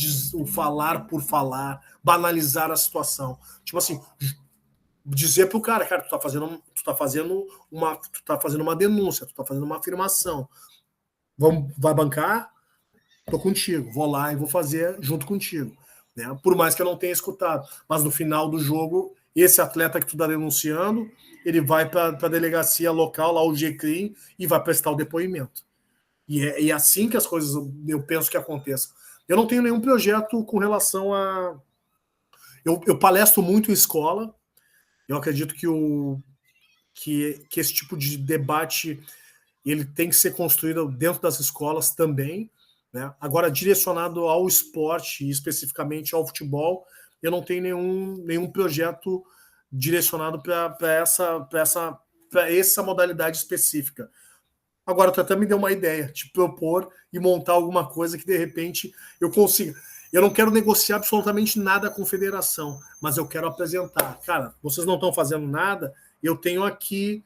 falar por falar, banalizar a situação. Tipo assim, dizer pro cara, tu tá fazendo uma denúncia, tu tá fazendo uma afirmação. Vai bancar? Tô contigo, vou lá e vou fazer junto contigo, né? Por mais que eu não tenha escutado, mas no final do jogo, esse atleta que tu tá denunciando, ele vai para a delegacia local, lá o GCRIM, e vai prestar o depoimento. E é assim que as coisas, eu penso que aconteçam. Eu não tenho nenhum projeto com relação a... Eu palestro muito em escola. Eu acredito que esse tipo de debate ele tem que ser construído dentro das escolas também, né? Agora, direcionado ao esporte e especificamente ao futebol, eu não tenho nenhum projeto direcionado para essa modalidade específica. Agora, tu até me deu uma ideia de propor e montar alguma coisa que, de repente, eu consiga. Eu não quero negociar absolutamente nada com a federação, mas eu quero apresentar. Cara, vocês não estão fazendo nada, eu tenho aqui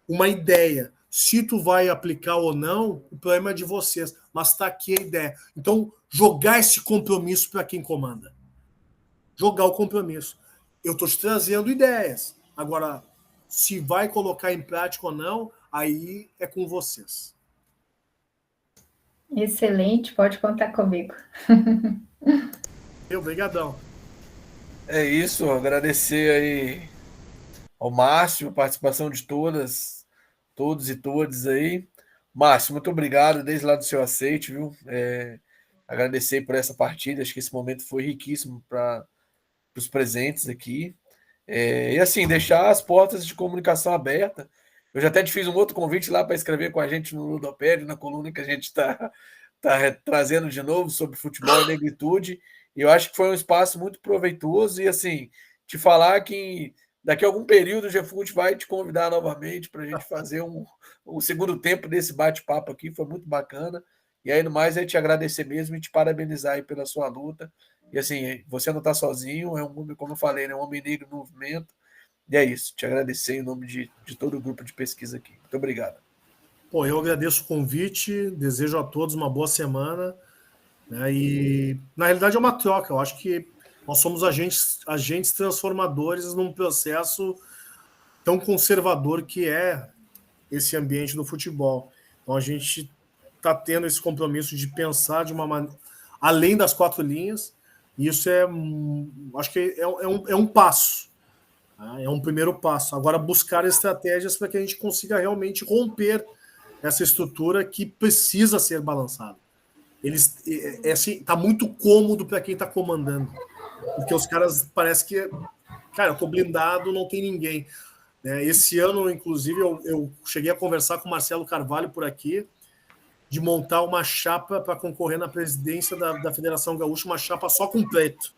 uma ideia. Se tu vai aplicar ou não, o problema é de vocês, mas está aqui a ideia. Então, jogar esse compromisso para quem comanda. Jogar o compromisso. Eu estou te trazendo ideias. Agora, se vai colocar em prática ou não, aí é com vocês. Excelente, pode contar comigo. Obrigadão. É isso, agradecer aí ao Márcio, a participação de todos e todas aí. Márcio, muito obrigado desde lá do seu aceite, viu? Agradecer por essa partida, acho que esse momento foi riquíssimo para os presentes aqui. E assim, deixar as portas de comunicação abertas. Eu já até te fiz um outro convite lá para escrever com a gente no Ludopédio, na coluna que a gente está trazendo de novo sobre futebol e negritude. E eu acho que foi um espaço muito proveitoso e, assim, te falar que daqui a algum período o GFUT vai te convidar novamente para a gente fazer um segundo tempo desse bate-papo aqui, foi muito bacana. E aí, no mais, é te agradecer mesmo e te parabenizar aí pela sua luta. E assim, você não está sozinho, é um homem, como eu falei, né, um homem negro no movimento. E é isso, te agradecer em nome de todo o grupo de pesquisa aqui. Muito obrigado. Pô, eu agradeço o convite, desejo a todos uma boa semana, né? E na realidade é uma troca. Eu acho que nós somos agentes transformadores num processo tão conservador que é esse ambiente do futebol. Então a gente está tendo esse compromisso de pensar de uma maneira além das quatro linhas. E isso acho que é um passo. É um primeiro passo. Agora, buscar estratégias para que a gente consiga realmente romper essa estrutura que precisa ser balançada. Assim, tá muito cômodo para quem está comandando. Porque os caras parece que, cara, eu tô blindado, não tem ninguém. Esse ano, inclusive, eu cheguei a conversar com o Marcelo Carvalho por aqui, de montar uma chapa para concorrer na presidência da Federação Gaúcha, uma chapa só com preto.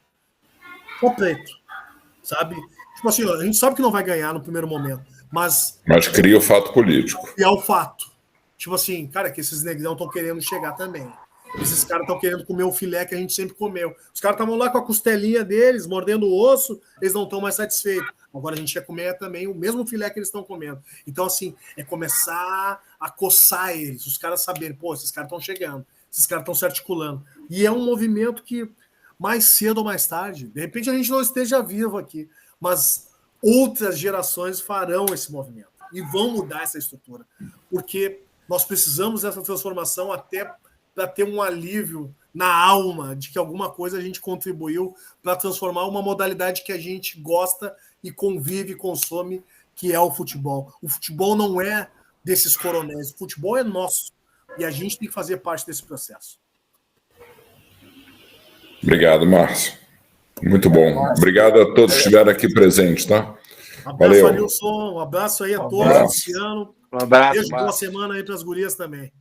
Só preto. Sabe? Tipo assim, a gente sabe que não vai ganhar no primeiro momento, mas cria o fato político. E é o fato. Tipo assim, cara, que esses negrão estão querendo chegar também. Esses caras estão querendo comer o filé que a gente sempre comeu. Os caras estavam lá com a costelinha deles, mordendo o osso, eles não estão mais satisfeitos. Agora a gente quer comer também o mesmo filé que eles estão comendo. Então, assim, é começar a coçar eles, os caras saberem, pô, esses caras estão chegando, esses caras estão se articulando. E é um movimento que, mais cedo ou mais tarde, de repente a gente não esteja vivo aqui, mas outras gerações farão esse movimento e vão mudar essa estrutura, porque nós precisamos dessa transformação até para ter um alívio na alma de que alguma coisa a gente contribuiu para transformar uma modalidade que a gente gosta e convive e consome, que é o futebol. O futebol não é desses coronéis, o futebol é nosso e a gente tem que fazer parte desse processo. Obrigado, Márcio. Muito bom. Obrigado a todos que estiveram aqui presentes, tá? Um abraço, Valeu. Adilson. Um abraço aí a todos, Luciano. Um abraço, Beijo, boa Márcio. semana aí para as gurias também.